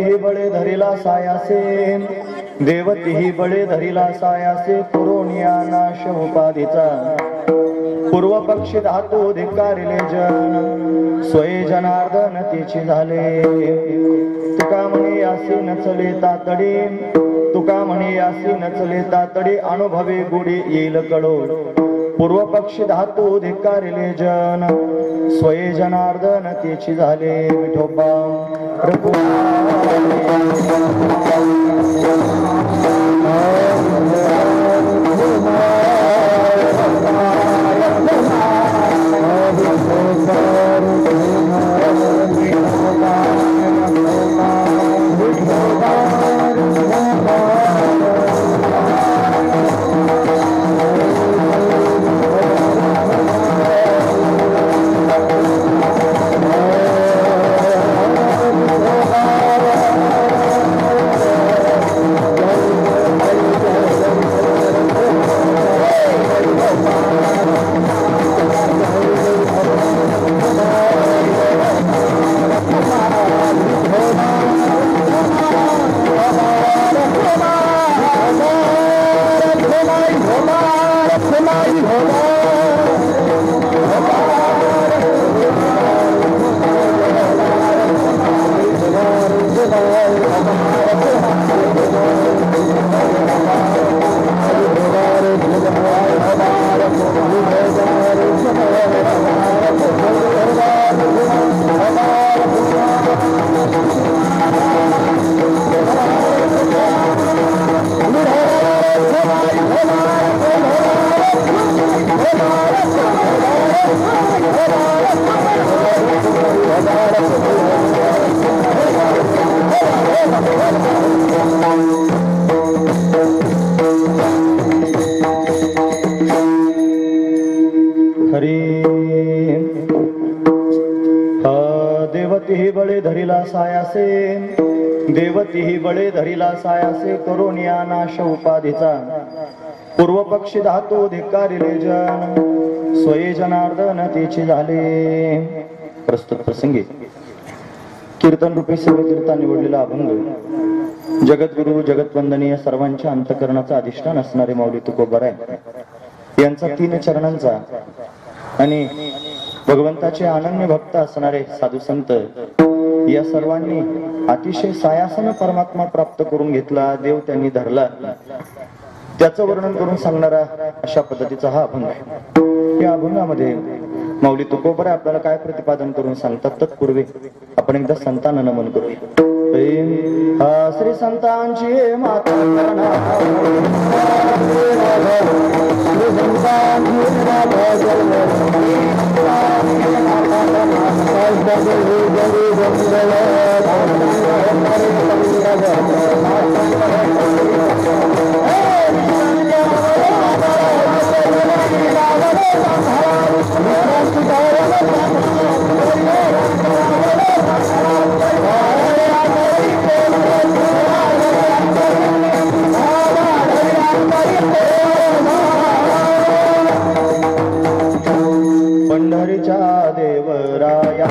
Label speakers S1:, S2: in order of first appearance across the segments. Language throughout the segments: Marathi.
S1: देवतीही बळे धरिला सायासे, देवतीही बळे धरिला सायासे, पुरोनिया नाश उपाधीचा पूर्व पक्षी धातू धिक्कारिले जन, स्वये जनार्दन तिची झाले. तुका म्हणे असे नचले तातडी, तुका म्हणे असे नचले तातडी, अनुभवे गुढी येईल कडोड. पूर्व पक्षी धातू धिक्कारिले जन, स्वये जनार्दन तिची झाले. विठोबा प्रभू देवतीही बळे धरिला सायासे, देवतीही बळे धरिला सायासे, करोनिया नाश उपाधीचा पूर्व पक्षी धातू धिक्कारिले जन, स्वये जनार्दन तिची झाले. प्रस्तुत प्रसंगी कीर्तन रूपी सेवेकरिता निवडलेला अभंग जगद्गुरु जगतवंदनीय सर्वांच्या अंतकरणाचा अधिष्ठान असणारे माऊली तुकोबाराय यांचा 3 चरणांचा आणि भगवंताचे अनन्य भक्त असणारे साधू संत या सर्वांनी अतिशय सायासन परमात्मा प्राप्त करून घेतला. देव त्यांनी धरला, त्याचं वर्णन करून सांगणारा अशा पद्धतीचा हा अभंग आहे. या अभंगामध्ये माऊली तुकोबाराय आपल्याला काय प्रतिपादन करून सांगतात तत्पूर्वी आपण एकदा संतांना नमन करूया. श्री संतांची माता पंढरीच्या देवराया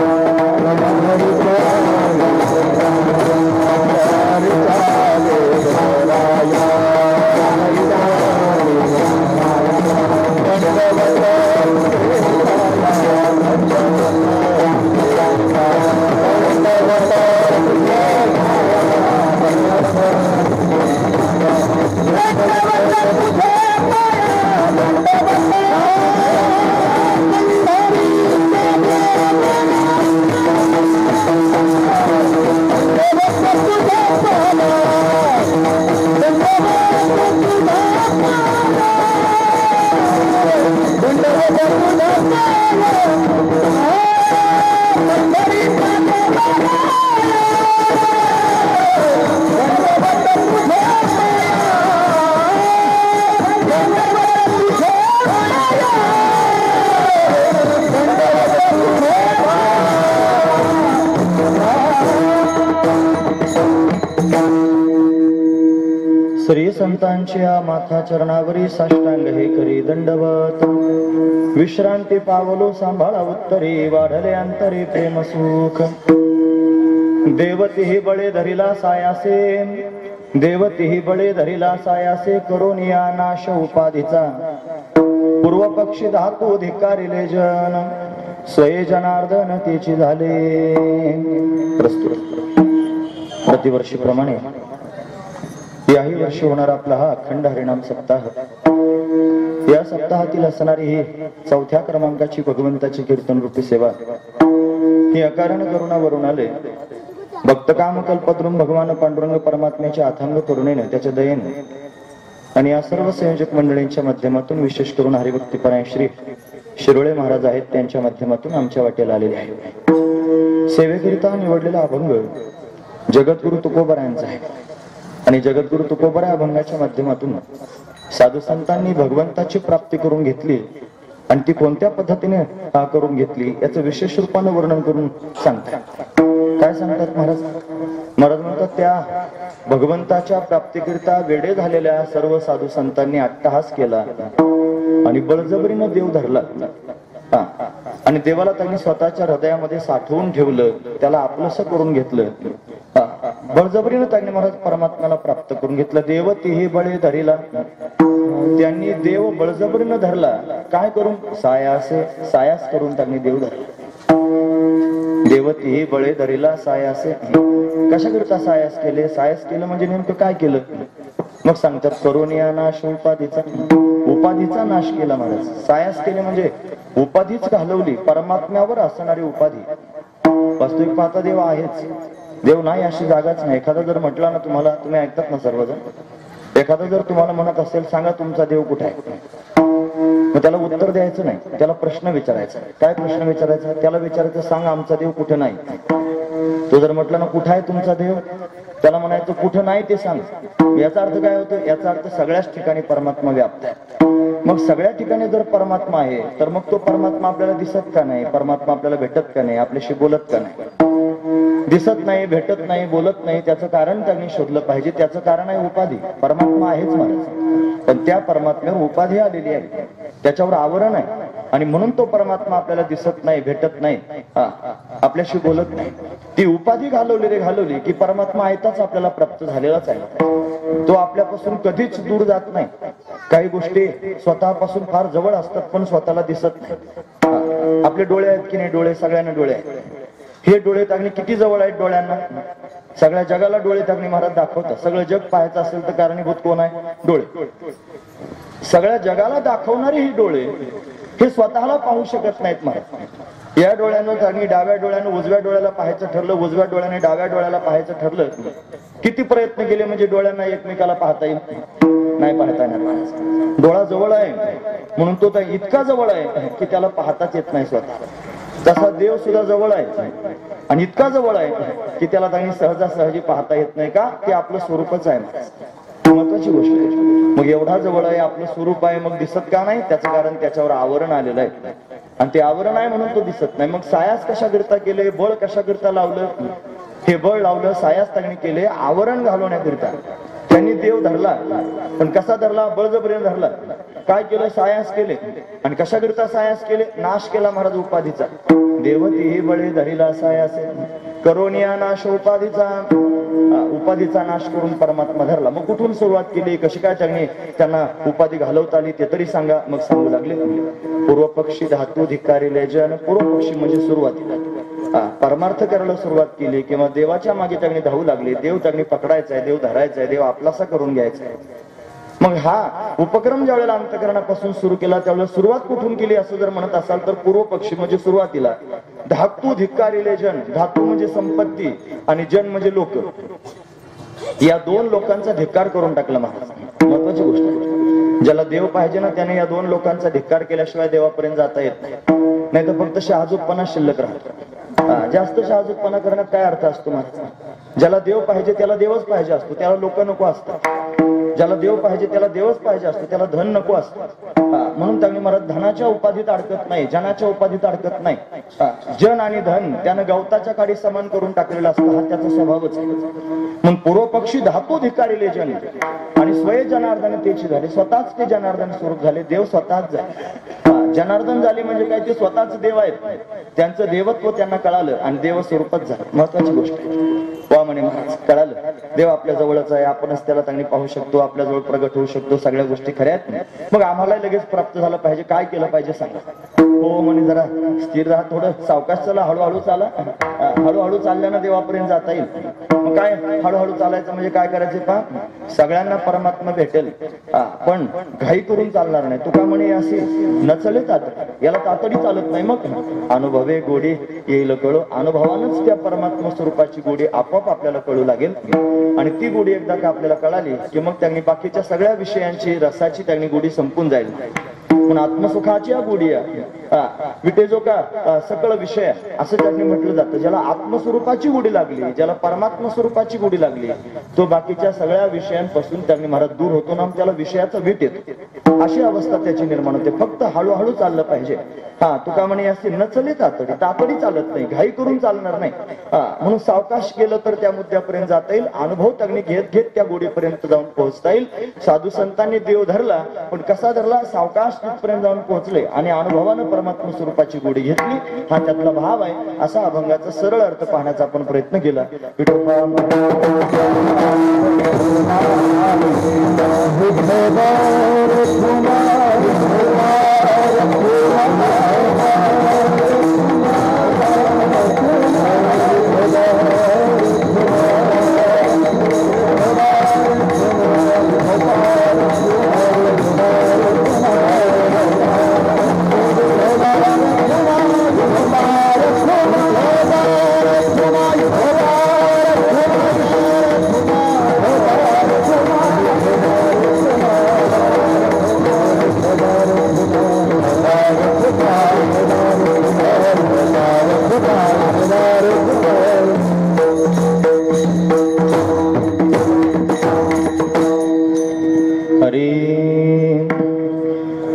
S1: श्री संतांच्या माथा चरणावरी साष्टांग हे करी दंडवत. विश्रांती पावलो सांभाळा उत्तरी, वाढले अंतरी प्रेम सुख. देवतीही बळे धरिला सायासे, देवतीही बळे धरिला सायासे, करोनिया नाश उपाधीचा, पूर्व पक्षी धातू धिक्कारिले जन, स्वये जनार्दन तेची झाले. प्रस्तुत प्रतिवर्षीप्रमाणे याही वर्षी होणार आपला हा अखंड हरिनाम सप्ताह. या सप्ताहातील असणारी ही 4थ्या क्रमांकाची भगवंताची कीर्तन रूपी सेवा ही अकारण करुणावरून आले. भक्त काम कल्पद्रुम भगवान पांडुरंग परमात्म्याच्या अथांग करुणेने, त्याच्या दयेने आणि या सर्व संयोजक मंडळींच्या माध्यमातून, विशेष करून हरिभक्तीपरायण श्री शिरोळे महाराज आहेत, त्यांच्या माध्यमातून आमच्या वाटेला आलेले आहे. सेवेकरिता निवडलेला अभंग जगद्गुरु तुकोबरायांचा आहे आणि जगद्गुरु तुकोबरा अभंगाच्या माध्यमातून साधू संतांनी भगवंताची प्राप्ती करून घेतली आणि ती कोणत्या पद्धतीने करून घेतली याचं विशेष रूपाने वर्णन करून सांगतात. काय सांगतात महाराज? महाराज म्हणतात, त्या भगवंताच्या प्राप्तीकरिता वेडे झालेल्या सर्व साधू संतांनी अट्टहास केला आणि बळजबरीनं देव धरला आणि देवाला त्यांनी स्वतःच्या हृदयामध्ये साठवून ठेवलं, त्याला आपलंसं करून घेतलं. बळजबरीनं त्यांनी महाराज परमात्म्याला प्राप्त करून घेतलं. देवतीही बळे धरिला, त्यांनी देव बळजबरीनं धरला. काय करून? सायासे, सायास करून त्यांनी देव धरला. देवतीही बळे धरिला सायासे. कशाकरिता सायास केले? सायास केलं म्हणजे नेमकं काय केलं? मग सांगतात, करोनिया नाश उपाधीचा, उपाधीचा नाश केला महाराज. सायास केले म्हणजे उपाधीच घालवली, परमात्म्यावर असणारी उपाधी. वास्तविक पाहता देव आहेच, देव नाही अशी जागाच नाही. एखादा जर म्हटला ना तुम्हाला, तुम्ही ऐकतात ना सर्वजण, एखादा जर तुम्हाला म्हणत असेल सांगा तुमचा देव कुठे आहे, मग त्याला उत्तर द्यायचं नाही, त्याला प्रश्न विचारायचा. काय प्रश्न विचारायचा? त्याला विचारायचं, सांग आमचा देव कुठे नाही. तो जर म्हटला ना कुठे आहे तुमचा देव, त्याला म्हणायचं कुठं नाही ते सांग. याचा अर्थ काय होतो? याचा अर्थ सगळ्याच ठिकाणी परमात्मा व्याप्त आहे. मग सगळ्या ठिकाणी जर परमात्मा आहे तर मग तो परमात्मा आपल्याला दिसत का नाही? परमात्मा आपल्याला भेटत का नाही? आपल्याशी बोलत का नाही? दिसत नाही, भेटत नाही, बोलत नाही. त्याचं कारण त्यांनी शोधलं पाहिजे. त्याचं कारण आहे उपाधी. परमात्मा आहेच महाराज, पण त्या परमात्म्यावर उपाधी आलेली आहे, त्याच्यावर आवरण आहे आणि म्हणून तो परमात्मा आपल्याला दिसत नाही, भेटत नाही, आपल्याशी बोलत नाही. ती उपाधी घालवली की परमात्मा आहेताच आपल्याला प्राप्त झालेलाच आहे. तो आपल्यापासून कधीच दूर जात नाही. काही गोष्टी स्वतःपासून फार जवळ असतात पण स्वतःला दिसत नाही. आपले डोळे आहेत की नाही? डोळे, सगळ्यांना डोळे आहेत. हे डोळे टाकणे किती जवळ आहेत डोळ्यांना? सगळ्या जगाला डोळे टाकणे महाराज दाखवतात. सगळं जग पाहायचं असेल तर कारणीभूत कोण आहे? डोळे. सगळ्या जगाला दाखवणारे ही डोळे हे स्वतःला पाहू शकत नाहीत महाराज. या डोळ्यानं त्यांनी डाव्या डोळ्यानं उजव्या डोळ्याला पाहायचं ठरलं, उजव्या डोळ्याने डाव्या डोळ्याला पाहायचं ठरलं. किती प्रयत्न केले म्हणजे डोळ्यांना एकमेकाला पाहता येईल? नाही पाहता येणार. डोळा जवळ आहे म्हणून तो तर इतका जवळ आहे की त्याला पाहताच येत नाही स्वतः. तसा देव सुद्धा जवळ आहे आणि इतका जवळ आहे की त्याला त्यांनी सहजासहजी पाहता येत नाही. का? ते आपलं स्वरूपच आहे. महत्वाची गोष्ट आहे. मग एवढा जवळ आहे, आपलं स्वरूप आहे, मग दिसत का नाही? त्याचं कारण त्याच्यावर आवरण आलेलं आहे आणि ते आवरण आहे म्हणून तो दिसत नाही. मग सायास कशाकरिता केले? बळ कशाकरिता लावलं? हे बळ लावलं, सायास त्यांनी केले आवरण घालवण्याकरिता. त्यांनी देव धरला, पण कसा धरला? बळजबरीने धरला. काय केलं? सायास केले. आणि कशाकरिता सायास केले? नाश केला महाराज उपाधीचा. देवतीही बळे धरिला सायासे, करोनिया नाश उपाधीचा. उपाधीचा नाश करून परमात्मा धरला. मग कुठून सुरुवात केली? कशी काय त्यांना उपाधी घालवता आली ते तरी सांगा. मग सांगू लागले, पूर्व पक्षी धातू धिक्कारिले जन. पूर्व पक्षी म्हणजे सुरुवातीला परमार्थ करायला सुरुवात केली किंवा देवाच्या मागे त्यांनी धावू लागले. देव त्यांनी पकडायचा आहे, देव धरायचा आहे, देव आपलासा करून घ्यायचा आहे. मग हा उपक्रम ज्यावेळेला अंतकरणापासून सुरू केला त्यावेळेला सुरुवात कुठून केली असं जर म्हणत असाल तर पूर्व पक्षी म्हणजे सुरुवातीला धातू धिक्कारिले जन. धातू म्हणजे संपत्ती आणि जन म्हणजे लोक. या दोन लोकांचा धिक्कार करून टाकला महाराज. महत्वाची गोष्ट आहे. ज्याला देव पाहिजे ना त्याने या दोन लोकांचा धिक्कार केल्याशिवाय देवापर्यंत जाता येत नाही. तर फक्त शहाजूकपणा शिल्लक राहतो. जास्त शहाजूकपणा करण्यात काय अर्थ असतो महाराज? ज्याला देव पाहिजे त्याला देवच पाहिजे असतो, त्याला लोक नको असतात. ज्याला देव पाहिजे त्याला देवच पाहिजे असतो, त्याला धन नको असतं. म्हणून त्यांनी महाराज धनाच्या उपाधीत अडकत नाही, जनाच्या उपाधीत अडकत नाही. जन आणि धन त्यानं गवताच्या काडी समान करून टाकलेला असतो, हा त्याचा स्वभावच आहे. म्हणून पूर्व पक्षी धातू धिक्कारिले जन आणि स्वय जनार्दन तेची झाले. स्वतःच ते जनार्दन स्वरूप झाले, देव स्वतःच झाले. जनार्दन झाले म्हणजे काय? ते स्वतःच देव आहेत. त्यांचं देवत्व त्यांना कळालं आणि देव स्वरूपात झालं. महत्वाची गोष्ट वा म्हणे महाराज कळालं देव आपल्या जवळच आहे, आपणच त्याला चांगली पाहू शकतो, आपल्या जवळ प्रगट होऊ शकतो, सगळ्या गोष्टी खऱ्या आहेत. मग आम्हाला लगेच प्राप्त झालं पाहिजे, काय केलं पाहिजे सांगा. हो म्हणे जरा स्थिर राहा, थोडं सावकाश चला, हळूहळू चाला. हळूहळू चालल्यानं देवापर्यंत जाता येईल. मग काय हळूहळू चालायचं म्हणजे काय करायचं पहा, सगळ्यांना परमात्मा भेटेल पण घाई करून चालणार नाही. तुका म्हणे असे नचले तातडी, याला तातडी चालत नाही. मग अनुभवे गोडी येईल कळू, अनुभवानच त्या परमात्मा स्वरूपाची गोडी आपोआप आपल्याला कळू लागेल. आणि ती गोडी एकदा का आपल्याला कळाली की मग त्यांनी बाकीच्या सगळ्या विषयांची रसाची त्यांनी गोडी संपून जाईल. पण आत्मसुखाची गोडी विटे जो का सकळ विषय असं त्यांनी म्हटलं जातं. ज्याला आत्मस्वरूपाची गोडी लागली, ज्याला परमात्मा स्वरूपाची गोडी लागली, तो बाकीच्या सगळ्या विषयांपासून त्यांनी महाराज दूर होतो ना, त्याला विषयाचा वीट येतो. अशी अवस्था त्याची निर्माण होते. फक्त हळूहळू चाललं पाहिजे. तुका म्हणे असे नचले तातडी, तातडी चालत नाही, घाई करून चालणार नाही. म्हणून सावकाश केलं तर त्या मुद्द्यापर्यंत जाता येईल. अनुभव त्यांनी घेत घेत त्या गोडीपर्यंत जाऊन पोहोचता येईल. साधू संतांनी देव धरला, पण कसा धरला, सावकाश तिथपर्यंत जाऊन पोहोचले आणि अनुभवानं परमात्मा स्वरूपाची गोडी घेतली. हा त्यातला भाव आहे. असा अभंगाचा सरळ अर्थ पाहण्याचा आपण प्रयत्न केला.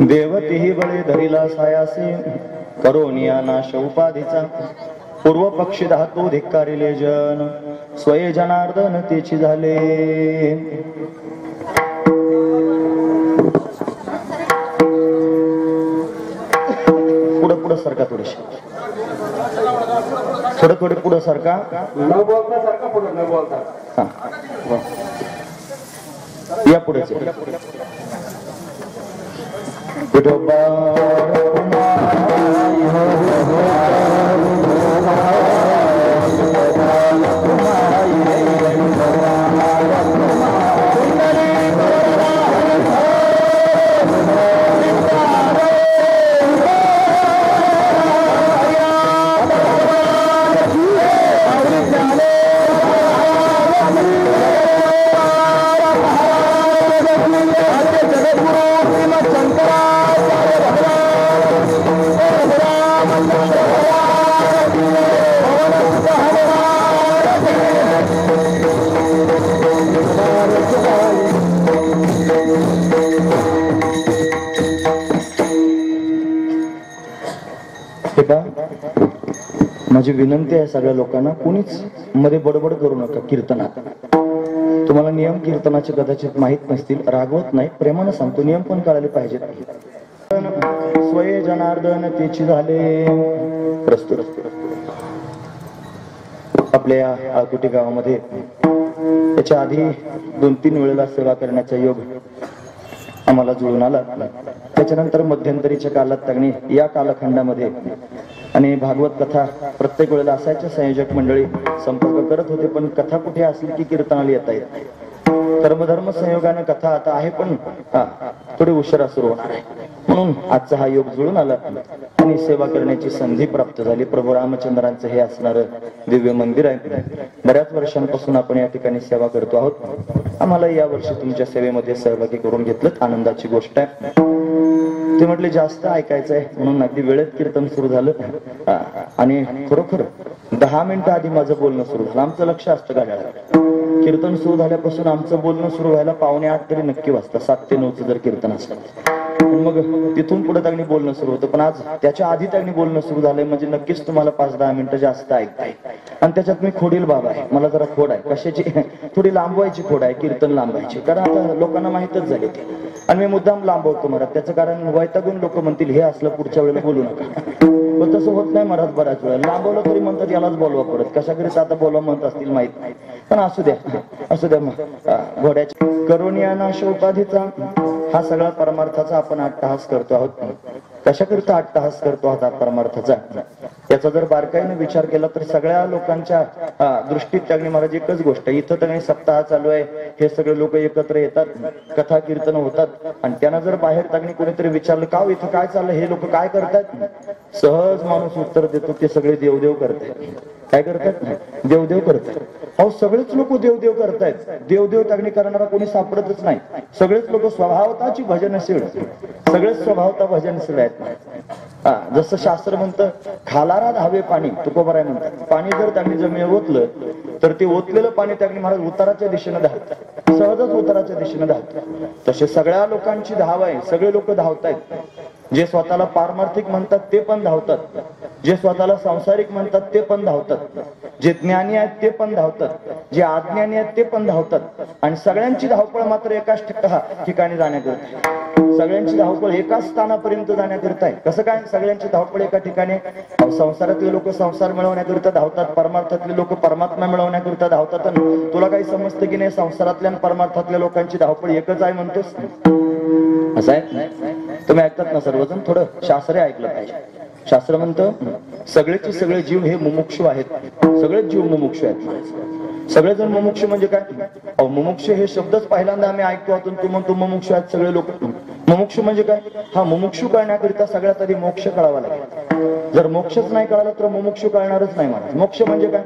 S1: देवतीही बळे धरिला सायासे करोनिया नाश उपाधीचा पूर्व पक्षी धातू धिक्कारिले जन स्वये जनार्दन तेची झाले. पुढे पुढे सरका, थोडेसे थोडे थोडे पुढे सरका,
S2: न बोलता सारखा पुढे न बोलता.
S1: या पुढेच माझी विनंती आहे सगळ्या लोकांना, कुणीच मध्ये बडबड करू नका. कीर्तनात तुम्हाला नियम कीर्तनाचे कदाचित माहित नसतील, रागवत नाही, प्रेमानं सांगतो, नियम पण कळाले पाहिजेत. स्वये जनार्दन तेची झाले. प्रस्तुत आपल्या आळकुटी गावामध्ये त्याच्या आधी 2-3 वेळेला सेवा करण्याचा योग आम्हाला जुळून आला. त्याच्यानंतर मध्यंतरीच्या कालात त्यांनी या कालखंडामध्ये आणि भागवत कथा प्रत्येक वेळेला असायच्या. संयोजक मंडळी संपर्क करत होते, पण कथा कुठे असली की कीर्तनाला येता येत नाही. कर्मधर्म संयोगानं कथा आता आहे, पण थोडी उशिरा सुरू होणार आहे. म्हणून आजचा हा योग जुळून आला आणि सेवा करण्याची संधी प्राप्त झाली. प्रभू रामचंद्रांचं हे असणारं दिव्य मंदिर आहे. बऱ्याच वर्षांपासून आपण या ठिकाणी सेवा करतो आहोत. आम्हाला या वर्षी तुमच्या सेवेमध्ये सहभागी करून घेतलं, आनंदाची गोष्ट आहे. ते म्हटले जास्त ऐकायचं आहे म्हणून अगदी वेळेत कीर्तन सुरू झालं आणि खरोखर 10 मिनिटं आधी माझं बोलणं सुरू झालं. आमचं लक्ष असतं गाड्याला. कीर्तन सुरू झाल्यापासून आमचं बोलणं सुरू व्हायला 7:45 तरी नक्की वाजता. 7 ते 9 जर कीर्तन असलं मग तिथून पुढे त्यांनी बोलणं सुरू होतं. पण आज त्याच्या आधी त्यांनी बोलणं सुरू झालंय म्हणजे नक्कीच तुम्हाला 5-10 मिनिटं जास्त ऐकताय. आणि त्याच्यात मी खोडील बाबा आहे, मला जरा खोड आहे कशाची थोडी लांबवायची खोड आहे, कीर्तन लांबायची, कारण आता लोकांना माहितच झाले ते. आणि मी मुद्दाम लांबवतो महाराज, त्याचं कारण वैतागून लोक म्हणतील हे असलं पुढच्या वेळेला बोलू नका. पण तसं होत नाही महाराज, बऱ्याच वेळा लांबवलं तरी म्हणतात यालाच बोलवा परत, कशाकरिता आता बोलवा म्हणत असतील माहित नाही, पण असू द्या मग. घोड्याच्या करुणियानाश उपाधीचा हा सगळा परमार्थाचा आपण अट्टहास करतो आहोत. कशाकरिता अट्टहास करतो आहोत परमार्थाचा, याचा जर बारकाईने विचार केला तर सगळ्या लोकांच्या दृष्टीत त्यांनी महाराज एकच गोष्ट आहे. इथं त्यांनी सप्ताह चालू आहे, हे सगळे लोक एकत्र येतात, कथा कीर्तन होतात, आणि त्यांना जर बाहेर त्यांनी कोणीतरी विचारलं का इथं काय चाललं, हे लोक काय करतात, सहज माणूस उत्तर देतो ते सगळे देवदेव करतात. काय करतात, देवदेव करतात. अहो सगळेच लोक देवदेव करतायत, देवदेव तागणी करणारा कोणी सापडतच नाही. सगळेच लोक स्वभावताची भजनशील, सगळेच स्वभावता भजनशील आहेत. जसं शास्त्र म्हणतं खालारा धावे पाणी, तुकोबाराय म्हणतात, पाणी जर त्यांनी जमिनीवर ओतलं तर ते ओतलेलं पाणी त्यांनी महाराज उताराच्या दिशेने धावतात, सहजच उताराच्या दिशेने धावतात. तसे सगळ्या लोकांची धाव आहे, सगळे लोक धावतायत. जे स्वतःला पारमार्थिक म्हणतात ते पण धावतात, जे स्वतःला सांसारिक म्हणतात ते पण धावतात, जे ज्ञानी आहेत ते पण धावतात, जे अज्ञानी आहेत ते पण धावतात. आणि सगळ्यांची धावपळ मात्र एकाच ठिकाणी जाण्याकरता, सगळ्यांची धावपळ एकाच स्थानापर्यंत जाण्याकरता आहे. कसं काय सगळ्यांची धावपळ एका ठिकाणी, संसारातले लोक संसार मिळवण्याकरिता धावतात, परमार्थातले लोक परमात्मा मिळवण्याकरिता धावतात. तुला काही समजतं की नाही, संसारातल्या आणि परमार्थातल्या लोकांची धावपळ एकच आहे म्हणतोस, असं आहे. तुम्ही ऐकतात ना सर्वजण, थोडं शास्त्र ऐकलं पाहिजे. शास्त्र म्हणतं सगळेचे सगळे जीव हे मुमुक्षु आहेत, सगळेच जीव मुमुक्षु आहेत. सगळेजण मुमुक्षु म्हणजे काय, अहो मुमुक्षु हे शब्दच पहिल्यांदा आम्ही ऐकतो आहोत. तू म्हणतो मुमुक्षु आहेत सगळे लोक, मुमुक्षु म्हणजे काय, हा मुमुक्षु कळण्याकरिता सगळ्यात आधी मोक्ष कळावा लागेल. जर मोक्षच नाही कळाला तर मुमुक्षु कळणारच नाही महाराज. मोक्ष म्हणजे काय,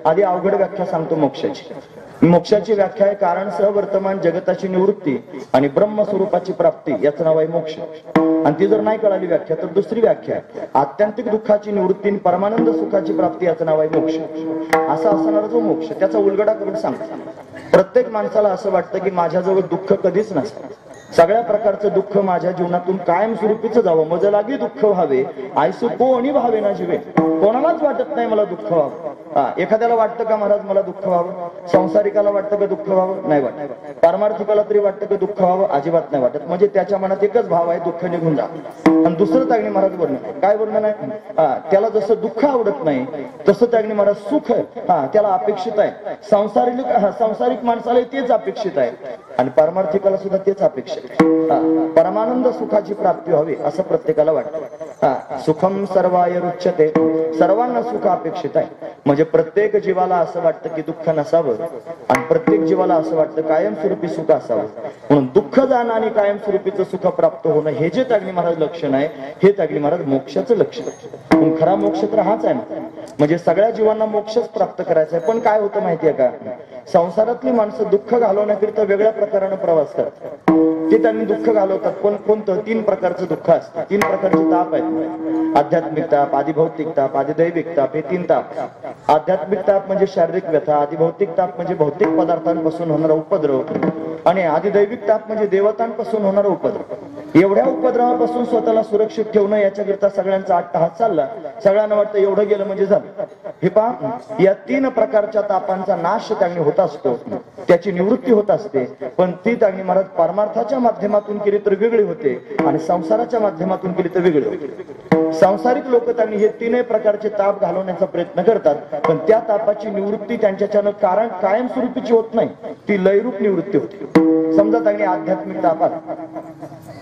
S1: आधी अवघड व्याख्या सांगतो मोक्षाची. मोक्षाची व्याख्या आहे कारण सह वर्तमान जगताची निवृत्ती आणि ब्रह्मस्वरूपाची प्राप्ती, याचं नाव आहे मोक्ष. आणि ती जर नाही कळाली व्याख्या तर दुसरी व्याख्या आहे आत्यंतिक दुःखाची निवृत्ती आणि परमानंद सुखाची प्राप्ती, याचं नाव आहे मोक्ष. असा असणारा जो मोक्ष, त्याचा उलगडा करून सांगतो. प्रत्येक माणसाला असं वाटतं की माझ्याजवळ दुःख कधीच नसतं, सगळ्या प्रकारचं दुःख माझ्या जीवनातून कायमस्वरूपीच जावं, मज लागी दुःख व्हावे, आयसू कोणी भावे ना जीवे. कोणालाच वाटत नाही मला दुःख व्हावं. एखाद्याला वाटतं का महाराज मला दुःख व्हावं, संसारिकाला वाटतं का दुःख व्हावं, नाही वाटत. पारमार्थिकाला तरी वाटतं का दुःख व्हावं, अजिबात नाही वाटत. म्हणजे त्याच्या मनात एकच भाव आहे, दुःख निघून जा. आणि दुसरं त्यागणी महाराज वर्णन काय वर्णन आहे, त्याला जसं दुःख आवडत नाही तसं त्यागणी महाराज सुख त्याला अपेक्षित आहे. संसारिक माणसाला तेच अपेक्षित आहे आणि पारमार्थिकाला सुद्धा तेच अपेक्षित आहे. परमानंद सुखाची प्राप्ती व्हावी असं प्रत्येकाला वाटतं. सुखम सर्वाय रुच्यते, सर्वांना सुख अपेक्षित आहे. म्हणजे प्रत्येक जीवाला असं वाटतं की दुःख नसावं आणि प्रत्येक जीवाला असं वाटतं कायमस्वरूपी सुख असावं. म्हणून दुःख जाणं आणि कायमस्वरूपीचं सुख प्राप्त होणं हे जे त्यागणी महाराज लक्षण आहे, हे त्यागणी महाराज मोक्षाचं लक्षण. पण खरा मोक्ष तर हाच आहे, म्हणजे सगळ्या जीवांना मोक्षच प्राप्त करायचा आहे. पण काय होतं माहितीये का, संसारातली माणसं दुःख घालवण्याकरिता वेगळ्या प्रकाराने प्रवास करतात. ते त्यांनी दुःख घालवतात, पण कोणतं, 3 प्रकारचं दुःख असतं, 3 प्रकारचे ताप आहेत. आध्यात्मिक ताप, आधिभौतिक ताप, आधिदैविक ताप, हे 3 ताप. आध्यात्मिक ताप म्हणजे शारीरिक व्यथा, आधिभौतिक ताप म्हणजे भौतिक पदार्थांपासून होणारा उपद्रव, आणि आधिदैविक ताप म्हणजे देवतांपासून होणारा उपद्रव. एवढ्या उपद्रवापासून स्वतःला सुरक्षित ठेवणं, याच्याकरिता सगळ्यांचा अट्टहास चालला. सगळ्यांना वाटतं एवढं गेलं म्हणजे झालं. हे पहा, या 3 प्रकारच्या तापांचा नाश त्यांनी होत असतो, त्याची निवृत्ती होत असते. पण ती त्यांनी महाराज परमार्थाच्या माध्यमातून केली तर वेगळी होते आणि संसाराच्या माध्यमातून केली तर वेगळी होते. सांसारिक लोक त्यांनी हे 3 प्रकारचे ताप घालवण्याचा प्रयत्न करतात, पण त्या तापाची निवृत्ती त्यांच्याच्यानं कारण कायमस्वरूपीची होत नाही, ती लयरूप निवृत्ती होती. समजा त्यांनी आध्यात्मिक तापात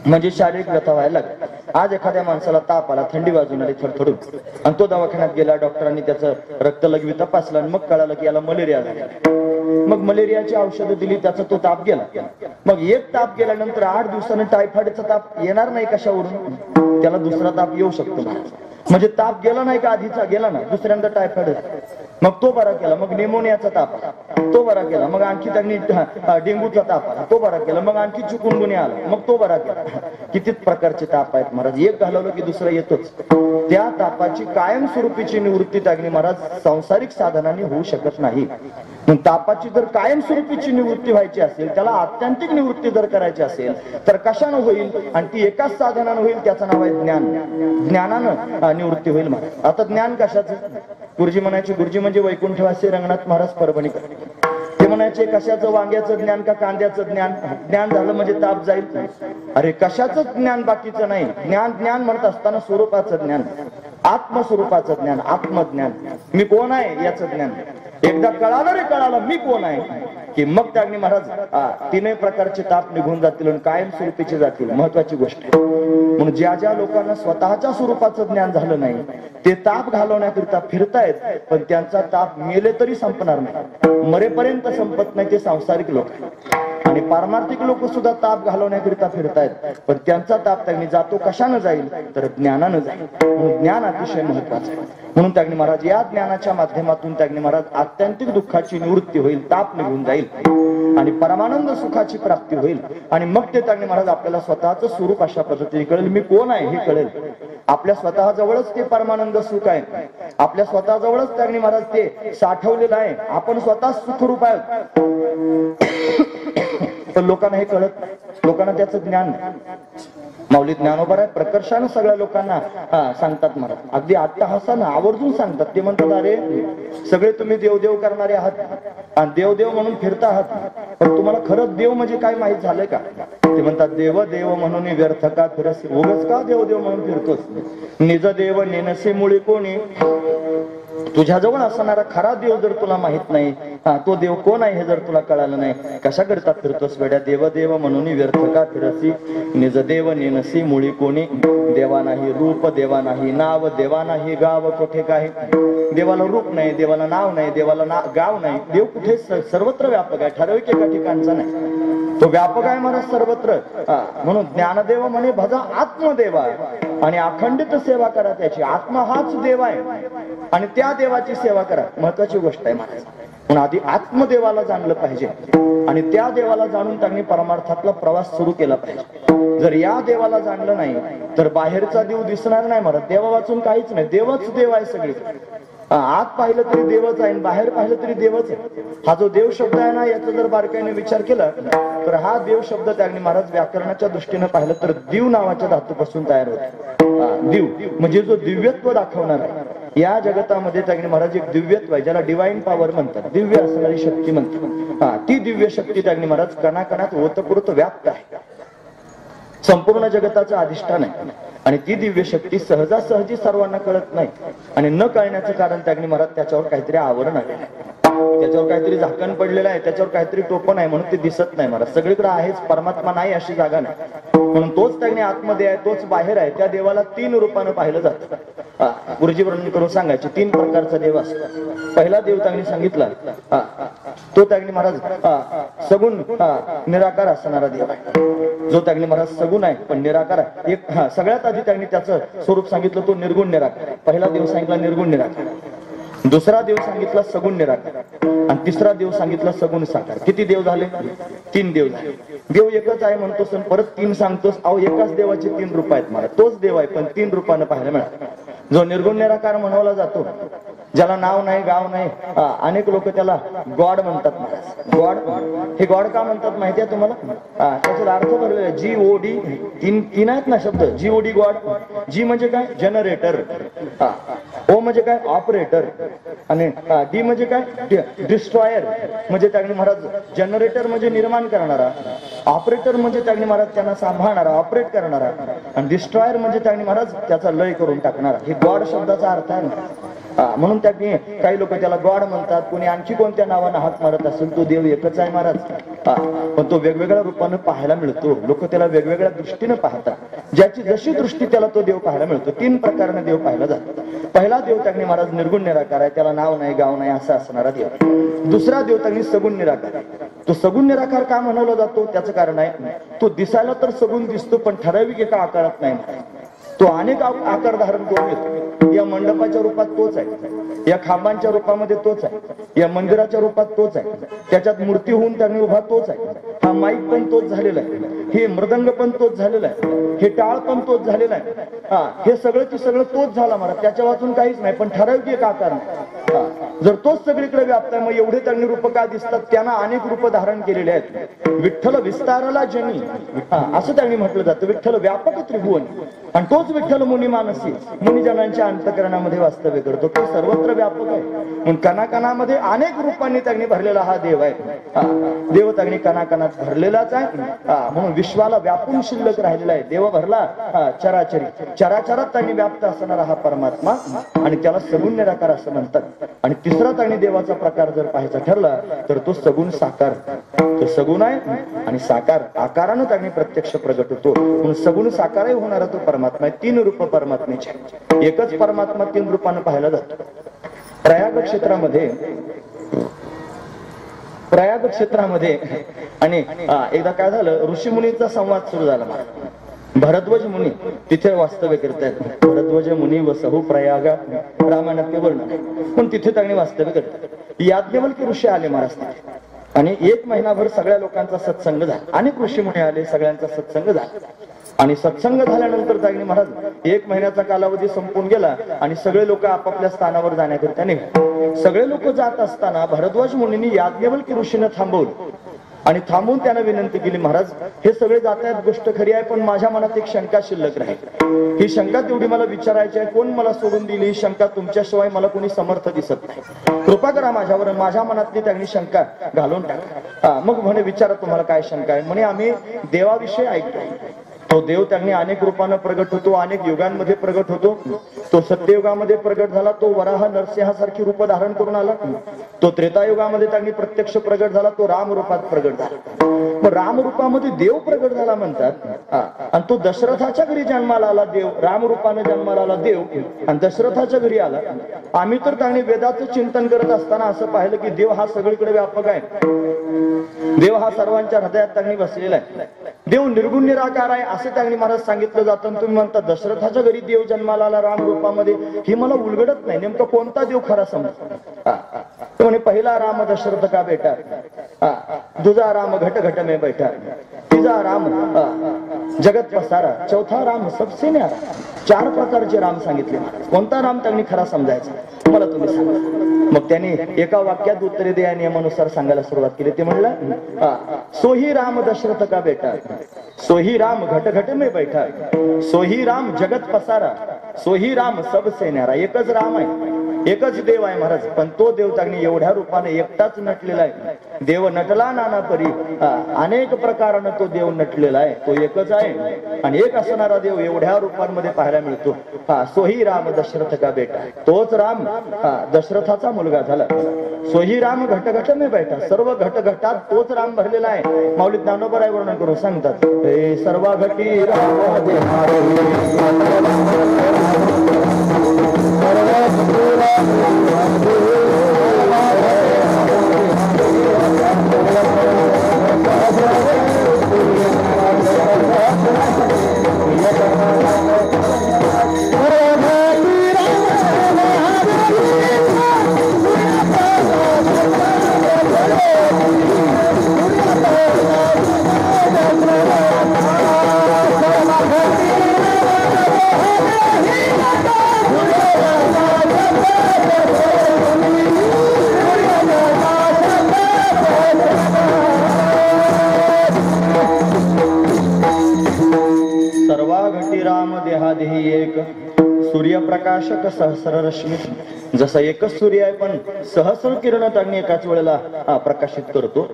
S1: म्हणजे शारीरिक व्यथा व्हायला लागली. आज एखाद्या माणसाला ताप आला, थंडी वाजून आली थरथरून, आणि तो दवाखान्यात गेला, डॉक्टरांनी त्याचं रक्त लघवी तपासलं आणि मग कळालं की याला मलेरिया झाला. मग मलेरियाची औषधं दिली, त्याचा तो ताप गेला. मग एक ताप गेल्यानंतर 8 दिवसांनी टायफॉइडचा ताप येणार नाही कशावरून, त्याला दुसरा ताप येऊ शकतो. म्हणजे ताप गेला नाही का, आधीचा गेला ना, दुसऱ्यांदा टायफॉइड, मग तो बरा केला. मग निमोनियाचा ताप तो बरा केला. मग आणखी त्यांनी डेंग्यूचा ताप आला, तो बरा केला. मग आणखी चिकुनगुन्या आला, मग तो बरा केला. किती प्रकारचे ताप आहेत महाराज, एक घालवलं की दुसरं येतोच. त्या तापाची कायमस्वरूपीची निवृत्ती त्यागणी महाराज सांसारिक साधनांनी होऊ शकत नाही. तापाची जर कायमस्वरूपीची निवृत्ती व्हायची असेल, त्याला आत्यंतिक निवृत्ती जर करायची असेल तर कशानं होईल, आणि ती एकाच साधनानं होईल, त्याचं नाव आहे ज्ञान. ज्ञानानं निवृत्ती होईल महाराज. आता ज्ञान कशाचं, गुरुजी म्हणायचे, गुरुजी म्हणजे वैकुंठवासी रंगनाथ महाराज परभणी. ते म्हणायचे, कशाचं वांग्याचं ज्ञान का कांद्याचं ज्ञान? ज्ञान झालं म्हणजे ताप जाईल. अरे कशाचं ज्ञान बाकीचं नाही, ज्ञान ज्ञान म्हणत असताना स्वरूपाचं ज्ञान, आत्मस्वरूपाचं ज्ञान, आत्मज्ञान. मी कोण आहे याचं ज्ञान. एकदा कळालं रे कळालं मी कोण आहे की मग त्यागणी महाराज तीनही प्रकारचे ताप निघून जातील आणि कायम स्वरूपीचे जातील. महत्वाची गोष्ट आहे. म्हणून ज्या ज्या लोकांना स्वतःच्या स्वरूपाचं ज्ञान झालं नाही ते ताप घालवण्याकरिता फिरतायत, पण त्यांचा ताप मेले तरी संपणार नाही, मरेपर्यंत संपत नाही. ते सांसारिक लोक आहेत. आणि पारमार्थिक लोक सुद्धा ताप घालवण्याकरिता फिरतायत, पण त्यांचा ताप त्यांनी जातो कशानं जाईल तर ज्ञानानं जाईल. म्हणून ज्ञान अतिशय महत्वाचं आहे. म्हणून त्यागणी महाराज या ज्ञानाच्या माध्यमातून त्यागणी महाराज आत्यंतिक दुःखाची निवृत्ती होईल, ताप निघून जाईल आणि परमानंद सुखाची प्राप्ती होईल. आणि मग ते त्यागणी महाराज आपल्याला स्वतःचं स्वरूप अशा पद्धतीने कळेल. मी कोण आहे हे कळेल. आपल्या स्वतः जवळच ते परमानंद सुख आहे. आपल्या स्वतः जवळच त्यागणी महाराज ते साठवलेलं आहे. आपण स्वतः सुखरूप आहोत. पण लोकांना हे कळत नाही. लोकांना त्याचं ज्ञान नाही. माऊली ज्ञानोबा आहे प्रकर्षानं सगळ्या लोकांना सांगतात महाराज. अगदी आता हसाना आवर्जून सांगतात. ते म्हणतात, अरे सगळे तुम्ही देवदेव करणारे आहात आणि देवदेव म्हणून फिरता आहात, पण तुम्हाला खरंच देव म्हणजे काय माहित झालंय का? ते म्हणतात, देव देव म्हणून व्यर्थ का फिरस, उगच का देवदेव म्हणून फिरतोस? निज देव नेनसे मुळी कोणी. तुझ्याजवळ असणारा खरा देव जर तुला माहित नाही, तो देव कोण आहे हे जर तुला कळालं नाही, कशा करता फिरतोस वेड्या? देव देव म्हणून व्यर्थ का फिरसी, निज देव नेनसी मुळी कोणी. देवा नाही रूप, देवा नाही नाव, देवा नाही गाव कोठे काय. देवाला रूप नाही, देवाला नाव नाही, देवाला गाव नाही. देव कुठे सर्वत्र व्यापक आहे, ठराविक एका ठिकाणचा नाही. तो व्यापक आहे महाराज सर्वत्र. म्हणून ज्ञानदेव म्हणे भजा आत्मदेवा आणि अखंडित सेवा करा त्याची. आत्मा हाच देव आहे आणि त्या देवाची सेवा करा. महत्वाची गोष्ट आहे महाराज. म्हणून आधी आत्मदेवाला जाणलं पाहिजे आणि त्या देवाला जाणून त्यांनी परमार्थातला प्रवास सुरू केला पाहिजे. जर या देवाला जाणलं नाही तर बाहेरचा देव दिसणार नाही महाराज. देवा वाचून काहीच नाही. देवच देव आहे सगळे. आत पाहिलं तरी देवच आहे, बाहेर पाहिलं तरी देवच आहे. हा जो देव शब्द आहे ना, याचा जर बारकाईने विचार केला तर हा देव शब्द त्यागणी महाराज व्याकरणाच्या दृष्टीने पाहिलं तर दिव नावाच्या धातूपासून तयार होतो. दिव म्हणजे जो दिव्यत्व दाखवणार आहे. या जगतामध्ये त्यागणी महाराज एक दिव्यत्व आहे, ज्याला डिवाइन पॉवर म्हणतात, दिव्य असणारी शक्ती म्हणतात. ती दिव्य शक्ती त्यागणी महाराज कणाकणात ओतप्रोत व्याप्त आहे, संपूर्ण जगताचं अधिष्ठान आहे. आणि ती दिव्य शक्ती सहजासहजी सर्वांना कळत नाही. आणि न कळण्याचं कारण त्यागणी महाराज त्याच्यावर काहीतरी आवरण आहे, त्याच्यावर काहीतरी झाकण पडलेलं आहे, त्याच्यावर काहीतरी टोपण आहे, म्हणून ते दिसत नाही महाराज. सगळीकडे आहेच, परमात्मा नाही अशी जागा नाही. म्हणून तोच त्यागणी आतमध्ये आहे, तोच बाहेर आहे. त्या देवाला 3 रूपानं पाहिलं जातं. गुरुजी वर्णन करून सांगायचे 3 प्रकारचा देव असतो. पहिला देव त्यांनी सांगितला तो त्यागणी महाराज सगुण निराकार असणारा देव आहे. जो त्यागणी महाराज सगुण आहे पण निराकार आहे. एक सगळ्यात आधी त्यांनी त्याचं स्वरूप सांगितलं, तो निर्गुण निराकार. पहिला देव सांगितला निर्गुण निराकार, दुसरा देव सांगितला सगुण निराकार आणि तिसरा देव सांगितला सगुण साकार. किती देव झाले? 3 देव झाले. देव एकच आहे म्हणतोस आणि परत 3 सांगतोस. अहो एकाच देवाचे 3 रूप आहेत महाराज. तोच देव आहे पण 3 रूपानं पाहायला मिळाला. जो निर्गुण निराकार म्हणवला जातो, ज्याला नाव नाही गाव नाही, अनेक लोक त्याला गॉड म्हणतात महाराज. गॉड हे गॉड का म्हणतात माहिती आहे तुम्हाला? त्याचा अर्थ भरलेला आहे. GOD 3 आहेत ना शब्द. GOD God. जी म्हणजे काय? जनरेटर. ओ म्हणजे काय? ऑपरेटर. आणि डी म्हणजे काय? डिस्ट्रॉयर. म्हणजे त्यागणी महाराज जनरेटर म्हणजे निर्माण करणारा, ऑपरेटर म्हणजे त्यागणी महाराज त्यांना सांभाळणारा, ऑपरेट करणारा, आणि डिस्ट्रॉयर म्हणजे त्यागणी महाराज त्याचा लय करून टाकणारा. हे गॉड शब्दाचा अर्थ आहे ना. म्हणून त्याने काही लोक त्याला गॉड म्हणतात, कोणी आणखी कोणत्या नावानं हात मारत असेल. तो देव एकच आहे महाराज, पण तो वेगवेगळ्या रूपानं पाहायला मिळतो. लोक त्याला वेगवेगळ्या दृष्टीने पाहतात, ज्याची जशी दृष्टी त्याला तो देव पाहायला मिळतो. 3 प्रकारने देव पाहिला जातो. पहिला देव त्यागणी महाराज निर्गुण निराकार आहे, त्याला नाव नाही गाव नाही असा असणारा देव. दुसरा देव त्यागणी सगुण निराकार आहे. तो सगुण निराकार का म्हणवला जातो त्याचं कारण आहे, तो दिसायला तर सगुण दिसतो पण ठराविक एका आकारात नाही. तो अनेक आकार धारण करून येतो. या मंडपाच्या रूपात तोच आहे, या खांबांच्या रूपामध्ये तोच आहे, या मंदिराच्या रूपात तोच आहे, त्याच्यात मूर्ती होऊन त्यांनी उभा तोच आहे. हा माईक पण तोच झालेला आहे, हे मृदंग पण तोच झालेला आहे, हे टाळ पण तोच झालेला आहे. हे सगळं की सगळं तोच झाला महाराज. त्याच्या वाचून काहीच नाही पण ठराविक एक आकार नाही. जर तोच सगळीकडे व्याप्त आहे, मग एवढे त्यांनी रूप का दिसतात? त्यांना अनेक रूप धारण केलेले आहेत. विठ्ठल विस्तारला जनी, असं त्यांनी म्हटलं जातं. विठ्ठल व्यापक त्रिभुवन, आणि तोच विठ्ठल मुनी मानसी, मुनिजनांच्या अंतकरणामध्ये वास्तव्य करतो. तो सर्वत्र व्यापक आहे. म्हणून कणाकणामध्ये अनेक रूपांनी त्यांनी भरलेला हा देव आहे. देव त्यांनी कणाकणात भरलेलाच आहे. म्हणून विश्वाला व्यापून शिल्लक राहिलेला आहे. देव भरला चराचरी, चराचरात त्यांनी व्याप्त असणारा हा परमात्मा, आणि त्याला सगुण निराकार असं म्हणतात. आणि तिसरा त्यांनी देवाचा प्रकार जर पाहायचा ठरला तर तो सगुण साकार. तो सगुण आहे आणि साकार, आकारानं त्यांनी प्रत्यक्ष प्रगट होतो. म्हणून सगुण साकारही होणारा तो परमात्मा आहे. 3 रूप परमात्म्याचे, एकच परमात्मा 3 रूपानं पाहायला जातो. प्रयाग क्षेत्रामध्ये आणि एकदा काय झालं, ऋषी मुनींचा संवाद सुरू झाला. भरद्वाज मुनी तिथे वास्तव्य करतात. भरद्वाज मुनी वसहु प्रयागा, रामायणात वर्णन. पण तिथे त्यांनी वास्तव्य करतात. याज्ञवल्क्य ऋषी आले महाराज तिथे, आणि 1 महिनाभर सगळ्या लोकांचा सत्संग झाला. अनेक ऋषी मुनी आले, सगळ्यांचा सत्संग झाला. आणि सत्संग झाल्यानंतर त्यांनी महाराज 1 महिन्याचा कालावधी संपून गेला, आणि सगळे लोक आपापल्या स्थानावर जाण्याकरिता निघाले. सगळे लोक जात असताना भरद्वाज मुनींनी याज्ञवल्क्य ऋषींना थांबवलं, आणि थांबून त्यानं विनंती केली, महाराज हे सगळे जात आहेत, गोष्ट खरी आहे, पण माझ्या मनात एक शंका शिल्लक राहील. ही शंका तेवढी मला विचारायची आहे. कोण मला सोडून दिली ही शंका? तुमच्याशिवाय मला कोणी समर्थ दिसत नाही. कृपा करा माझ्यावर, माझ्या मनातली त्यांनी शंका घालून टाका. मग म्हणे, विचारा तुम्हाला काय शंका आहे? म्हणे, आम्ही देवाविषयी ऐकतो. तो देव त्यांनी अनेक रूपानं प्रगट होतो, अनेक युगांमध्ये प्रगट होतो. तो सत्ययुगामध्ये प्रगट झाला, तो वराह नरसिंहासारखी रूप धारण करून आला. तो त्रेतायुगामध्ये त्यांनी प्रत्यक्ष प्रगट झाला, तो राम रूपात प्रगट झाला. मग राम रूपामध्ये देव प्रगट झाला म्हणतात. आणि तो दशरथाच्या घरी जन्माला आला देव, राम रूपाने जन्माला आला देव, आणि दशरथाच्या घरी आला. आम्ही तर त्यांनी वेदाचं चिंतन करत असताना असं पाहिलं की देव हा सगळीकडे व्यापक आहे. देव हा सर्वांच्या हृदयात त्यांनी बसलेला आहे. देव निर्गुण निराकार आहे असं त्यांनी महाराज सांगितलं जातं. तुम्ही म्हणता दशरथाच्या घरी देव जन्माला आला राम रूपामध्ये, ही मला उलगडत नाही. नेमकं कोणता देव खरा समजतो? म्हणे, पहिला राम दशरथ का बेटा, दुजा राम घट घट में बैठा, तिजा राम जगत पसारा, चौथा राम सबसे न्यारा. 4 प्रकारचे राम सांगितले. कोणता राम त्यांनी खरा समजायचा मला तुम्ही सांगा. मग त्यांनी एका वाक्यात उत्तरे द्या नियमानुसार सांगायला सुरुवात केली. ते म्हणलं, सोही राम दशरथ का बेटा, सोही राम घट घट में बैठा, सोही राम जगत पसारा, सोही राम सबसे न्यारा. एकच राम आहे, एकच देव आहे महाराज. पण तो देव त्यांनी एवढ्या रूपाने एकटाच नटलेला आहे. देव नटला नाना परी, अनेक प्रकारानं तो देव नटलेला आहे. तो एकच आहे, आणि एक असणारा देव एवढ्या रूपांमध्ये पाहायला मिळतो. सोही राम दशरथ का बेटा, तोच राम दशरथाचा मुलगा झाला. सोही राम घट घट में बैठा, सर्व घट घटात तोच राम भरलेला आहे. माऊली ज्ञानोबराय वर्णन करून सांगतात, हे सर्व घटी राम देहादेही एक, सूर्यप्रकाशक सहस्र रश्मी. जसा एकच सूर्य आहे पण सहस्र किरण त्यांनी एकाच वेळेला प्रकाशित करतो,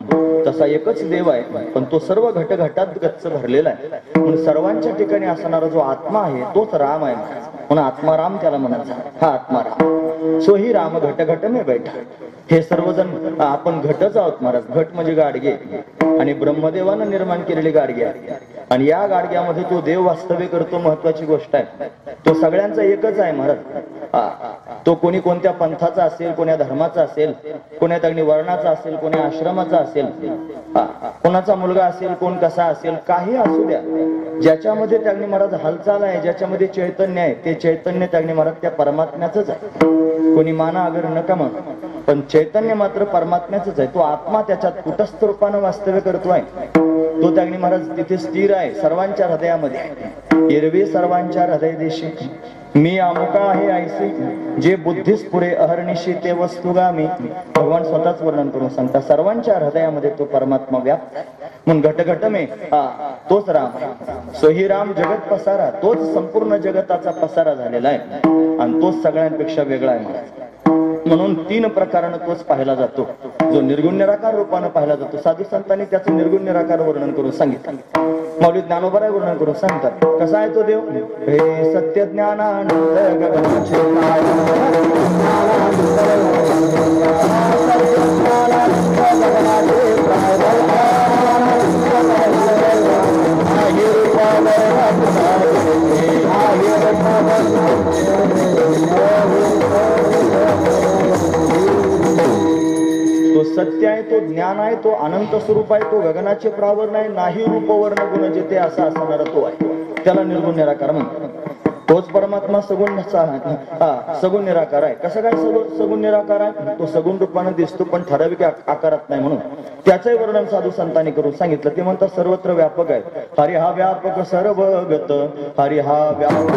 S1: तसा एकच देव आहे पण तो सर्व घटघटात गच्च भरलेला आहे. म्हणून सर्वांच्या ठिकाणी असणारा जो आत्मा आहे तोच राम आहे. म्हणून आत्माराम त्याला म्हणायचा. हा आत्माराम, सोही राम घट घट में बैठा. हे सर्वजण आपण घटच आहोत महाराज. घट म्हणजे गाडगे, आणि ब्रह्मदेवानं निर्माण केलेली गाडगे आहे. आणि या गाडग्यामध्ये तो देव वास्तव्य करतो. महत्वाची गोष्ट आहे, तो सगळ्यांचा एकच आहे महाराज. तो कोणी कोणत्या पंथाचा असेल, कोण्या धर्माचा असेल, कोण्या तगणी वर्णाचा असेल, कोण्या आश्रमाचा असेल, कोणाचा मुलगा असेल, कोण कसा असेल, काही असू द्या, ज्याच्यामध्ये त्यांनी महाराज हालचाल आहे, ज्याच्यामध्ये चैतन्य आहे, ते चैतन्य त्यांनी महाराज त्या परमात्म्याच आहे. कोणी माना अगर नका म्हणा, पण चैतन्य मात्र परमात्म्याच आहे. तो आत्मा त्याच्यात कुटस्थ रूपानं वास्तव्य करतोय. तो त्यागणी महाराज तिथे स्थिर आहे सर्वांच्या हृदयामध्ये. एरवी सर्वांच्या हृदय देशी मी अमुका आहे ऐसे जे बुद्धीस पुरे अहर्निशी ते वस्तुगामी. भगवान स्वतःच वर्णन करून सांगता सर्वांच्या हृदयामध्ये तो परमात्मा व्याप्त. म्हणून घट मे तोच राम. सोही राम जगत पसारा. तोच संपूर्ण जगताचा पसारा झालेला आहे आणि तोच सगळ्यांपेक्षा वेगळा आहे. म्हणून 3 प्रकारानं तोच पाहिला जातो. जो निर्गुण निराकार रूपानं पाहिला जातो. साधू संतांनी त्याचं निर्गुण निराकार वर्णन करून सांगितलं. मौली ज्ञानोबराय वर्णन करून सांगतात. कसा आहे तो देव? हे सत्य ज्ञानानंद गगनाचे तो सत्य आहे, तो ज्ञान आहे, तो अनंत स्वरूप आहे, तो गगनाचे प्रावरण आहे, नाही रूप वर्ण गुण जेथे असा असणारा तो आहे. त्याला निर्गुण निराकार म्हणतात. तोच परमात्मा सगुण निराकार आहे. कसं काय सगुण निराकार आहे? तो सगुण रूपाने दिसतो पण ठराविक आकारात नाही. म्हणून त्याचंही वर्णन साधू संतांनी करून सांगितलं. ते म्हणतात सर्वत्र व्यापक आहे. हरी हा व्यापक सर्वगत. हरी हा व्यापक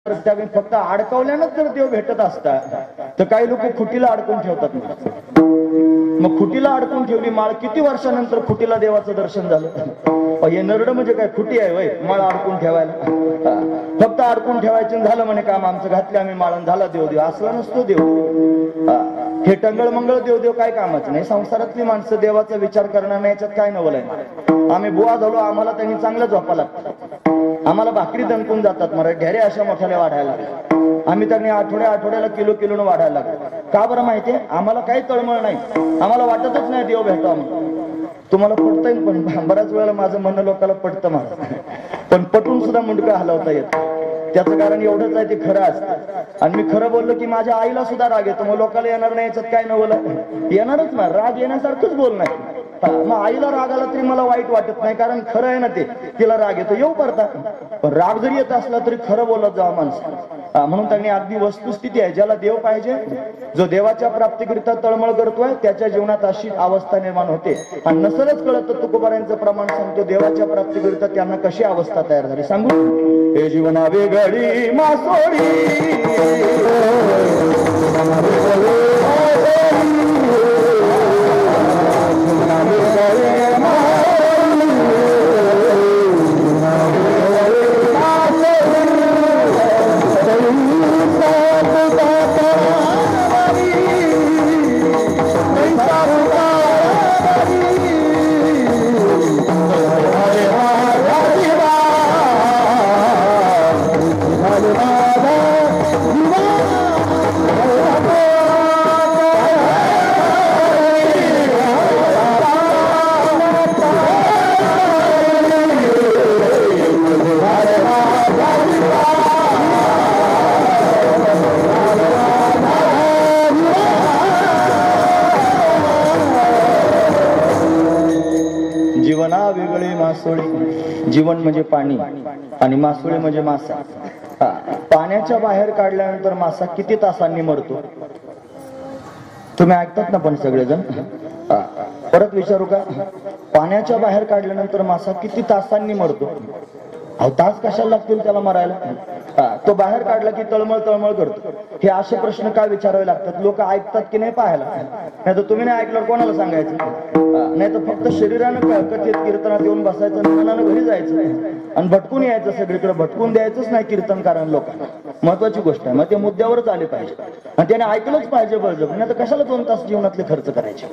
S1: त्यावेळी फक्त अडकवल्यानंच जर देव भेटत असता तर काही लोक खुटीला अडकून ठेवतात ना. मग खुटीला अडकून ठेवली माळ, किती वर्षानंतर खुटीला देवाचं दर्शन झालं. हे नरड म्हणजे काय खुटी आहे वय माळ अडकून ठेवायला. फक्त अडकून ठेवायचं झालं म्हणे काम आमचं, घातले आम्ही माळण झाला देव देव, असला नसतो देव. हे टंगळ मंगळ देव देव काय कामाचं नाही. संसारातली माणसं देवाचा विचार करणार नाही याच्यात काय नवल आहे. आम्ही बुवा झालो, आम्हाला त्यांनी चांगलं झोपा लागतात, आम्हाला भाकरी दणकून जातात, मरा घेरे अशा मोठ्याला वाढायला लागतात. आम्ही त्यांनी आठवड्याला किलो किलोनं वाढायला लागतो. का बरं माहितीये, आम्हाला काही तळमळ नाही, आम्हाला वाटतच नाही देव भेटतो म्हणून. तुम्हाला पटतंय पण बऱ्याच वेळेला माझं म्हणणं लोकांना पटतं माझं, पण पटून सुद्धा मुंडकं हलवता येत. त्याचं कारण एवढंच आहे, ते खरं असतं. आणि मी खरं बोललो की माझ्या आईला सुद्धा राग येतो, मग लोकांना येणार नाही याच्यात काय नवलं, येणारच ना, राग येण्यासारखंच बोल नाही. मग आईला राग आला तरी मला वाईट वाटत नाही, कारण खरं आहे ना ते, तिला राग येतो येऊ करता. पण राग जरी येत असला तरी खरं बोलत जावं माणसं. म्हणून त्यांनी अगदी वस्तुस्थिती आहे, ज्याला देव पाहिजे, जो देवाच्या प्राप्तीकरिता तळमळ करतोय त्याच्या जीवनात अशी अवस्था निर्माण होते. आणि नसलच कळत तर तुकोबारांचं प्रमाण सांगतो, देवाच्या प्राप्तीकरिता त्यांना कशी अवस्था तयार झाली सांगू. हे जीवना वेगळी मासोळी जीवन म्हणजे पाणी आणि मासोळी म्हणजे मासा. पाण्याच्या बाहेर काढल्यानंतर मासा किती तासांनी मरतो तुम्ही ऐकतात ना पण सगळेजण. परत विचारू का, पाण्याच्या बाहेर काढल्यानंतर मासा किती तासांनी मरतो. अहो तास कशाला लागतील त्याला मरायला. तो बाहेर काढला की तळमळ तळमळ करतो. हे असे प्रश्न काय विचारावे लागतात, लोक ऐकतात की नाही पाहायला. नाही तर तुम्ही नाही ऐकलं कोणाला सांगायचं. नाही तर फक्त शरीरानं कथेत कीर्तनात येऊन बसायचं, मनानं घरी जायचं आणि भटकून यायचं, सगळीकडे भटकून द्यायचंच नाही कीर्तनकारांना. लोकांना महत्वाची गोष्ट आहे, मग ते मुद्द्यावरच आले पाहिजे आणि त्याने ऐकलंच पाहिजे बळजबरी. नाही तर कशाला 2 तास जीवनातले खर्च करायचे.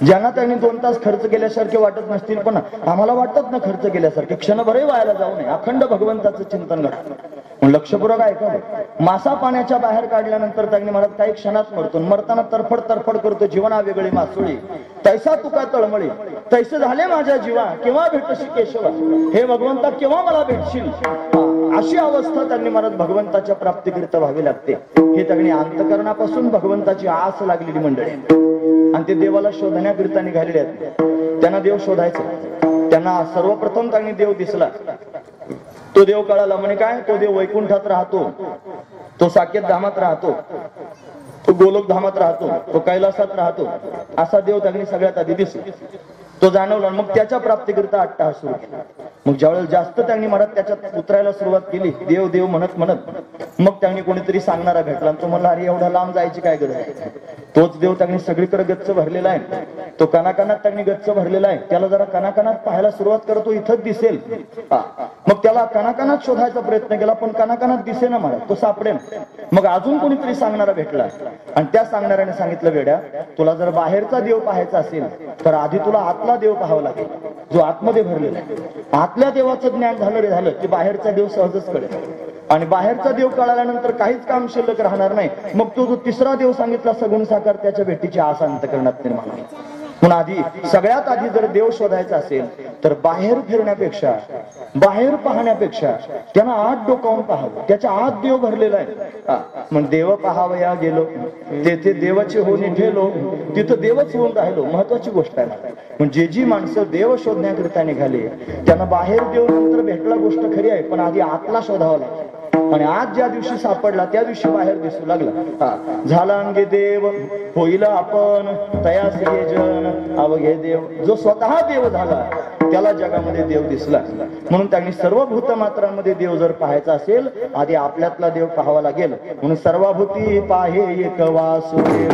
S1: ज्यांना त्यांनी 2 तास खर्च केल्यासारखे वाटत नसतील, पण आम्हाला वाटतात ना खर्च केल्यासारखे, क्षणभरही व्हायला जाऊ नये, अखंड भगवंताचं चिंतन करा. लक्षपूर्वक ऐका, मासा पाण्याच्या बाहेर काढल्यानंतर त्यांनी म्हणत काही क्षणात मरतो, मरताना तरफड तरफड करतो. जीवना वेगळी मासोळी तैसा तुका तळमळी, तैसे झाले माझ्या जीवा केव्हा भेटशी केशवा, हे भगवंता केव्हा मला भेटशील. अशी अवस्था त्यांनी म्हणत भगवंताच्या प्राप्तीकरिता व्हावी लागते. हे त्यांनी अंतकरणापासून भगवंताची आस लागलेली मंडळी आणि ते देवाला शोधण्याकरिता निघालेले आहेत. त्यांना देव शोधायचा. त्यांना सर्वप्रथम त्यांनी देव दिसला. तो देव कळाला म्हणे काय, तो देव वैकुंठात राहतो, तो साकेत धामात राहतो, तो गोलोक धामात राहतो, तो कैलासात राहतो. असा देव त्यांनी सगळ्यात आधी दिसला. तो जाणवला. मग त्याच्या प्राप्तीकरिता अट्टहास सुरू केला. मग ज्यावेळेस जास्त त्यांनी म्हणत त्याच्यात उतरायला सुरुवात केली, देव देव म्हणत म्हणत, मग त्यांनी कोणीतरी सांगणारा भेटला. तो म्हणला अरे एवढा लांब जायची काय गरज आहे. तोच देव त्यांनी सगळीकडे गच्च भरलेला आहे. तो कणाकणात त्यांनी गच्च भरलेला आहे. त्याला जरा कणाकणात पाहायला सुरुवात करतो, इथंच दिसेल. मग त्याला कणाकणात शोधायचा प्रयत्न केला, पण कणाकणात दिसेना मला, तो सापडेन. मग अजून कोणीतरी सांगणारा भेटला आणि त्या सांगणाऱ्याने सांगितलं वेड्या, तुला जर बाहेरचा देव पाहायचा असेल तर आधी तुला आतला देव पाहावा लागेल, जो आतमध्ये भरलेला आहे. आतल्या देवाचं ज्ञान झालं रे झालं की बाहेरचा देव सहजच कळेल. आणि बाहेरचा देव कळाल्यानंतर काहीच काम शिल्लक राहणार नाही. मग तो जो तिसरा देव सांगितला सगुण साकार, त्याच्या भेटीची आस अंतकरणात निर्माण होईल. म्हणून आधी सगळ्यात आधी जर देव शोधायचा असेल तर बाहेर फिरण्यापेक्षा, बाहेर पाहण्यापेक्षा त्यांना आत डोकावून पाहावं. त्याच्या आत देव भरलेला आहे. मग देव पाहावया गेलो, तेथे देवाचे होऊन ठेलो, तिथं देवच होऊन राहिलो. महत्वाची गोष्ट आहे. म्हणजे जी माणसं देव शोधण्याकरिता निघाले त्यांना बाहेर देव नंतर भेटला गोष्ट खरी आहे, पण आधी आतला शोधावा लागतो. आणि आज ज्या दिवशी सापडला त्या दिवशी बाहेर दिसू लागला. झाला अंगे देव होईल आपण तयास हे जन अवघे देव. जो स्वतः देव झाला त्याला जगामध्ये देव दिसला. म्हणून त्यांनी सर्व भूतमात्रांमध्ये देव जर पाहायचा असेल आधी आपल्यातला देव पाहावा लागेल. म्हणून सर्वभूती पाहे एक वासुदेव,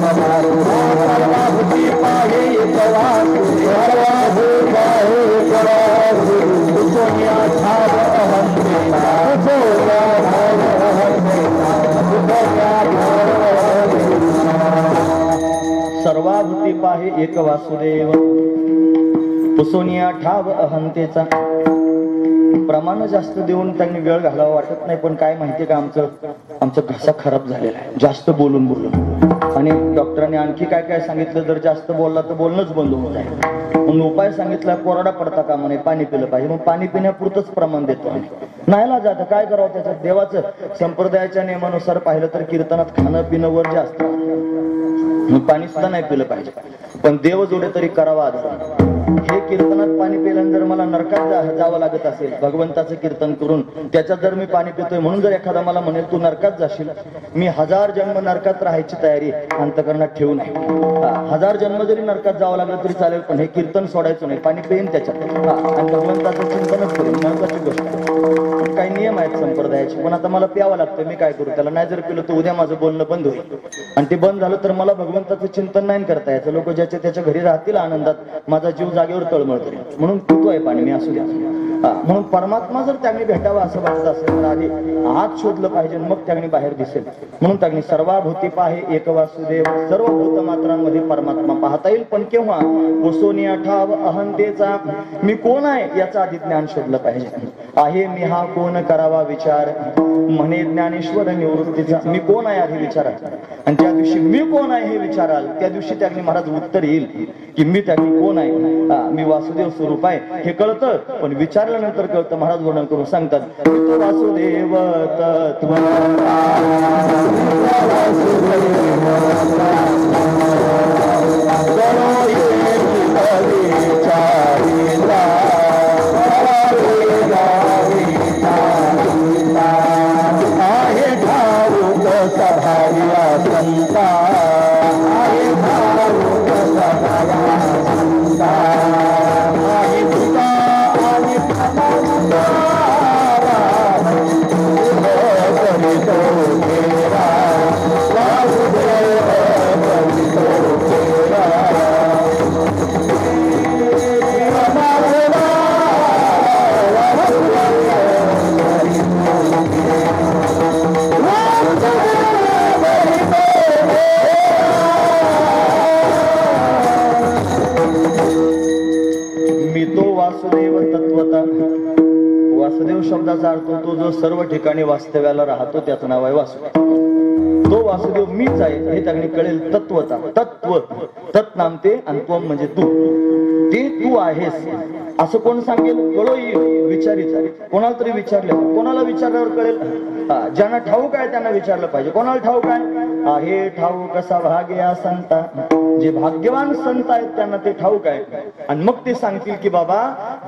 S1: सर्वभूती पाहे एक वासुदेव, सर्वभूती पाहे एक वासुदेव, सोनिया ठाव अहंतेना, सोनिया ठाव अहंतेना, सोनिया ठाव अहंतेना. सर्वभूती पाहे एक वासुदेव, पुसोनिया ठाव अहंतेचा. प्रमाण जास्त देऊन त्यांनी वेळ घालावा वाटत नाही, पण काय माहितीये का, आमचा घसा खराब झालेला आहे जास्त बोलून बोलून. आणि डॉक्टरांनी आणखी काय काय सांगितलं, जर जास्त बोलला तर बोलणंच बंद होत आहे. म्हणून उपाय सांगितला, कोरडा पडता कामा नये, पाणी पिलं पाहिजे. मग पाणी पिण्यापुरतच प्रमाण देतो आम्ही. नाहीला जातं काय करावं त्याच्यात. देवाचं संप्रदायाच्या नियमानुसार पाहिलं तर कीर्तनात खाणं पिणं वर जास्त, पाणी सुद्धा नाही पिलं पाहिजे. पण देव जोडे तरी करावा आदर. हे कीर्तनात पाणी पिल्यानंतर मला नरकात जावं लागत असेल भगवंताचं कीर्तन करून, त्याच्यात जर मी पाणी पितोय म्हणून जर एखादा मला म्हणेल तू नरकात जाशील, मी 1000 जन्म नरकात राहायची तयारी अंतकरणात ठेवू नये. 1000 जन्म जरी नरकात जावं लागलं तरी चालेल, पण हे कीर्तन सोडायचं नाही. पाणी पिईन त्याच्यात आणि भगवंताचं चिंतनच करेन, महत्वाची गोष्ट आहे. काही नियम आहेत संप्रदायाचे, पण आता मला प्यावं लागतं, मी काय करू. त्याला नाही जर पिलं तर उद्या माझं बोलणं बंद होईल, आणि ते बंद झालं तर मला भगवंताचं चिंतन नाही करता यायचं. लोक ज्याच्या त्याच्या घरी राहतील आनंदात, माझा जीव जागेवर तळमळ करेल. म्हणून पितोय पाणी मी, असू द्या. म्हणून परमात्मा जर त्यांनी भेटावा असं वाटत असेल तर आधी आत शोधलं पाहिजे, मग त्यांनी बाहेर दिसेल. म्हणून त्यांनी सर्वभूती पाहे एक वासुदेव, सर्व भूतमात्रांमध्ये परमात्मा पाहता येईल. पण केव्हा, वसोनिया ठाव अहंतेचा, मी कोण आहे याचं आधी ज्ञान शोधलं पाहिजे. आहे मी हा कोण करावा विचार, म्हणे ज्ञानेश्वर निवृत्तीचा. मी कोण आहे आधी विचारा, आणि त्या दिवशी मी कोण आहे हे विचाराल त्या दिवशी त्यांनी महाराज उत्तर येईल की मी त्यांनी कोण आहे. मी वासुदेव स्वरूप आहे हे कळतं, पण विचारल्यानंतर कळतं. महाराज वर्णन करून सांगतात, तो वासुदेव तत्व शब्दाचा अर्थ तो जो सर्व ठिकाणी वास्तव्याला राहतो त्याचं नाव आहे वासुदेव. तो वासुदेव मीच आहे हे त्यांनी कळेल. तत्वता, तत्व, तत् नामते आणि त्वम म्हणजे तू, ते तू आहेस असं कोण सांगेल. कळो येईल विचारीचा. कोणाला तरी विचारलं, कोणाला विचारल्यावर कळेल. ज्यांना ठाऊक आहे त्यांना विचारलं पाहिजे. कोणाला ठाऊक आहे ठाऊक कसा भाग्या संता, जे भाग्यवान संत आहेत त्यांना ते ठाऊक आहे. आणि मग ते सांगतील की बाबा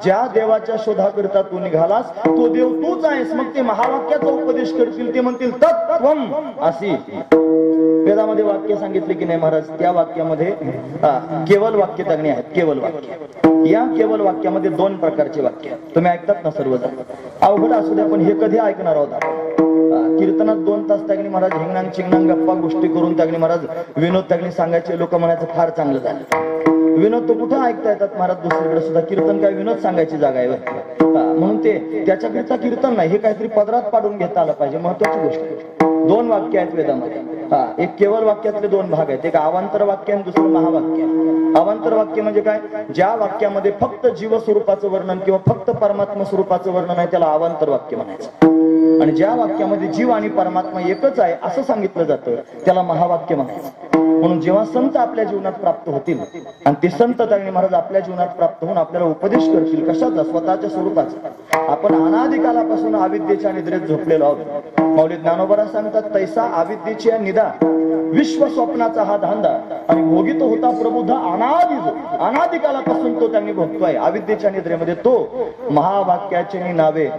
S1: ज्या देवाच्या शोधाकरिता तू निघालास तो देव तूच आहेस. मग ते महावाक्याचा उपदेश करतील. ते म्हणतील तत्त्वम अशी. वेदामध्ये वाक्य सांगितले की नाही महाराज, त्या वाक्यामध्ये केवल वाक्य त्यांनी आहेत. केवल वाक्य, या केवल वाक्यामध्ये 2 प्रकारचे वाक्य तुम्ही ऐकतात ना सर्वजण. अवघड असू द्या पण हे कधी ऐकणार आहोत. कीर्तनात 2 तास त्यांनी महाराज हिंगणांग चिंगणांग गप्पा गोष्टी करून त्यांनी महाराज विनोद त्यांनी सांगायचे. लोक म्हणायचं फार चांगलं झालं. विनोद तो कुठं ऐकता येतात महाराज दुसरीकडे सुद्धा. कीर्तन काय विनोद सांगायची जागा आहे. म्हणून ते त्याच्याकरिता कीर्तन नाही, हे काहीतरी पदरात पाडून घेता आलं पाहिजे. महत्वाची गोष्ट. 2 वाक्य आहेत वेदामध्ये. एक केवळ वाक्यातले 2 भाग आहेत. एक अवांतर वाक्य आणि दुसरं महावाक्य. अवांतर वाक्य म्हणजे काय, ज्या वाक्यामध्ये फक्त जीव स्वरूपाचं वर्णन किंवा फक्त परमात्मा स्वरूपाचं वर्णन आहे त्याला अवांतर वाक्य म्हणायचं. आणि ज्या वाक्यामध्ये जीव आणि परमात्मा एकच आहे असं सांगितलं जातं त्याला महावाक्य म्हणायचं. म्हणून जेव्हा संत आपल्या जीवनात प्राप्त होतील आणि ते संत त्यांनी महाराज आपल्या जीवनात प्राप्त होऊन आपल्याला उपदेश करतील कशाचा, स्वतःच्या स्वरूपाचा. आपण अनादिकालापासून अविद्येच्या निद्रेत झोपलेलो आहोत. मौली ज्ञानोबा सांगतात, तैसा अविद्येची निदा विश्व स्वप्नाचा हा धांदा आणि भोगित होता प्रबुद्ध अनादिकालापासून तो त्यांनी भोगतोय अविद्येच्या निद्रेमध्ये. तो महावाक्याचे नावे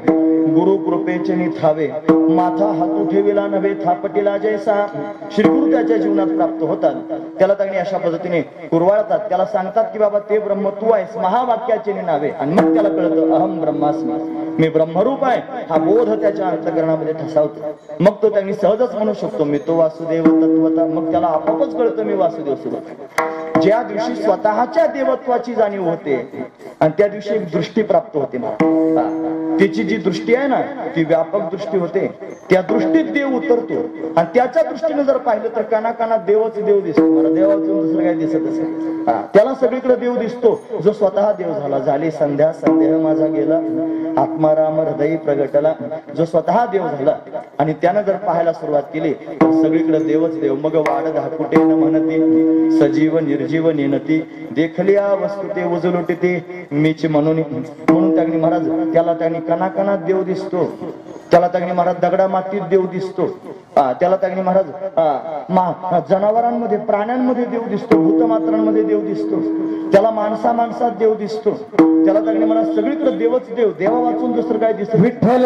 S1: गुरु कृपेचे थावे, माथा हातू ठेविला नव्हे थापटीला जैसा. श्रीगुरु त्याच्या जीवनात प्राप्त होतात. त्याला त्यांनी अशा पद्धतीने कुरवाळतात, त्याला सांगतात की बाबा ते ब्रह्म तू आहेस, महावाक्याचे नावे. आणि मग त्याला कळतं अहम ब्रह्मास्मी, मी ब्रह्मरूप आहे. हा बोध त्याच्या अंतःकरणामध्ये ठसावतो. मग तो त्यांनी सहजच म्हणू शकतो मी तो वासुदेव तत्वता. मग त्याला आपोआपच कळतं मी वासुदेव सुदेव. ज्या दिवशी स्वतःच्या देवत्वाची जाणीव होते आणि त्या दिवशी एक दृष्टी प्राप्त होते ना, त्याची जी दृष्टी आहे ना ती व्यापक दृष्टी होते. त्या दृष्टीत देव उतरतो आणि त्याच्या दृष्टीने जर पाहिलं तर कानाकानात देवच देव दिसतो. मला देवाचं दुसरं काही दिसत असेल, त्याला सगळीकडे देव दिसतो जो स्वतः देव झाला. झाली संध्या संदेह माझा गेला, आत्माराम हृदयी प्रगटला. जो स्वतः देव झाला आणि त्यानं जर पाहायला सुरुवात केली तर सगळीकडे देवच देव. मग वाढ धाकुटे न म्हणती, सजीव निर्जीव नेनती, देखलिया वस्तू ते उजलोटीते मीच म्हणून. म्हणून त्यांनी महाराज त्याला त्यांनी कणाकणात देव दिसतो. त्याला त्यांनी महाराज दगडा मातीत देव दिसतो. त्याला त्यांनी महाराज जनावरांमध्ये प्राण्यांमध्ये देव दिसतो, भूतमात्रांमध्ये देव दिसतो. त्याला माणसात देव दिसतो. त्याला त्यांनी महाराज सगळीकडे देवच देव. देवा वाचून दुसरं काय दिसत.
S3: विठ्ठल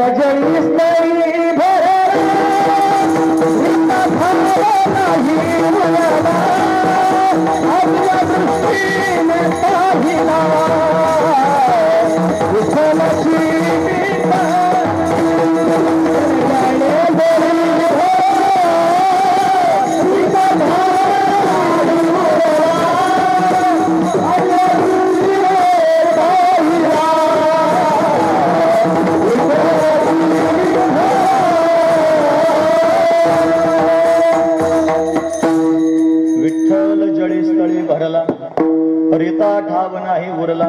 S1: रिता ठाव नाही उरला.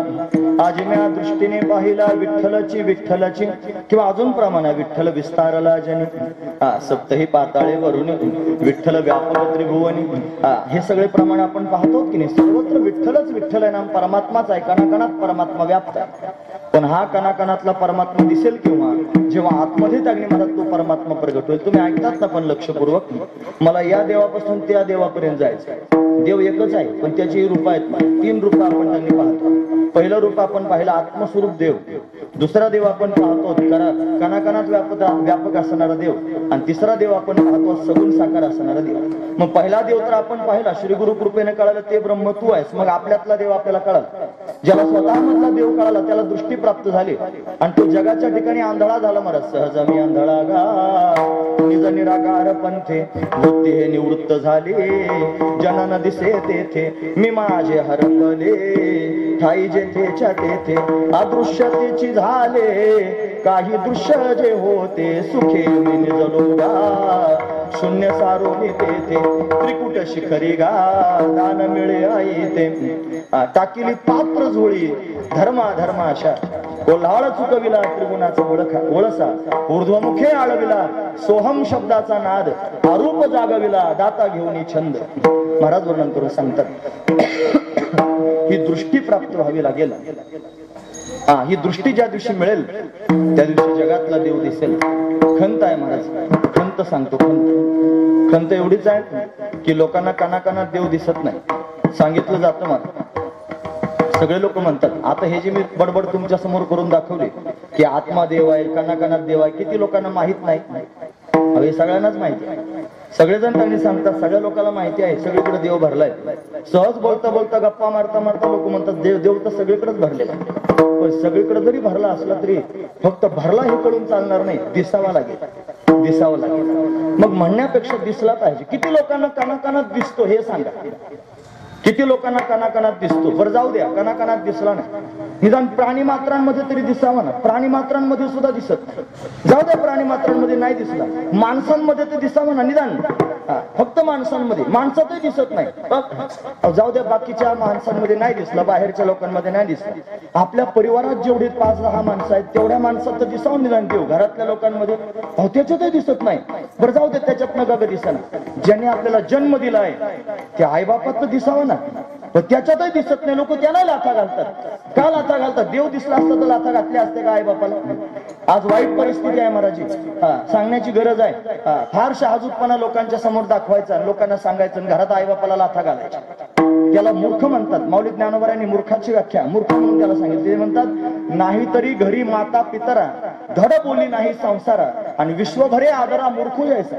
S1: आजम्या दृष्टीने पाहिला विठ्ठलाची किंवा अजून प्रमाणे विठ्ठल विस्तारला जनी. सप्तही पाताळे वरून विठ्ठल व्यापक त्रिभुवनी. हे सगळे प्रमाण आपण पाहतो की नाही. सर्वत्र विठ्ठलच विठ्ठल आहे. नाम परमात्माच आहे. कणाकणात परमात्मा व्याप्त आहे. पण हा कणाकणातला परमात्मा दिसेल केव्हा, जेव्हा आतमध्ये त्यागणी मला तो परमात्मा प्रगट होईल. तुम्ही ऐकतात ना पण लक्षपूर्वक. मला या देवापासून त्या देवापर्यंत जायचं. देव एकच आहे पण त्याची रूप आहेत. 3 रूप आपण त्यांनी पाहतो. पहिलं रूप आपण पाहिलं आत्मस्वरूप देव. दुसरा देव आपण पाहतो कणाकणात व्यापक असणारा देव. आणि तिसरा देव आपण पाहतो सगुण साकार असणारा देव. मग पहिला देव तर आपण पाहिला श्री गुरु कृपेने कळालं ते ब्रह्म तू आहेस. मग आपल्यातला देव आपल्याला कळाला. ज्याला स्वतः मधला देव कळाला त्याला दृष्टी प्राप्त झाली आणि तो जगाच्या ठिकाणी आंधळा झाला. मला सहज मी आंधळा गा निज निराकार पंथे वृत्ती हे निवृत्त झाले. जनन दिसे तेथे मी माझे हरपले. ठाई जेथेच्या तेथे अदृश्यतेची झाले. काही दृश्य जे होते सुखे मी निजलो गा. शून्य सारोनी तेथे त्रिकुट शिखरी गा. दान मिळे आई ते टाकिली पात्र झोळी धर्माशा. कोल्हाळ चुकविला त्रिगुणाचा ओळसा. ऊर्ध्वमुखे आळविला सोहम शब्दाचा नाद. आरूप जागविला दाता घेऊन छंद. महाराज वर्णन करून सांगतात ही दृष्टी प्राप्त व्हावी लागेल. ही दृष्टी ज्या दिवशी मिळेल त्या दिवशी जगातला देव दिसेल. खंत आहे महाराज. खंत सांगतो. खंत एवढीच आहे की लोकांना कानाकानात देव दिसत नाही. सांगितलं जातं मला. सगळे लोक म्हणतात. आता हे जे मी बडबड तुमच्या समोर करून दाखवले की आत्मा देव आहे, कानाकानात देव आहे, किती लोकांना माहित नाही. हे सगळ्यांनाच माहिती आहे. सगळेजण त्यांनी सांगतात सगळ्या लोकांना माहिती आहे सगळीकडे देव भरलाय. सहज बोलता बोलता गप्पा मारता लोक म्हणतात देव तर सगळीकडेच भरलेला. पण सगळीकडे जरी भरला असला तरी फक्त भरला हे कळून चालणार नाही. दिसावा लागेल. मग म्हणण्यापेक्षा दिसला पाहिजे. किती लोकांना कानाकानात दिसतो हे सांगा. किती लोकांना कानाकानात दिसतो. बरं जाऊ द्या कानाकानात दिसला नाही. निदान प्राणी मात्रांमध्ये तरी दिसावा ना. प्राणी मात्रांमध्ये सुद्धा दिसत नाही. जाऊ द्या प्राणी मात्रांमध्ये नाही दिसला. माणसांमध्ये तर दिसावा ना निदान. फक्त माणसांमध्ये. माणसातही दिसत नाही. जाऊ द्या बाकीच्या माणसांमध्ये नाही दिसला. बाहेरच्या लोकांमध्ये नाही दिसला. आपल्या परिवारात जेवढे 5-10 माणसं आहेत तेवढ्या माणसात तर दिसावं निदान देव. घरातल्या लोकांमध्ये त्याच्यातही दिसत नाही. बरं जाऊ द्या त्याच्यात नका दिसना. ज्याने आपल्याला जन्म दिलाय त्या आईबापात तर दिसावं ना. पण त्याच्यातही दिसत नाही. लोक त्याला लाथा घालतात. का लाथा घालतात? देव दिसला असता तर लाथा घातल्या असते का आई बापाला? आज वाईट परिस्थिती आहे महाराजी. सांगण्याची गरज आहे. फार शहाजूतपणा लोकांच्या समोर दाखवायचा, लोकांना सांगायचं, घरात आई बापाला लाथा घालायच्या. त्याला मूर्ख म्हणतात. माऊली ज्ञानोबांनी मूर्खाची व्याख्या मूर्ख म्हणून त्याला सांगितली. ते म्हणतात नाहीतरी घरी माता पितरा धड बोली नाही संसारा आणि विश्वभरे आदरा मूर्ख जायचा.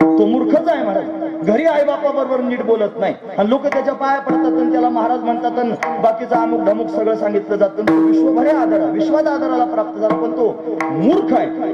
S1: तो मूर्खच आहे महाराज. घरी आई बापा बरोबर नीट बोलत नाही आणि लोक त्याच्या पाया पडतात आणि त्याला महाराज म्हणतात आणि बाकीचं अमुक ढमुक सगळं सांगितलं जातं. तो विश्वभरे आदर विश्वात आदराला प्राप्त झाला, पण तो मूर्ख आहे.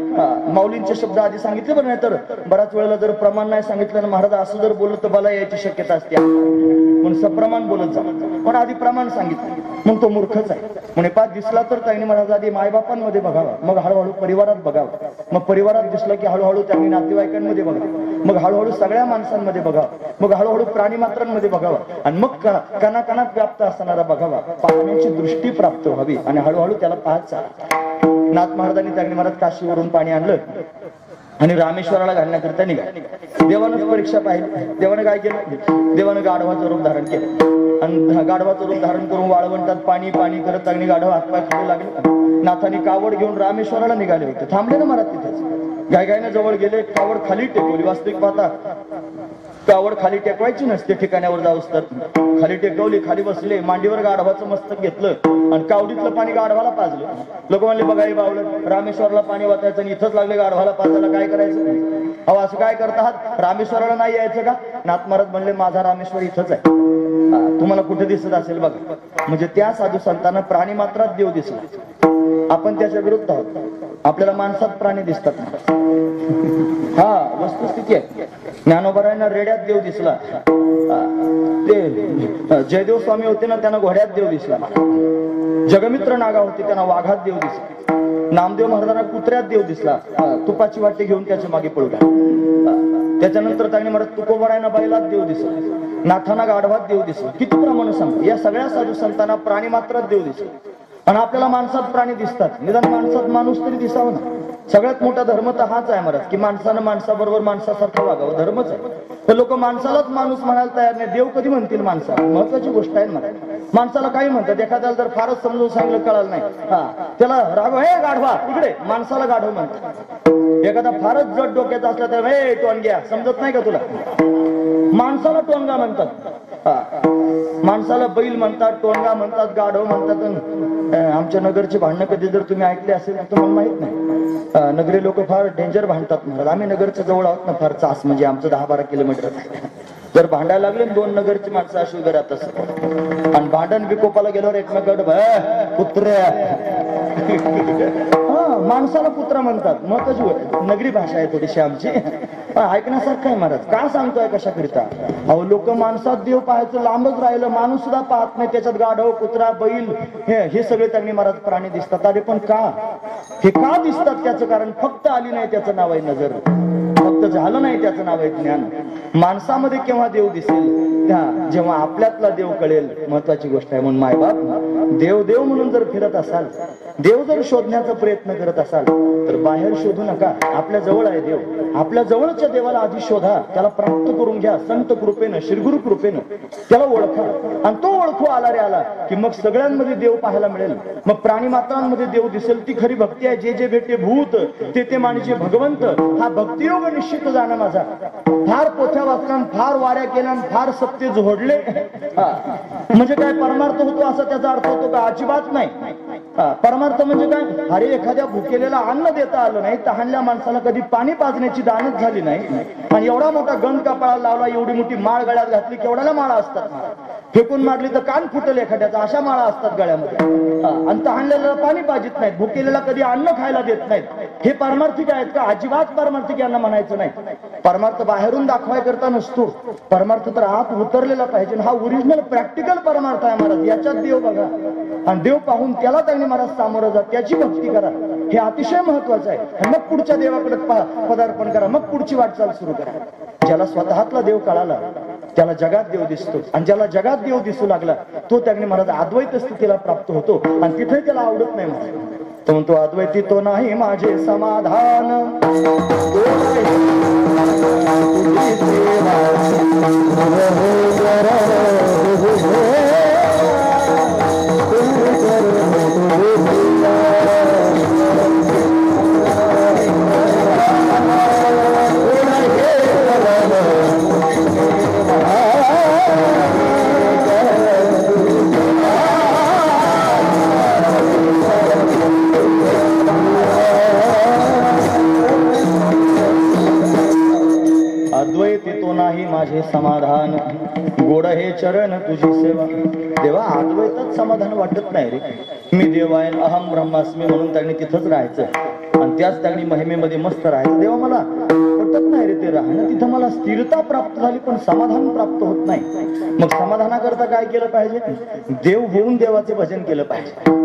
S1: माऊलींचे शब्द आधी सांगितले बरं, नाही तर बऱ्याच वेळेला जर प्रमाण नाही सांगितलं ना महाराज असं जर बोललं तर मला यायची शक्यता असते, पण सप्रमाण बोलत जा, पण आधी प्रमाण सांगितलं मग तो मूर्खच आहे. म्हणे पाच दिसला तर त्यांनी महाराज आधी मायबापांमध्ये बघावा, मग हळूहळू परिवारात बघावं, मग परिवारात दिसलं की हळूहळू त्यांनी नातेवाईकांमध्ये बघावं, मग हळूहळू सगळ्या माणसांमध्ये बघावं, मग हळूहळू प्राणी मात्रांमध्ये बघावं, आणि मग कणाकणात व्याप्त असणारा बघावा. पाहण्याची दृष्टी प्राप्त व्हावी आणि हळूहळू त्याला पाहत चाल. नाथ महाराजांनी त्यांनी महाराज काशीवरून पाणी आणलं आणि रामेश्वराला घालण्याकरिता निघाले. देवानंच परीक्षा पाहिली. देवानं काय केलं? देवानं गाढवाचं रूप धारण केलं आणि गाढवाचं रूप धारण करून वाळवंटात पाणी पाणी करत त्यांनी गाढव हातपाय खाऊ लागले. नाथाने कावड घेऊन रामेश्वराला निघाले होते. थांबले ना महाराज तिथेच. गायगायनं जवळ गेले, कावड खाली टेकवली. वास्तविक पाहता कावड खाली टेकवायची नसते, ठिकाण्यावर जाऊस तर खाली टेकवली, खाली बसले, मांडीवर गाढवाचं मस्तक घेतलं आणि कावडीतलं पाणी गाढवाला पाजलं. लोक म्हणले बघा हे बावलं, रामेश्वरला पाणी वाचायचं आणि इथंच लागले गाढवाला पाजायला, काय करायचं? अहो असं काय करतात? रामेश्वराला नाही यायचं का? नाथ महाराज म्हणले माझा रामेश्वर इथंच आहे, तुम्हाला कुठे दिसत असेल बघा. म्हणजे त्या साधू संतांना प्राणी मात्रात देव दिसला. आपण त्याच्या विरुद्ध आहोत. आपल्याला माणसात प्राणी दिसतात. हा वस्तुस्थिती आहे. ज्ञानोबरायांना रेड्यात देव दिसला, ते जयदेव स्वामी होते ना त्यांना घोड्यात देव दिसला, जगमित्र नागा होते त्यांना वाघात देव दिसला, नामदेव महाराजांना कुत्र्यात देव दिसला, तुपाची वाटी घेऊन त्याच्या मागे पळू लागला. त्याच्यानंतर त्यांनी महाराज तुकोबरायांना बैलात देव दिसला, नाथांना गाढवात देव दिसला. किती प्रमाण सांग. या सगळ्या साधू संतांना प्राणी मात्रात देव दिसला आणि आपल्याला माणसात प्राणी दिसतात. निदान माणसात माणूस तरी दिसावं ना. सगळ्यात मोठा धर्म तर हाच आहे महाराज, की माणसानं माणसाबरोबर माणसासारखं वागावं. धर्मच आहे. तर लोक माणसालाच माणूस म्हणायला तयार नाही. देव कधी म्हणतील माणसाला? महत्वाची गोष्ट आहे मला. माणसाला काही म्हणतात, एखाद्याला जर फारच समजून सांगितलं कळालं नाही, त्याला राघव हे गाढवा इकडे, माणसाला गाढव म्हणतात. एखादा फारच जड डोक्याचा असला तर हे टोनग्या, समजत नाही का तुला? माणसाला टोनगा म्हणतात. माणसाला बैल म्हणतात, टोनगा म्हणतात, गाढव म्हणतात. आमच्या नगरची भांडणं कधी जर तुम्ही ऐकले असेल तर तुम्हाला माहित नाही. नगरी लोक फार डेंजर भांडतात महाराज. आम्ही नगरच्या जवळ आहोत ना, फार चास म्हणजे आमचं 10-12 किलोमीटर. जर भांडायला लागले दोन नगरची माणसं अशी उभे राहत असत आणि भांडण विकोपाला गेल्यावर एकमेकांकडे कुत्र्या माणसाला कुत्रा म्हणतात. महत्वाची नगरी भाषा आहे थोडीशी आमची, पण ऐकण्यासारखं आहे महाराज. का सांगतोय कशाकरिता? अहो लोक माणसात देव पाहायचं लांबच राहिलं, माणूस सुद्धा पाहत नाही. त्याच्यात गाढव, कुत्रा, बैल हे सगळे त्यांनी महाराज प्राणी दिसतात. अरे पण का? हे का दिसतात? त्याचं कारण फक्त आली नाही त्याचं नाव आहे नजर, फक्त झालं नाही त्याचं नाव आहे ज्ञान. माणसामध्ये केव्हा देव दिसेल? जेव्हा आपल्यातला देव कळेल. महत्वाची गोष्ट आहे. म्हणून मायबाप देव देव म्हणून जर फिरत असाल, देव जर शोधण्याचा प्रयत्न करत असाल तर बाहेर शोधू नका. आपल्या जवळ आहे देव. आपल्या जवळच्या देवाला आधी शोधा, त्याला प्राप्त करून घ्या. संत कृपेनं, श्रीगुरु कृपेनं त्याला ओळखा आणि तो ओळखू आला रे आला की मग सगळ्यांमध्ये देव पाहायला मिळेल. मग प्राणी मात्रांमध्ये देव दिसेल. ती खरी भक्ती आहे. जे जे भेटे भूत ते ते मानचे भगवंत. हा भक्तियोग निश्चित जाणं माझा. फार पोथ्या वाचल्या, फार वाऱ्या केल्या, फार सत्य जोडले म्हणजे काय परमार्थ होतो असा त्याचा अर्थ होतो का? अजिबात नाही. परमार्थ म्हणजे काय? अरे एखाद्या भुकेलेला अन्न देता आलं नाही, तहानल्या माणसाला कधी पाणी पाजण्याची दानच झाली नाही आणि एवढा मोठा गंध कपाळाला लावला, एवढी मोठी माळ गळ्यात घातली, केवढ्याला माळा असतात. फेकून मारली तर कान फुटल एखाद्याचा, अशा माळा असतात गळ्यामध्ये. आणि तहानलेला पाणी पाजित नाहीत, भुकेलेला कधी अन्न खायला देत नाहीत. हे परमार्थिक आहेत का? अजिबात परमार्थिक यांना म्हणायचं नाही. परमार्थ बाहेरून दाखवाय करता नसतो. परमार्थ तर आत उतरलेला पाहिजे. हा ओरिजिनल प्रॅक्टिकल परमार्थ आहे महाराज. याच्यात देव बघा आणि देव पाहून त्याला त्यांनी महाराज सामोरं जा, त्याची भक्ती करा. हे अतिशय महत्वाचं आहे. आणि मग पुढच्या देवाकडे पदार्पण करा, मग पुढची वाटचाल सुरू करा. ज्याला स्वतःतला देव कळाला त्याला जगात देव दिसतो आणि ज्याला जगात देव दिसू लागला तो त्यांनी महाराज अद्वैत स्थितीला प्राप्त होतो आणि तिथे त्याला आवडत नाही महाराज. तो म्हणतो अद्वैती तो नाही माझे समाधान, माझे समाधान, गोड हे चरण तुझी सेवा. देवा अद्वैतात समाधान वाटत नाही रे. मी देव आहे, अहम ब्रह्मास्मी म्हणून त्यांनी तिथंच राहायचं आणि त्याच त्यांनी महिमेमध्ये मस्त राहायचं. देवा मला पटत नाही रे ते राहणं. तिथं मला स्थिरता प्राप्त झाली पण समाधान प्राप्त होत नाही. मग समाधानाकरता काय केलं पाहिजे? देव होऊन देवाचे भजन केलं पाहिजे.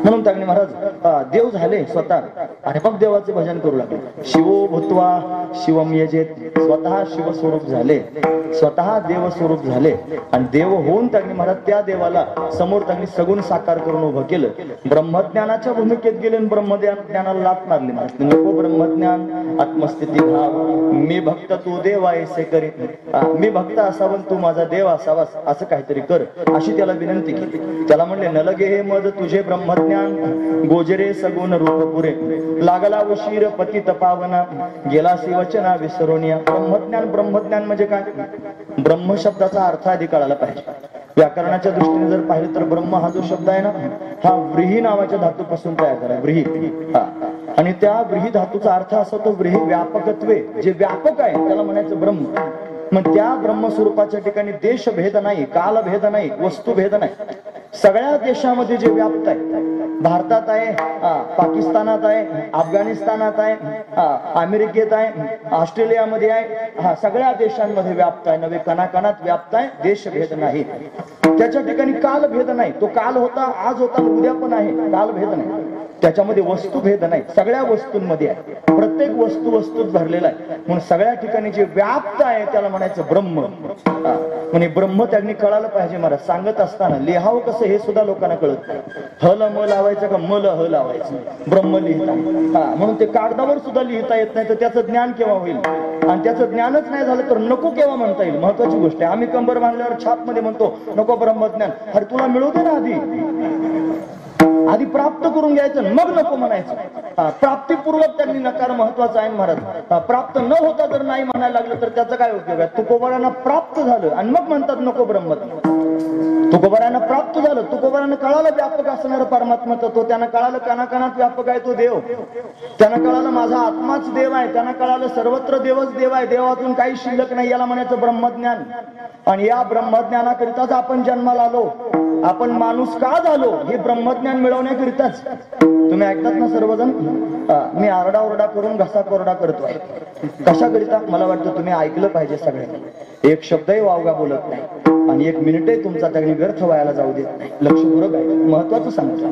S1: म्हणून त्यांनी महाराज देव झाले स्वतः आणि मग देवाचे भजन करू लागले. शिवो भूत्वा शिवम यजेत, स्वतः शिवस्वरूप झाले, स्वतः देव स्वरूप झाले आणि देव होऊन त्यांनी महाराज त्या देवाला समोर त्यांनी सगुण साकार करून उभं केलं. ब्रह्मज्ञानाच्या भूमिकेत गेले आणि ब्रह्मज्ञानाला लात मारली. महाराज नको ब्रह्मज्ञान, आत्मस्थिती भाव, मी भक्त तू देव आहेसे करी, मी भक्त असावं तू माझा देव असावास, असं काहीतरी कर अशी त्याला विनंती केली. त्याला म्हणले नलगे हे मज तुझे ब्रह्मज्ञान, गोजरे सगुण रूप पुरे, लागला उशीर पतित पावना, गेला वचना विसरोनिया. ब्रह्मज्ञान, ब्रह्मज्ञान म्हणजे काय? ब्रह्म शब्दाचा अर्थ आधी कळायला पाहिजे. व्याकरणाच्या दृष्टीने जर पाहिलं तर ब्रह्म हा जो शब्द आहे ना, हा व्रीही नावाच्या धातूपासून तयार झाला. व्रीही आणि त्या व्रीही धातूचा अर्थ असा तो व्रीही व्यापकत्वे, जे व्यापक आहे त्याला म्हणायचं ब्रह्म. मग त्या ब्रह्मस्वरूपाच्या ठिकाणी देशभेद नाही, कालभेद नाही, वस्तुभेद नाही. सगळ्या देशामध्ये जे व्याप्त आहे, भारतात आहे, पाकिस्तानात आहे, अफगाणिस्तानात आहे, अमेरिकेत आहे, ऑस्ट्रेलियामध्ये आहे, सगळ्या देशांमध्ये व्याप्त आहे. नवे कणाकणात व्याप्त आहे. देशभेद नाही. त्याच्या ठिकाणी कालभेद नाही. तो काल होता, आज होता, उद्या पण आहे. कालभेद नाही. त्याच्यामध्ये वस्तुभेद नाही. सगळ्या वस्तूंमध्ये आहे. प्रत्येक वस्तू वस्तूत भरलेला आहे. म्हणून सगळ्या ठिकाणी जे व्याप्त आहे त्याला म्हणायचं ब्रह्म. म्हणजे ब्रह्म त्यांनी कळालं पाहिजे. मला सांगत असताना लिहावं कसं हे सुद्धा लोकांना कळत नाही. हल म लावायचं का मल ह लावायचं, ब्रह्म लिहिता. म्हणून ते कागदावर सुद्धा लिहिता येत नाही तर त्याचं ज्ञान केव्हा होईल? आणि त्याचं ज्ञानच नाही झालं तर नको केव्हा म्हणता येईल? महत्वाची गोष्ट आहे. आम्ही कंबर बांधल्यावर छाप मध्ये म्हणतो नको ब्रह्मज्ञान. अरे तुला मिळू दे ना आधी प्राप्त करून घ्यायचं, मग नको म्हणायचं. प्राप्तीपूर्वक त्यांनी नकार महत्वाचा आहे महाराज. प्राप्त न होता जर नाही म्हणायला लागलं तर त्याचा काय उपयोग आहे? तुकोबारांना प्राप्त झालं आणि मग म्हणतात नको ब्रह्मज्ञान. तुकोबारांना प्राप्त झालं, तुकोबारांना कळालं व्यापक असणारं परमात्मा तत्व, त्यांना कळालं कणाकणात व्यापक आहे तो देव, त्यांना कळालं माझा आत्माच देव आहे, त्यांना कळालं सर्वत्र देवच देव आहे, देवातून काही शिल्लक नाही. याला म्हणायचं ब्रह्मज्ञान. आणि या ब्रह्मज्ञानाकरिताच आपण जन्माला आलो. आपण माणूस का झालो? हे ब्रह्मज्ञान मिळवण्याकरिताच. तुम्ही ऐकतात ना सर्वजण? मी आरडाओरडा करून घसा कोरडा करतोय. कशाकरिता? मला वाटतं तुम्ही ऐकलं पाहिजे सगळ्यांनी. एक शब्दही वावगा बोलत नाही आणि एक मिनिटही तुमचा त्याने व्यर्थ व्हायला जाऊ देत नाही. लक्षपूर्वक आहे. महत्वाचं सांगतो.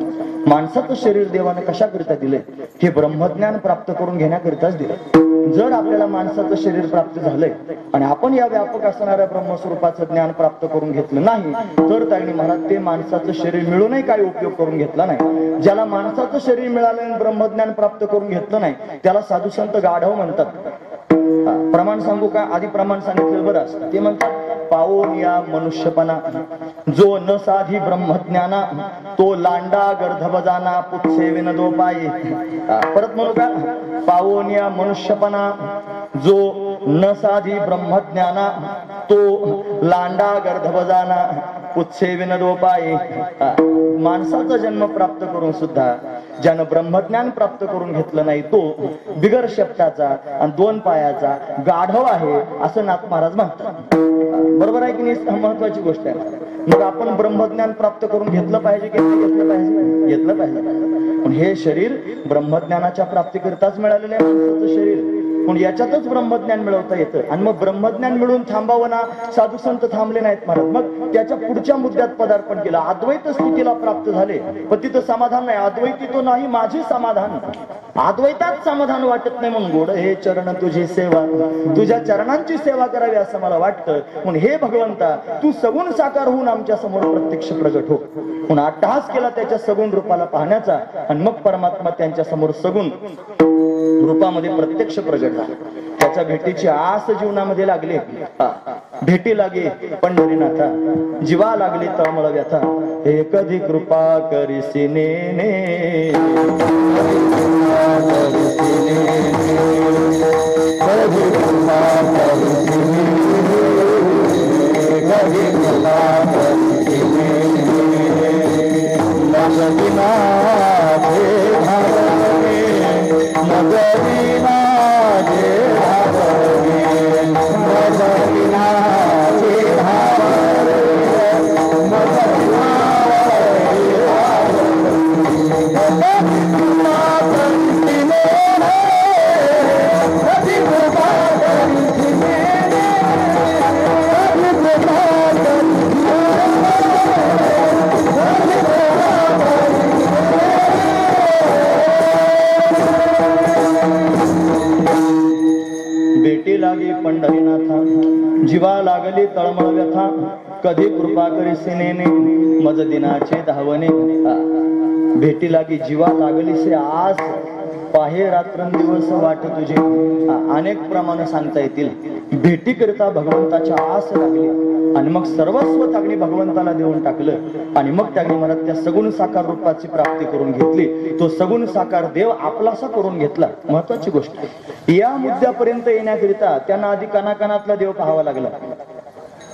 S1: माणसाचं शरीर देवाने कशाकरिता दिलंय? हे ब्रह्मज्ञान प्राप्त करून घेण्याकरिताच दिलंय. जर आपल्याला माणसाचं शरीर प्राप्त झालंय आणि आपण या व्यापक असणाऱ्या ब्रह्मस्वरूपाचं ज्ञान प्राप्त करून घेतलं नाही तर त्यांनी महाराज ते माणसाचं शरीर मिळूनही काही उपयोग करून घेतला नाही. ज्याला माणसाचं शरीर मिळालं आणि ब्रह्मज्ञान प्राप्त करून घेतलं नाही त्याला साधू संत गाढव म्हणतात. प्रमाण सांगू का? आधी प्रमाण सांगितलं बरं असतं. ते म्हणतात पाओन या मनुष्यपणा जो न साधी ब्रह्मज्ञाना तो लांडा गर्धबजाना पुच्छे विनदो पायी. परत म्हणू का? पाओन या मनुष्यपणा जो न साधी ब्रह्मज्ञाना तो लांडा गर्धबजाना पुच्छे विनदो पायी. माणसाचा जन्म प्राप्त करून सुद्धा ज्यानं ब्रह्मज्ञान प्राप्त करून घेतलं नाही तो बिगर शब्दाचा आणि दोन पायाचा गाढव आहे असं नाथ महाराज म्हणतात. बरोबर आहे की नाही? महत्वाची गोष्ट आहे. मग आपण ब्रह्मज्ञान प्राप्त करून घेतलं पाहिजे की नाही घेतलं पाहिजे? घेतलं पाहिजे. पण हे शरीर ब्रह्मज्ञानाच्या प्राप्तीकरिताच मिळालेलं आहे माणसाचं शरीर. पण याच्यातच ब्रह्मज्ञान मिळवता येतं. आणि मग ब्रह्मज्ञान मिळून थांबावं ना, साधू संत थांबले नाहीत महाराज. मग त्याच्या पुढच्या मुद्द्यात पदार्पण केलं. अद्वैत स्थितीला प्राप्त झाले पण तिथं समाधान नाही. अद्वैती तो नाही माझी समाधान. अद्वैतात समाधान वाटत नाही म्हणून गोड हे चरण तुझी सेवा, तुझ्या चरणांची सेवा करावी असं मला वाटतं. म्हणून हे भगवंता तू सगुण साकार होऊन आमच्या समोर प्रत्यक्ष प्रगट हो. म्हणून अट्टहास केला त्याच्या सगुण रूपाला पाहण्याचा आणि मग परमात्मा त्यांच्या समोर सगुण रूपामध्ये प्रत्यक्ष प्रगट झाला. त्याच्या भेटीची आस जीवनामध्ये लागली. भेटी लागे पंढरीनाथा जीवा लागली तळमळ व्यथा. हे कधी कृपा करीसी नेने, कधी कृपा करीसी नगरी माझे भेटी लागी पंढरीनाथा, जीवा लागली तळमळ व्यथा, कधी कृपा करी सिनेने मज दिनाचे धावणे. भेटी लागी जीवा लागली से आस, पाहे रात्रंदिवस वाट तुझे. अनेक प्रमाणे सांगता येतील. भेटी करता भगवंताच्या आस लागली आणि मग सर्वस्व त्याने भगवंताला देऊन टाकलं आणि मग त्याने मला त्या सगुण साकार रूपाची प्राप्ती करून घेतली. तो सगुण साकार देव आपलासा करून घेतला. महत्वाची गोष्ट, या मुद्द्यापर्यंत येण्याकरिता त्यांना आधी कणाकणातला देव पाहावा लागला.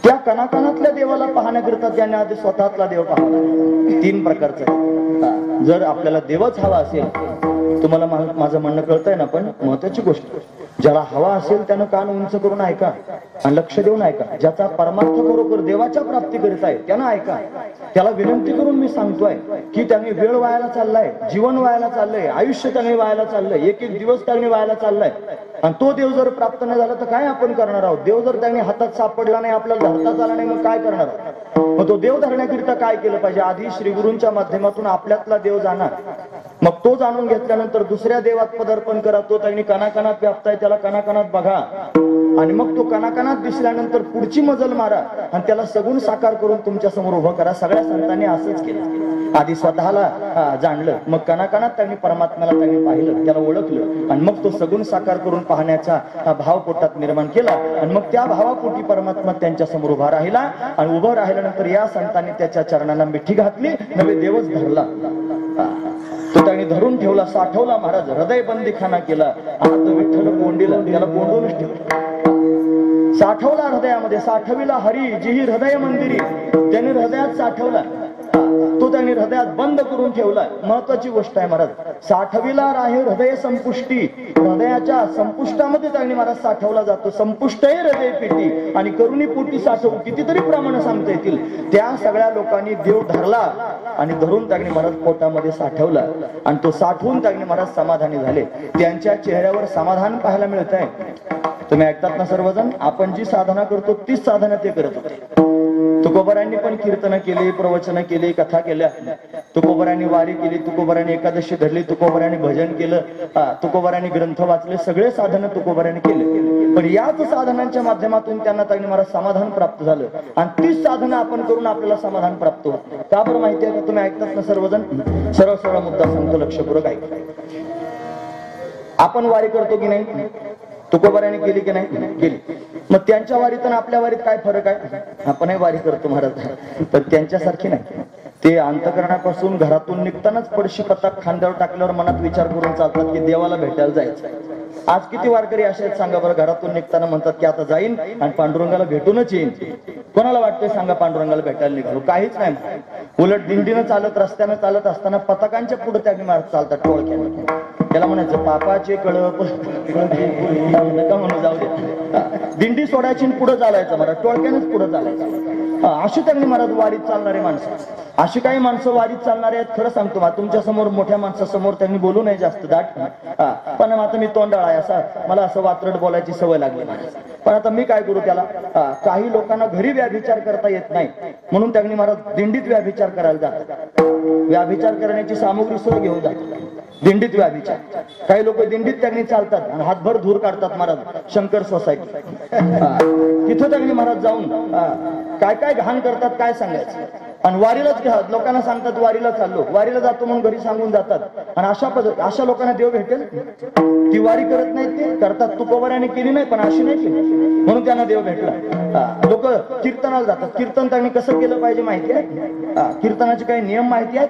S1: त्या कणाकणातल्या देवाला पाहण्याकरिता त्यांनी आधी स्वतःतला देव पाहावा लागला. 3 प्रकारचा. जर आपल्याला देवच हवा असेल, तुम्हाला माझं म्हणणं कळतंय ना, पण महत्वाची गोष्ट, ज्याला हवा असेल त्यानं कान उंच करून ऐका आणि लक्ष देऊन ऐका. ज्याचा परमार्थ खरोखर देवाच्या प्राप्ती करीत आहे त्यानं ऐका. त्याला विनंती करून मी सांगतोय की त्याने वेळ वायाला चाललाय, जीवन वायाला चाललंय, आयुष्य त्याने वायाला चाललंय, एक एक दिवस त्याने वायाला चाललाय. आणि तो देव जर प्राप्त नाही झाला तर काय आपण करणार आहोत? देव जर त्याने हातात सापडला नाही, आपल्याला धरताच आला नाही, मग काय करणार आहोत? मग तो देव धरण्याकरिता काय केलं पाहिजे? आधी श्री गुरूंच्या माध्यमातून आपल्यातला देव जाणार, मग तो जाणून घेतल्यानंतर दुसऱ्या देवात पदार्पण करा. तो त्यांनी कणाकणात व्याप्ताय, त्याला कणाकणात बघा आणि मग तो कणाकणात दिसल्यानंतर पुढची मजल मारा आणि त्याला सगुण साकार करून तुमच्या समोर उभं करा. सगळ्या संतांनी असंच केलं. आधी स्वतःला जाणलं, मग कणाकणात त्यांनी परमात्म्याला त्यांनी पाहिलं, त्याला ओळखलं आणि मग तो सगुण साकार करून पाहण्याचा भाव पोटात निर्माण केला आणि मग त्या भावापोटी परमात्मा त्यांच्या समोर उभा राहिला आणि उभं राहिल्यानंतर या संतांनी त्याच्या चरणाला मिठी घातली, नवे देवच धरला. तो त्यांनी धरून ठेवला, साठवला. महाराज हृदय बंदीखाना केला. आता विठ्ठल कोंडीला, त्याला कोंडूनच ठेवला, साठवला हृदयामध्ये. साठविला हरी जी हृदय मंदिरी, त्याने हृदयात साठवला. तो त्यांनी हृदयात बंद करून ठेवला. महत्वाची गोष्ट आहे महाराज, साठविला राहे हृदय संपुष्टी. हृदयाच्या संपुष्टामध्ये त्यांनी महाराज साठवला जातो. संपुष्ट आहे हृदय पेटी आणि करुणी पोटी साठवू, कितीतरी प्रमाण सांगता येतील. त्या सगळ्या लोकांनी देव धरला आणि धरून त्यांनी महाराज पोटामध्ये साठवला आणि तो साठवून त्यांनी महाराज समाधानी झाले. त्यांच्या चेहऱ्यावर समाधान पाहायला मिळत आहे. तुम्ही ऐकतात ना सर्वजण, आपण जी साधना करतो तीच साधना ते करत होते. तुकोबारांनी पण कीर्तन केली, प्रवचन केली, कथा केल्या. तुकोबारांनी वारी केली, तुकोबारांनी एकादशी धरली, तुकोबारांनी भजन केलं, तुकोबारांनी ग्रंथ वाचले. सगळे साधन तुकोबारांनी केले. पण याच साधनांच्या माध्यमातून त्यांना त्यांनी मला समाधान प्राप्त झालं आणि तीच साधना आपण करून आपल्याला समाधान प्राप्त होत. का बरं माहिती आहे का? तुम्ही ऐकतात ना सर्वजण? सरळ सरळ मुद्दा सांगतो, लक्षपूर्वक ऐका. आपण वारी करतो की नाही? तुकोबारांनी केली की नाही? केली. मग त्यांच्या वारीत आणि आपल्या वारीत काय फरक आहे? आपणही वारी करतो महाराज, पण त्यांच्यासारखी नाही. ते अंतकरणापासून घरातून निघतानाच पडशी पताक खांद्यावर टाकल्यावर मनात विचार करून चालतात की देवाला भेटायला जायचं. आज किती वारकरी असे आहेत सांगा बरं, घरातून निघताना म्हणतात की आता जाईन आणि पांडुरंगाला भेटूनच येईन. कोणाला वाटतंय सांगा पांडुरंगाला भेटायला निघालो? काहीच नाही. उलट दिंडीनं चालत, रस्त्यानं चालत असताना पताकांच्या पुढे त्यांनी मारत चालतात टोळक्याने. त्याला म्हणायचं पापाचे कळप नका म्हणून जाऊ दे. दिंडी सोडायची पुढे चालायचं महाराज, टोळक्यानेच पुढे चालायचं. अशी त्यांनी महाराज वारीत चालणारे माणसं, अशी काही माणसं वारीत चालणारे आहेत. खरं सांगतो मा, तुमच्या समोर मोठ्या माणसासमोर त्यांनी बोलू नये जास्त दाट. पण आता मी तोंडाळा आहे, असा मला असं वात्रट बोलायची सवय लागली. पण आता मी काय करू त्याला? काही लोकांना घरी व्याभिचार करता येत नाही म्हणून त्यांनी महाराज दिंडीत व्याभिचार करायला जातात. व्याभिचार करण्याची सामुग्री सुद्धा घेऊन जातात दिंडीत व्याभिचार. काही लोक दिंडीत त्यांनी चालतात आणि हातभर धूर काढतात महाराज. शंकर सोसायटी तिथं त्यांनी महाराज जाऊन काय काय घाण करतात काय सांगायचं. आणि वारीलाच घ्या, लोकांना सांगतात वारीला चाललो, वारीला जातो म्हणून घरी सांगून जातात. आणि अशा लोकांना देव भेटेल? ती वारी करत नाहीत, ते करतात. तुकोबाराने केली नाही पण अशी नाही केली म्हणून त्यांना देव भेटला. लोक कीर्तनाला जातात. कीर्तन त्यांनी कसं केलं पाहिजे माहिती आहे? कीर्तनाचे काही नियम माहिती आहेत?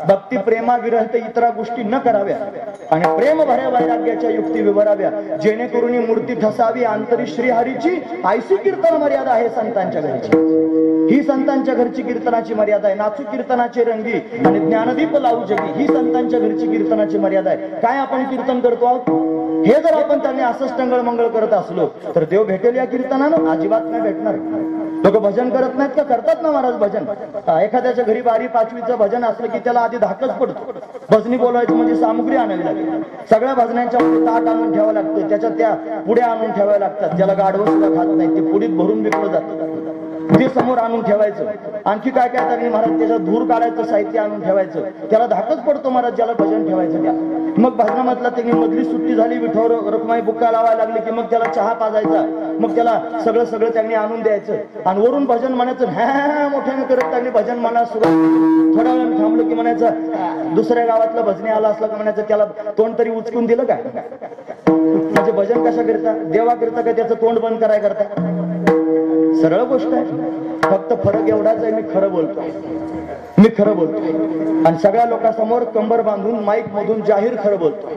S1: भक्ती प्रेमा विरहित इतरा गोष्टी न कराव्या आणि प्रेम भऱ्या वैराग्याच्या युक्ती विवराव्या, जेणेकरून मूर्ती ठसावी अंतरी श्रीहरीची. ऐशी कीर्तन मर्यादा आहे संतांच्या घरची. ही संतांच्या घरची कीर्तनाची मर्यादा आहे. नाचू कीर्तनाचे रंगी आणि ज्ञानदीप लावू जगी, ही संतांच्या घरची कीर्तनाची मर्यादा आहे. काय आपण कीर्तन करतो आहोत? हे जर आपण त्यांनी असंच टंगळ मंगळ करत असलो तर देव भेटेल या कीर्तनानं? अजिबात नाही भेटणार. लोक भजन करत नाहीत का? करतात ना महाराज भजन. एखाद्याच्या घरी 12-5वीचं भजन असलं की त्याला आधी धाकच पडतो. भजनी बोलायची म्हणजे सामुग्री आणावी लागेल. सगळ्या भजनांच्या मध्ये ताट आणून ठेवावं लागतं, त्याच्यात त्या पुड्या आणून ठेवाव्या लागतात. ज्याला गाढवं सुद्धा खात नाही ते पुडीत भरून विकलं जातं, ते समोर आणून ठेवायचं. आणखी काय काय त्यांनी महाराज त्याच्यात धूर काढायचं साहित्य आणून ठेवायचं. त्याला धाकच पडतो महाराज ज्याला भजन ठेवायचं त्या. मग भजनामधला त्यांनी मधली सुट्टी झाली, विठोर रखमाई बुक्का लावायला लागली की मग त्याला चहा पाजायचा. मग त्याला सगळं त्यांनी आणून द्यायचं आणि वरून भजन म्हणायचं. ह्या मोठ्याने करत त्यांनी भजन म्हणा सुरुवात. थोड्या वेळ थांबलं की म्हणायचं दुसऱ्या गावातलं भजनी आला असलं की म्हणायचं त्याला तोंड तरी उचकून दिलं काय? म्हणजे भजन कशा करता? देवा करता का त्याचं तोंड बंद कराय करता? सरळ गोष्ट आहे. फक्त फरक एवढाच आहे, मी खरं बोलतोय आणि सगळ्या लोकांसमोर कंबर बांधून माईक मधून जाहीर खरं बोलतोय.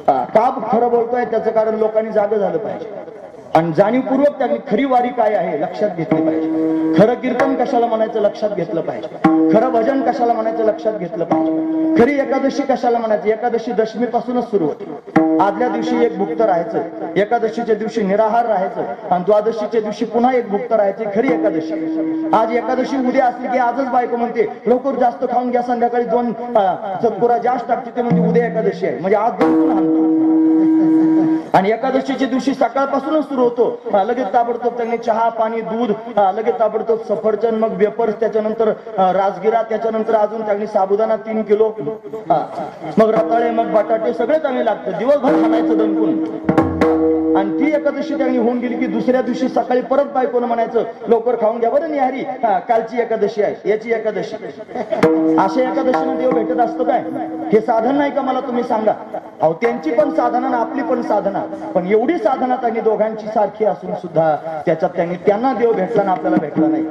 S1: का खरं बोलतोय? त्याचं कारण लोकांनी जागं झालं पाहिजे आणि जाणीवपूर्वक त्यांनी खरी वारी काय आहे लक्षात घेतली पाहिजे. खरं कीर्तन कशाला म्हणायचं लक्षात घेतलं पाहिजे. खरं भजन कशाला म्हणायचं लक्षात घेतलं पाहिजे. खरी एकादशी कशाला म्हणायची? एकादशी दशमी पासूनच सुरू होते. आदल्या दिवशी एक भुक्त राहायचं, एकादशीच्या दिवशी निराहार राहायचं आणि द्वादशीच्या दिवशी पुन्हा एक भुक्त राहायचे. खरी एकादशी. आज एकादशी उद्या असली की आजच बायको म्हणते लवकर जास्त खाऊन घ्या, संध्याकाळी 2 चतकुरा जास्त टाकते, ते म्हणजे उद्या एकादशी आहे म्हणजे आज 2 आणतो. आणि एकादशीच्या दिवशी सकाळपासूनच सुरू होतो. लगेच ताबडतोब त्यांनी चहा पाणी दूध, लगेच ताबडतोब सफरचंद, मग वेपर्स, त्याच्यानंतर राजगिरा, त्याच्यानंतर अजून त्यांनी साबुदाणा 3 किलो, मग रताळे, मग बटाटे सगळे चांगले लागतं. दिवसभर खाण्याचं दणकून. आणि ती एकादशी त्यांनी होऊन गेली की दुसऱ्या दिवशी सकाळी परत बायकोनं म्हणायचं लवकर खाऊन घ्या बरं निहारी, कालची एकादशी आहे, याची एकादशी. अशा एकादशीने देव भेटत असतो काय? हे साधन नाही का मला तुम्ही सांगा? अहो त्यांची पण साधना आणि आपली पण साधना, पण एवढी साधना त्यांनी दोघांची सारखी असून सुद्धा त्याच्यात त्यांना देव भेटला आणि आपल्याला भेटला नाही.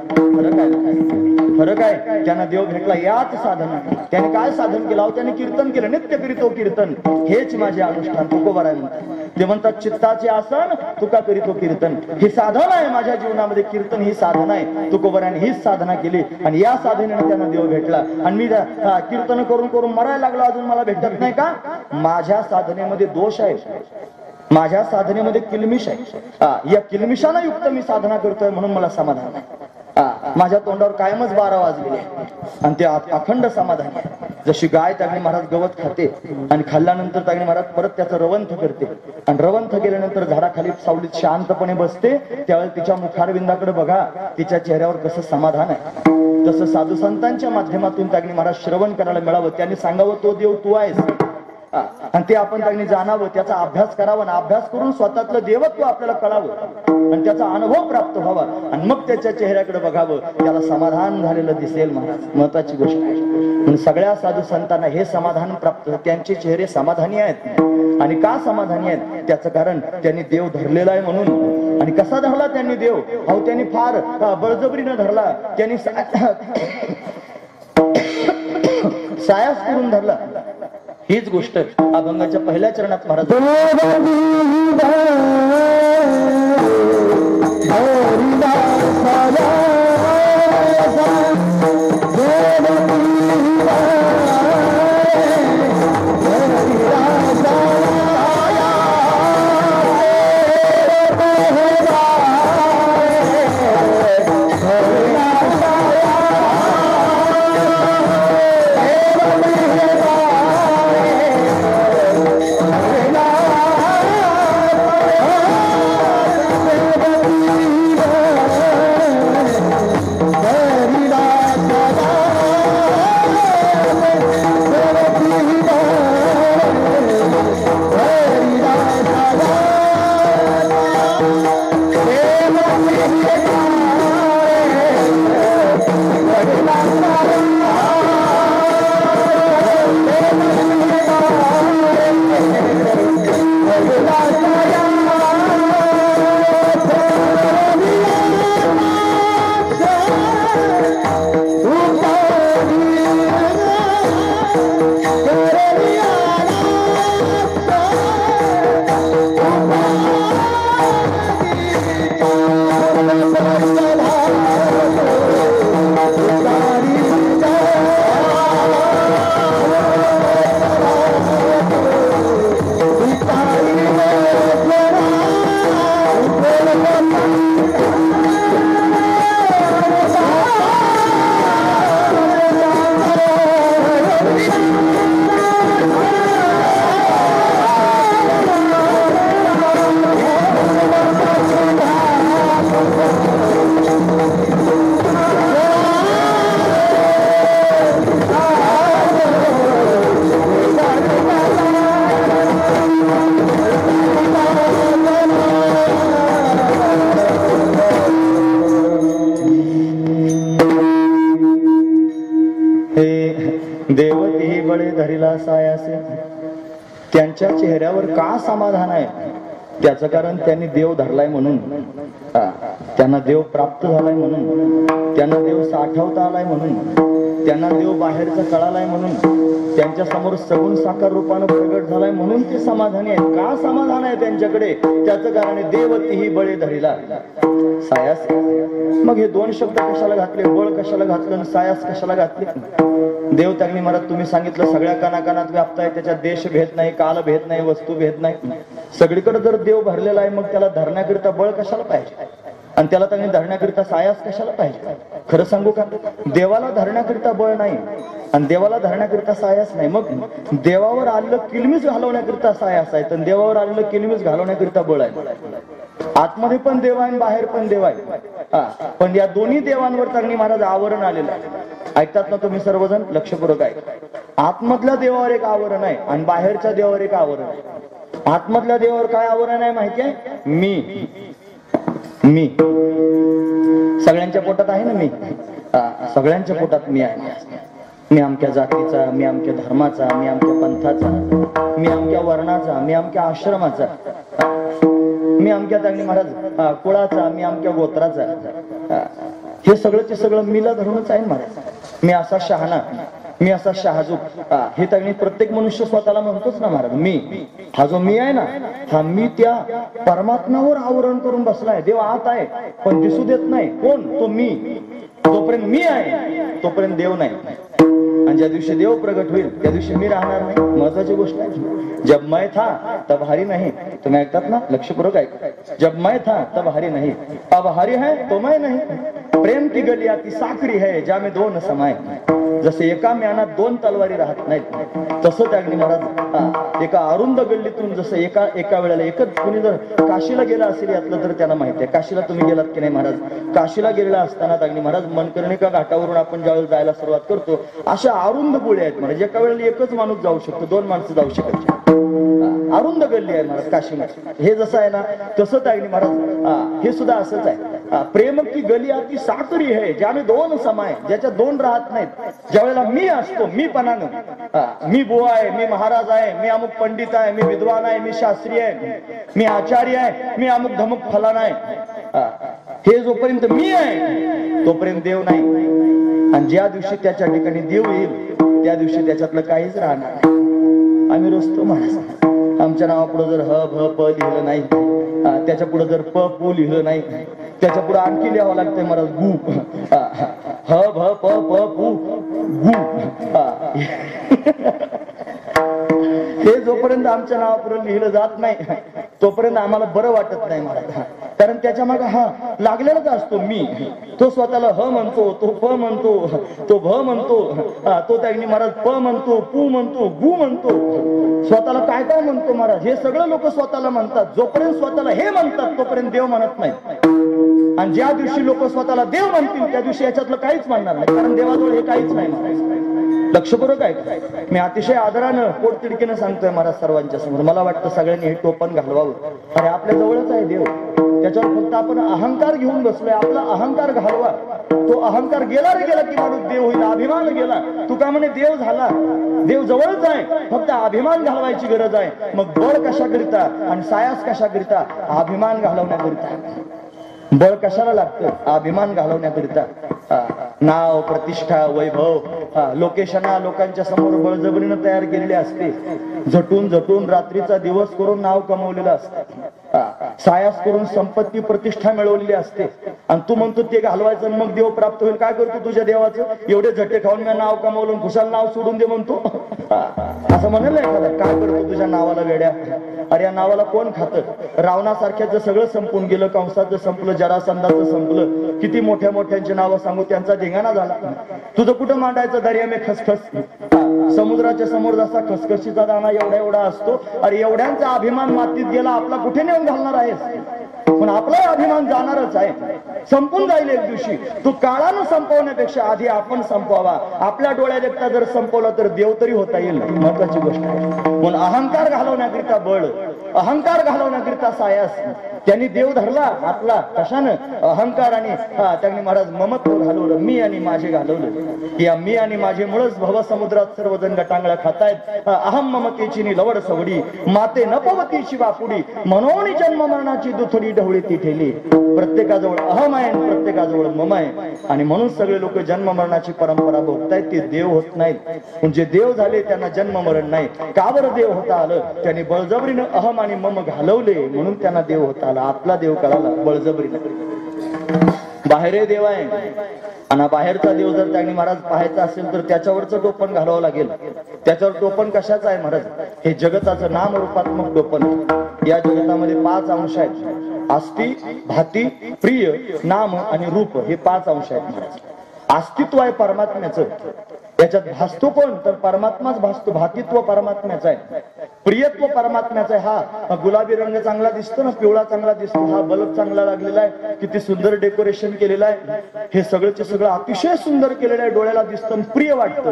S1: फरक आहे. त्यांना देव भेटला याच साधना. त्याने काय साधन केलं? त्याने कीर्तन केलं. नित्य करीतो कीर्तन, हेच माझे अनुष्ठान. तुकोबाराय म्हणतात. ते म्हणतात चित्ताचे आसन तुका करीतो कीर्तन. हे साधन आहे माझ्या जीवनामध्ये. कीर्तन ही साधना आहे. तुकोबाराने हीच साधना केली आणि या साधनेने त्यांना देव भेटला. आणि मी कीर्तन करून करून मरायला लागलो, अजून मला भेटत नाही का? माझ्या साधनेमध्ये दोष आहे, माझ्या साधनेमध्ये किलमिश आहे. या किलमिशाना युक्त मी साधना करतोय म्हणून मला समाधान नाही. माझ्या तोंडावर कायमच 12 वाजलेले आणि ते अखंड समाधान आहे. जशी गाय त्याने महाराज गवत खाते आणि खाल्ल्यानंतर त्याने महाराज परत त्याचं रवंथ करते आणि रवंथ केल्यानंतर झाडाखाली सावलीत शांतपणे बसते, त्यावेळेस तिच्या मुखारविंदाकडे बघा, तिच्या चेहऱ्यावर कसं समाधान आहे. तसं साधू संतांच्या माध्यमातून त्याने महाराज श्रवण करायला मिळावं. त्यांनी सांगावं तो देव तू आहेस आणि ते आपण त्यांनी जाणावं, त्याचा अभ्यास करावा आणि अभ्यास करून स्वतःतलं देवत्व आपल्याला कळावं आणि त्याचा अनुभव प्राप्त व्हावा आणि मग त्याच्या चेहऱ्याकडे बघावं, त्याला समाधान झालेलं दिसेल. महाराज महत्वाची गोष्ट आहे. म्हणून सगळ्या साधू संतांना हे समाधान प्राप्त, त्यांचे चेहरे समाधानी आहेत. आणि का समाधानी आहेत? त्याचं कारण त्यांनी देव धरलेला आहे म्हणून. आणि कसा धरला त्यांनी देव? अहो त्यांनी फार बळजबरीनं धरला. त्यांनी सायास करून धरला. हीच गोष्ट अभंगाच्या पहिल्या चरणात महाराज धरिला सायासे. त्यांच्या चेहऱ्यावर का समाधान आहे? त्याचं कारण त्यांनी देव धरलाय म्हणून, त्यांना देव प्राप्त झालाय म्हणून, त्यांना देव साठवता आलाय म्हणून, त्यांना देव बाहेरचा कळालाय म्हणून, त्यांच्या समोर सगुण साकार रूपानं प्रगट झालाय म्हणून ते समाधानी आहेत. का समाधान आहे त्यांच्याकडे? त्याचं कारण आहे देवतीही बळे धरिला सायास. मग हे दोन शब्द कशाला घातले? बळ कशाला घातलं आणि सायास कशाला घातले? देव त्यांनी महाराज तुम्ही सांगितलं सगळ्या कानाकानात व्याप्त आहे, त्याच्यात देश भेद नाही, काल भेद नाही, वस्तू भेद नाही, सगळीकडे जर देव भरलेला आहे, मग त्याला धरण्याकरिता बळ कशाला पाहिजे? आणि त्याला त्यांनी धरण्याकरिता सायास कशाला पाहिजे? खरं सांगू का, देवाला धरण्याकरिता बळ नाही आणि देवाला धरण्याकरिता सायास नाही. मग देवावर आलेलं किलमीच घालवण्याकरिता सायास आहे, तर देवावर आलेलं किलमीच घालवण्याकरिता बळ आहे. आतमध्ये पण देव आहे, बाहेर पण देव आहे. पण या दोन्ही देवांवर चांगली महाराज आवरण आलेलं आहे. ऐकतात ना तुम्ही सर्वजण? लक्षपूर्वक आहे. आतमधल्या देवावर एक आवरण आहे आणि बाहेरच्या देवावर एक आवरण आहे. आतमधल्या देवावर काय आवरण आहे माहिती आहे? मी मी सगळ्यांच्या पोटात आहे ना मी. सगळ्यांच्या पोटात मी आहे. मी अमक्या जातीचा, मी अमक्या धर्माचा, मी अमक्या पंथाचा, मी अमक्या वर्णाचा, मी अमक्या आश्रमाचा, मी अमक्या चांगली महाराज कुळाचा, मी अमक्या गोत्राचा. हे सगळं सगळं मीला धरूनच आहे महाराज. मी असा शहाणा, मी असा शहाजूक, हे चांगली प्रत्येक मनुष्य स्वतःला म्हणतोच ना महाराज. मी हा जो मी आहे ना, हा मी त्या परमात्म्यावर आवरण करून बसलाय. देव आत आहे पण दिसू देत नाही. कोण? तो मी. जोपर्यंत मी आहे तोपर्यंत देव नाही. आणि ज्या दिवशी देव प्रगट होईल त्या दिवशी मी राहणार नाही. महत्वाची गोष्ट आहे. जब मैं था तब हरी नहीं. तुम्ही ऐकतात ना? लक्षपूर्वक ऐका. जब मैं था तब हरी नहीं, अब हरी है तो मैं नहीं. प्रेम की गली आती साखरी है ज्यामे दोन समाय. जसे एका म्यानात दोन तलवारी राहत नाहीत, तसं त्यागणी महाराज एका अरुंद गल्लीतून जसं एका वेळेला एकच. कुणी जर काशीला गेला असेल यातलं तर त्यांना माहिती आहे. काशीला तुम्ही गेलात की नाही महाराज? काशीला गेलेला असताना त्यागणी महाराज मनकर्णिका घाटावरून आपण ज्यावेळेस जायला सुरुवात करतो, अशा अरुंद बुळे आहेत महाराज. एका वेळेला एकच माणूस जाऊ शकतो, दोन माणसं जाऊ शकत. अरुंद गल्ली आहे महाराज काशीला. हे जसं आहे ना तसं त्यागणी महाराज हे सुद्धा असंच आहे. प्रेम की गली आती साखरी है ज्याने दोन समाय. ज्याच्या दोन राहत नाहीत. ज्या वेळेला मी असतो, मी पणानं, मी बुवा आहे, मी महाराज आहे, मी अमुक पंडित आहे, मी विद्वान आहे, मी शास्त्री आहे, मी आचार्य आहे, मी अमुक धमुक फलाना आहे, हे जोपर्यंत मी आहे तोपर्यंत देव नाही. आणि ज्या दिवशी त्याच्या ठिकाणी देव येईल त्या दिवशी त्याच्यातलं काहीच राहणार नाही. आम्ही रोजतो महाराज. आमच्या नावापुढे जर ह भ प लिहिलं नाही, त्याच्या पुढे जर प पू लिहिलं नाही, त्याच्या पुढे आणखी लिहावं लागतंय महाराज गु. ह भ प प पू गु. हे जोपर्यंत आमच्या नावापुढे लिहिलं जात नाही तोपर्यंत आम्हाला बरं वाटत नाही महाराज. कारण त्याच्या मागे हा लागलेलाच असतो मी. तो स्वतःला ह म्हणतो, तो प म्हणतो, तो भ म्हणतो, तो त्यागनी महाराज प म्हणतो, पू म्हणतो, गु म्हणतो, स्वतःला काय काय म्हणतो महाराज. हे सगळं लोक स्वतःला म्हणतात. जोपर्यंत स्वतःला हे म्हणतात तोपर्यंत देव म्हणत नाही. आणि ज्या दिवशी लोक स्वतःला देव म्हणतील त्या दिवशी याच्यातलं काहीच म्हणणार नाही. कारण देवाजवळ हे काहीच नाही महाराज. लक्षपूर्वक आहे. मी अतिशय आदरानं पोटतिडकीनं सांगतोय महाराज सर्वांच्या समोर. मला वाटतं सगळ्यांनी हे टोपण घालवावं. अरे आपल्या जवळच आहे देव. त्याच्यावर फक्त आपण अहंकार घेऊन बसलोय. आपला अहंकार घालवा. तो अहंकार गेला रे गेला की माणूस देव होईल. अभिमान गेला. तू का म्हणे देव झाला. देव जवळच आहे, फक्त अभिमान घालवायची गरज आहे. मग बळ कशाकरिता आणि सायास कशाकरिता? अभिमान घालवण्याकरिता. बळ कशाला लागतं? अभिमान घालवण्याकरिता. नाव, प्रतिष्ठा, वैभव, लोकेशना लोकांच्या समोर बळजबरीनं तयार केलेली असते. झटून झटून रात्रीचा दिवस करून नाव कमवलेलं असतं. सायास करून संपत्ती प्रतिष्ठा मिळवलेली असते. आणि तू म्हणतो ते घालवायचं मग देव प्राप्त होईल. काय करतो तुझ्या देवाचं? एवढे झटे खाऊन मी नाव कमवलं, खुशाल नाव सोडून दे म्हणतो. असं म्हणाल एखादा. काय करतो तुझ्या नावाला वेड्या? अरे या नावाला कोण खातं? रावणासारख्याचं सगळं संपून गेलं. कंसाचं संपलं, जरासंधाचं संपलं. किती मोठ्या मोठ्यांची नावं सांगू, त्यांचा धिंगाणा झाला. तुझं कुठं मांडायचं? दर्या में खसखस. समुद्राच्या समोर जसा खसखशीचा दाणा एवढा एवढा असतो. अरे एवढ्यांचा अभिमान मातीत गेला, आपला कुठे नेऊन घालणार आहेस? पण आपला अभिमान जाणारच आहे, संपून जाईल एक दिवशी. तू काळानं संपवण्यापेक्षा आधी आपण संपवावा. आपल्या डोळ्यात एकटा जर संपवलं तर देव तरी होता येईल. महत्वाची गोष्ट आहे. पण अहंकार घालवण्याकरिता बळ, अहंकार घालवण्याकरिता सायास त्यांनी देव धरला आपला कशानं अहंकार आणि त्यांनी महाराज ममत्व घालवलं, मी आणि माझे घालवलं. या मी आणि माझे मुळच भवसमुद्रात सर्वजण गटांगळा खातायत. अहम ममतेची लवड सवडी माते नपवतीची बापुडी म्हणून जन्म मरणाची दुथडी ढवळी ती ठेली. प्रत्येकाजवळ अहम आहे आणि प्रत्येकाजवळ मम आहे आणि म्हणून सगळे लोक जन्म मरणाची परंपरा भोगतायत. ते देव होत नाहीत. म्हणजे देव झाले त्यांना जन्म मरण नाही. का बरं देव होता आलं? त्यांनी बळजबरीनं अहम आणि मम घालवले म्हणून त्यांना देव होता आला. आपला देव कळाला बळजबरीनं. बाहेर देव आहे आणि बाहेरचा देव जर त्यांनी महाराज पाहायचा असेल तर त्याच्यावरचं टोपण घालावं लागेल. त्याच्यावर टोपण कशाचं आहे महाराज? हे जगताचं नाम रूपात्मक टोपण. या जगतामध्ये 5 अंश आहेत. आस्ती, भाती, प्रिय, नाम आणि रूप हे 5 अंश आहेत महाराज. अस्तित्व आहे परमात्म्याचं. याच्यात भासतो कोण तर परमात्माच भासतो. भातित्व परमात्म्याचं आहे. प्रियत्व परमात्म्याचं आहे. हा गुलाबी रंग चांगला दिसतो ना, पिवळा चांगला दिसतो, हा बल्ब चांगला लागलेला आहे, किती सुंदर डेकोरेशन केलेलं आहे, हे सगळंचे सगळं अतिशय सुंदर केलेलं आहे, डोळ्याला दिसतं, प्रिय वाटतं.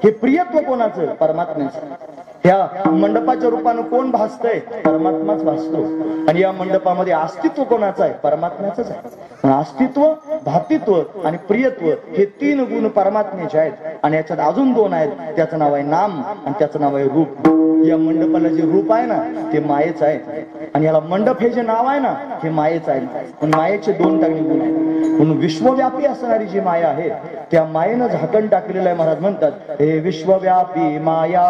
S1: हे प्रियत्व कोणाचं? परमात्म्याचं. ह्या मंडपाच्या रूपानं कोण भासतंय? परमात्माच भासतो. आणि या मंडपामध्ये अस्तित्व कोणाचं आहे? परमात्म्याच आहे. अस्तित्व, भातित्व आणि प्रियत्व हे 3 गुण परमात्म्याचे आहेत. आणि याच्यात अजून 2 आहेत. त्याचं नाव आहे नाम आणि त्याचं नाव आहे रूप. या मंडपाला जे रूप आहे ना ते मायेच आहे आणि याला मंडप हे जे नाव आहे ना हे मायेच आहे. पण मायेचे 2 टाकणी गुण आहेत. म्हणून विश्वव्यापी असणारी जी माया आहे त्या मायेनं झाकण टाकलेलं आहे. महाराज म्हणतात हे विश्वव्यापी माया,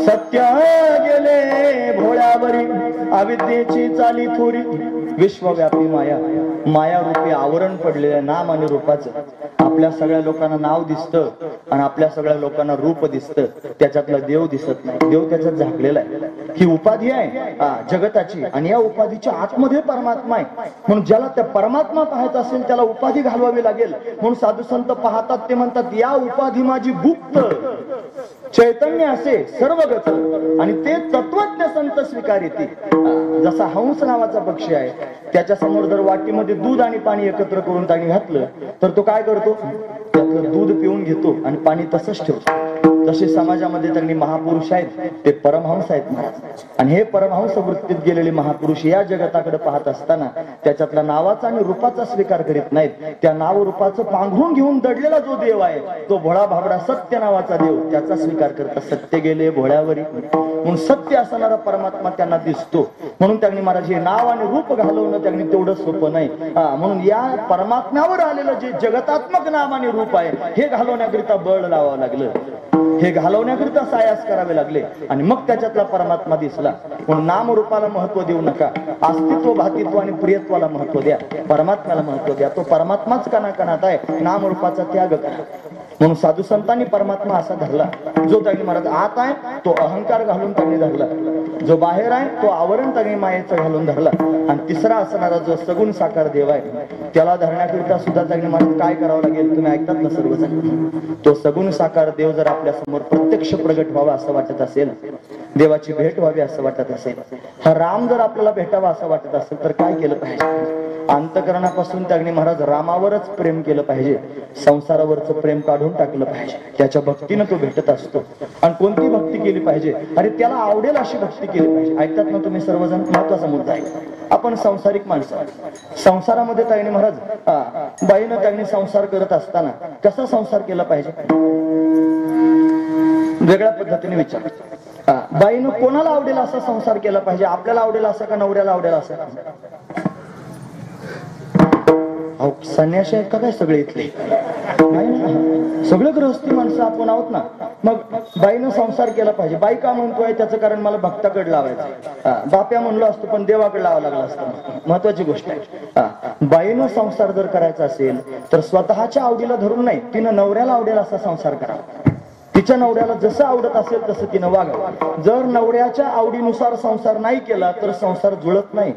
S1: सत्य गेले भोळ्यावरी अविद्येची चाली थोरी. विश्वव्यापी माया, माया रूपी आवरण पडलेलं नाम आणि रूपाचं. आपल्या सगळ्या लोकांना नाव दिसतं आणि आपल्या सगळ्या लोकांना रूप दिसतं. त्याच्यातला देव दिसत नाही. देव त्याच्यात झाकलेला आहे. ही उपाधी आहे जगताची आणि या उपाधीच्या आतमध्ये परमात्मा आहे. म्हणून ज्याला त्या परमात्मा पाहायचा असेल त्याला उपाधी घालवावी लागेल. म्हणून साधू संत पाहतात ते म्हणतात या उपाधी माझी गुप्त चैतन्य असे सर्वगत आणि ते तत्वज्ञ संत स्वीकारिती. जसा हंस नावाचा पक्षी आहे त्याच्या समोर जर वाटीमध्ये दूध आणि पाणी एकत्र करून त्याने घातलं तर तो काय करतो? त्यातलं दूध पिऊन घेतो आणि पाणी तसंच ठेवतो. तसे समाजामध्ये त्यांनी महापुरुष आहेत ते परमहंस आहेत महाराज. आणि हे परमहंस वृत्तीत गेलेले महापुरुष या जगताकडे पाहत असताना त्याच्यातला नावाचा आणि रूपाचा स्वीकार करीत नाहीत. त्या नाव रूपाचं पांघरून घेऊन दडलेला जो देव आहे तो भोळा भाबडा सत्य नावाचा देव त्याचा स्वीकार करतात. सत्य गेले भोळ्यावरी म्हणून सत्य असणारा परमात्मा त्यांना दिसतो. म्हणून त्यांनी महाराज हे नाव आणि रूप घालवणं त्यांनी तेवढं सोपं नाही. म्हणून या परमात्म्यावर आलेलं जे जगतात्मक नाम आणि रूप आहे हे घालवण्याकरिता बळ लावावं लागलं. हे घालवण्याकरिता सायास करावे लागले आणि मग त्याच्यातला परमात्मा दिसला. म्हणून नाम रूपाला महत्व देऊ नका. अस्तित्व, भातित्व आणि प्रियत्वाला महत्व द्या. परमात्म्याला महत्व द्या. तो परमात्माच कणाकणात आहे. नाम रूपाचा त्याग करा. म्हणून साधू संतांनी परमात्मा असा धरला. जो त्यांनी महाराज आत आहे तो अहंकार घालून त्यांनी धरला. जो बाहेर आहे तो आवरण त्यांनी मायेचं घालून धरला. आणि तिसरा असणारा जो सगुण साकार देव आहे त्याला धरण्याकरिता सुद्धा त्यांनी महाराज काय करावं लागेल? तुम्ही ऐकतात ना सर्वजण. तो सगुण साकार देव जर आपल्या समोर प्रत्यक्ष प्रगट व्हावा असं वाटत असेल, देवाची भेट व्हावी असं वाटत असेल, हा राम जर आपल्याला भेटावा असं वाटत असेल तर काय केलं पाहिजे? अंतकरणापासून त्यांनी महाराज रामावरच प्रेम केलं पाहिजे. संसारावरचं प्रेम काढून टाकलं पाहिजे. त्याच्या भक्तीनं तो भेटत असतो. आणि कोणती भक्ती केली पाहिजे? अरे त्याला आवडेल अशी भक्ती केली पाहिजे. ऐकतात ना तुम्ही सर्वजण? महत्वाचा मुद्दा आहे. आपण संसारिक माणसं. संसारामध्ये त्यांनी महाराज बाईनं त्यांनी संसार करत असताना कसा संसार केला पाहिजे? वेगळ्या पद्धतीने विचार. बाईनं कोणाला आवडेल असा संसार केला पाहिजे? आपल्याला आवडेल असा का नवऱ्याला आवडेल असा? संन्याशी आहेत का काय सगळे इथले? नाही ना, सगळे गृहस्थी माणसं आपण आहोत ना. मग बाईनं संसार केला पाहिजे. बाई का म्हणतोय त्याचं कारण मला भक्ताकडे लावायचं. बाप्या म्हणलो असतो पण देवाकडे लावावं लागलं असतं. महत्वाची गोष्ट आहे. बाईनं संसार जर करायचा असेल तर स्वतःच्या आवडीला धरून नाही, तिनं नवऱ्याला आवडेल असा संसार करावा. तिच्या नवऱ्याला जसं आवडत असेल तसं तिनं वागावं. जर नवऱ्याच्या आवडीनुसार संसार नाही केला तर संसार जुळत नाही.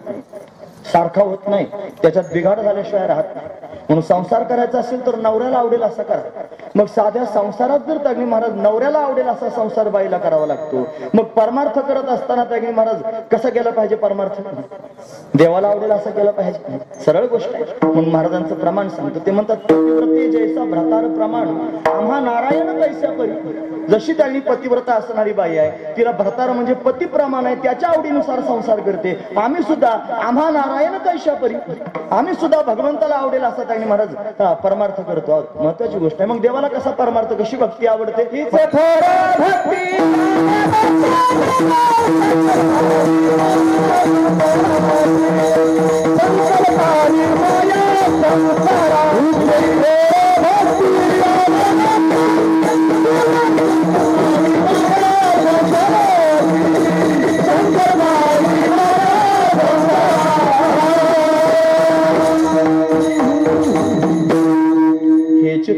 S1: सारखा होत नाही, त्याच्यात बिघाड झाल्याशिवाय राहत नाही. म्हणून संसार करायचा असेल तर नवऱ्याला आवडेल असा करा. मग साध्या संसारात जर त्यागणी महाराज नवऱ्याला आवडेल असा संसार बाईला करावा लागतो. मग परमार्थ करत असताना त्यागणी महाराज कसं केलं पाहिजे? परमार्थ देवाला आवडेल असं केलं पाहिजे. सरळ गोष्ट आहे. म्हणून महाराजांचं प्रमाण सांगतो. ते म्हणतात पतिव्रते जैसा भ्रातार प्रमाण आम्हा नारायण तैसा परी. जशी त्यांनी पतिव्रता असणारी बाई आहे, तिला भ्रतार म्हणजे पती प्रमाण आहे, त्याच्या आवडीनुसार संसार करते. आम्ही सुद्धा आम्हा नारायण तैसा परी, आम्ही सुद्धा भगवंताला आवडेल असं त्यांनी महाराज परमार्थ करतो आहोत. महत्वाची गोष्ट आहे. मग देवाला कसा परमार्थ, कशी भक्ती आवडते? हीच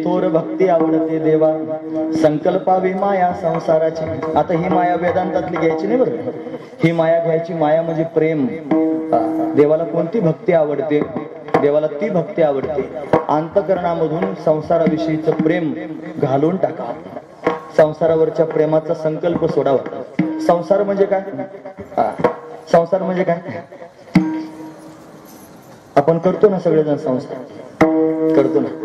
S1: थोर भक्ती आवडते देवा. संकल्पावी माया संसाराची. आता ही माया वेदांतातली घ्यायची नाही बरं, ही माया घ्यायची. माया म्हणजे प्रेम. देवाला कोणती भक्ती आवडते? देवाला ती भक्ती आवडते अंतःकरणामधून संसाराविषयीचं प्रेम घालून टाका. संसारावरच्या प्रेमाचा संकल्प सोडावा. संसार म्हणजे काय? संसार म्हणजे काय? आपण करतो ना सगळेजण संसार करतो ना.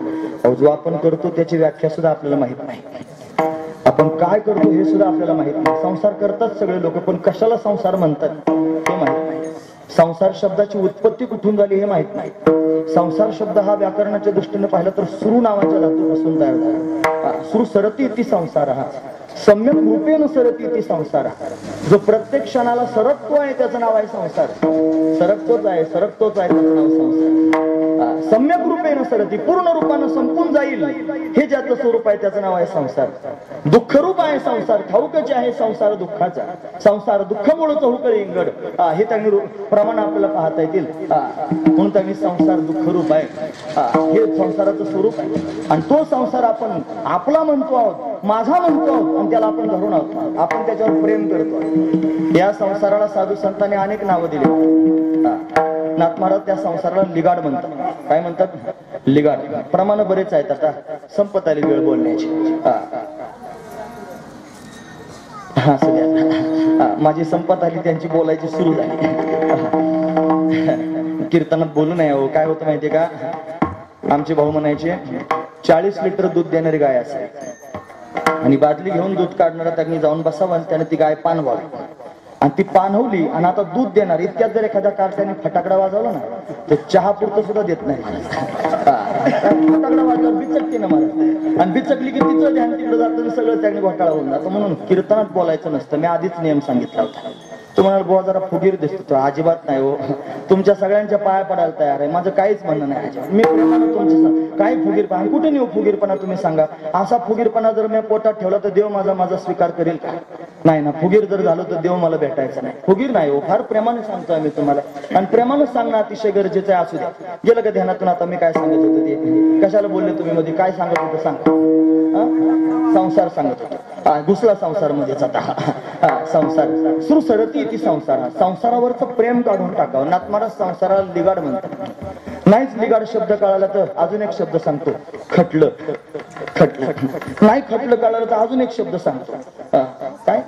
S1: जो आपण करतो त्याची व्याख्या सुद्धा आपल्याला माहित नाही. आपण काय करतो हे सुद्धा आपल्याला माहित नाही. संसार करतात सगळे लोक, पण कशाला संसार म्हणतात हे माहित नाही. संसार शब्दाची उत्पत्ती कुठून झाली हे माहित नाही. संसार शब्द हा व्याकरणाच्या दृष्टीने पाहिला तर सुरू नावाच्या धातूपासून तयार झाला. सुरू सरती इति संसार, हा सम्यक रूपेण सरती इति संसार. जो प्रत्येक क्षणाला सरकतो आहे त्याचं नाव आहे संसार. सरकतोच आहे, सरकतोच आहे त्याचं नाव संसार. सम्यक रूपेण सरती, पूर्ण रूपानं संपून जाईल हे ज्याचं स्वरूप आहे त्याचं नाव आहे संसार. दुःखरूप आहे संसार, ठाऊकच आहे संसार दुःखाचा. संसार दुःखामुळे चहुकळे इंगड, हे त्यांनी प्रमाण आपल्याला पाहता येतील. म्हणून त्यांनी संसार दुःखरूप आहे, हे संसाराचं स्वरूप आहे. आणि तो संसार आपण आपला म्हणतो आहोत, माझा म्हणतो आहोत, आणि त्याला आपण धरून आहोत. आपण त्याच्यावर प्रेम करतो. या संसाराला साधू संतांनी अनेक नावं दिली. नाथ महाराज त्या संसाराला लिगाड म्हणतात. काय म्हणतात? लिगाड. प्रमाण बरेच आहेत. आता संपत आली वेळ बोलण्याची. माझी संपत आली, त्यांची बोलायची सुरू झाली. कीर्तनात बोलू नये हो. काय होतं माहितीये का? आमचे भाऊ म्हणायचे 40 लिटर दूध देणारी गाय असेल आणि बादली घेऊन दूध काढणारा त्यांनी जाऊन बसावं आणि त्याने ती गाय पानवावी. आणि ती पानवली आणि आता दूध देणार. इतक्यात जर एखाद्या कारखान्याने फटाकडा वाजवला ना तर चहा पुरतं सुद्धा देत नाही. फटाकडा वाजवला बिचकते ना मला, आणि बिचकली की तिचं ध्यान तिकडे जातं, सगळं त्याने घोटाळा होऊन जातं. म्हणून कीर्तनात बोलायचं नसतं. मी आधीच नियम सांगितला होता. तुम्हाला बुवा जरा फुगीर दिसतो. अजिबात नाही हो. तुमच्या सगळ्यांच्या पाया पडायला तयार आहे. माझं काहीच म्हणणं नाही. मी प्रेमानं तुमच्या काही फुगीरपणा, कुठे नेऊ फुगीरपणा तुम्ही सांगा. असा फुगीरपणा जर मी पोटात ठेवला तर देव माझा स्वीकार करेल का? नाही ना. फुगीर जर झालो तर देव मला भेटायचा नाही. फुगीर नाही हो. फार प्रेमाने सांगतोय मी तुम्हाला, आणि प्रेमानं सांगणं अतिशय गरजेचं आहे. असू द्या. गेलं का ध्यानातून? आता मी काय सांगत होतो ते कशाला बोलले तुम्ही मध्ये? काय सांगत होतं सांगा. संसार सांगत होतो. घुसला संसार मध्येच आता. संसार सुरू सरती ती संसार. संसारावरच प्रेम काढून टाकावं. नाथ महाराज संसाराला लिगाड म्हणतात. नाहीच लिगाड शब्द कळाला तर अजून एक शब्द सांगतो, खटलं. खटलं नाही, खटलं कळालं तर अजून एक शब्द सांगतो. काय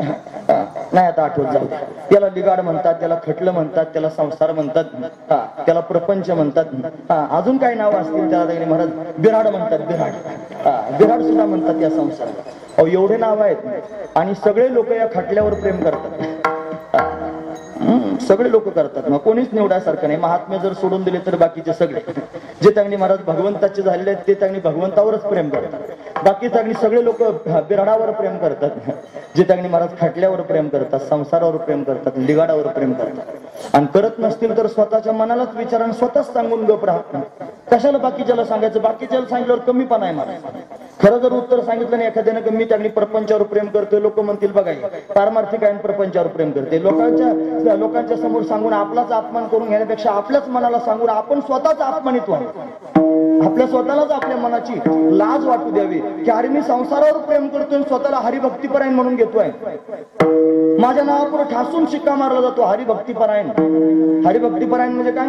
S1: नाही आता आठवत जाऊ. त्याला लिगाड म्हणतात, त्याला खटलं म्हणतात, त्याला संसार म्हणतात, त्याला प्रपंच म्हणतात. अजून काय नाव असतील त्याला महाराज बिराड म्हणतात. बिराड, बिराड सुद्धा म्हणतात या संसाराला. एवढे नाव आहेत आणि सगळे लोक या खटल्यावर प्रेम करतात. सगळे लोक करतात. मग कोणीच निवडासारखं नाही. महात्मे जर सोडून दिले तर बाकीचे सगळे जे त्यांनी महाराज भगवंताचे झालेले आहेत ते त्यांनी भगवंतावरच प्रेम करतात. बाकी त्यांनी सगळे लोक बिराडावर प्रेम करतात. जे त्यांनी महाराज खटल्यावर प्रेम करतात, संसारावर प्रेम करतात, लिगाडावर प्रेम करतात. आणि करत नसतील तर स्वतःच्या मनालाच विचार आणि स्वतःच सांगून गप राहत. कशाला बाकीच्याला सांगायचं? बाकीच्याला सांगितल्यावर कमीपणा आहे मला. खरं जर उत्तर सांगितलं नाही एखाद्याने की मी त्यांनी प्रपंचावर प्रेम करतोय, लोक म्हणतील बघा पारमार्थिक आहे प्रपंचावर प्रेम करते. लोकांच्या समोर सांगून आपलाच अपमान करून घेण्यापेक्षा आपल्याच मनाला सांगून आपण स्वतःच अपमानित व्हावं. आपल्या स्वतःलाच आपल्या मनाची लाज वाटू द्यावी की अरे मी संसारावर प्रेम करतोय, स्वतःला हरिभक्तीपरायण म्हणून घेतोय. माझ्या नावापुढे ठासून शिक्का मारला जातो हरिभक्तीपरायण. हरिभक्तीपरायण म्हणजे काय?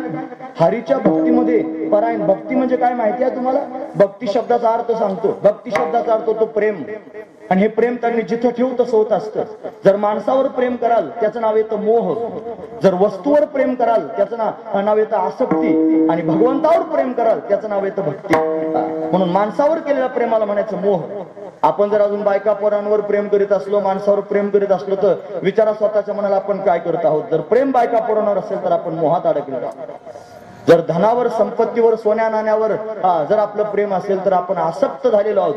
S1: हरीच्या भक्तीमध्ये परायण. भक्ती म्हणजे काय माहिती आहे तुम्हाला? भक्ती शब्दाचा अर्थ सांगतो. भक्ती शब्दाचा अर्थ तो प्रेम. आणि हे प्रेम त्यांनी जिथं ठेवू तसं होत असतं. जर माणसावर प्रेम कराल त्याचं नाव येतं मोह. जर वस्तूवर प्रेम कराल त्याचं नाव येतं आसक्ती. आणि भगवंतावर प्रेम कराल त्याचं नाव येतं भक्ती. म्हणून माणसावर केलेल्या प्रेमाला म्हणायचं मोह. आपण जर अजून बायका पोरांवर प्रेम करीत असलो, माणसावर प्रेम करीत असलो तर विचारा स्वतःच्या मनाला आपण काय करत आहोत. जर प्रेम बायका पोरांवर असेल तर आपण मोहात अडकलेलो आहोत. जर धनावर, संपत्तीवर, सोन्या नाण्यावर जर आपलं प्रेम असेल तर आपण आसक्त झालेलो आहोत.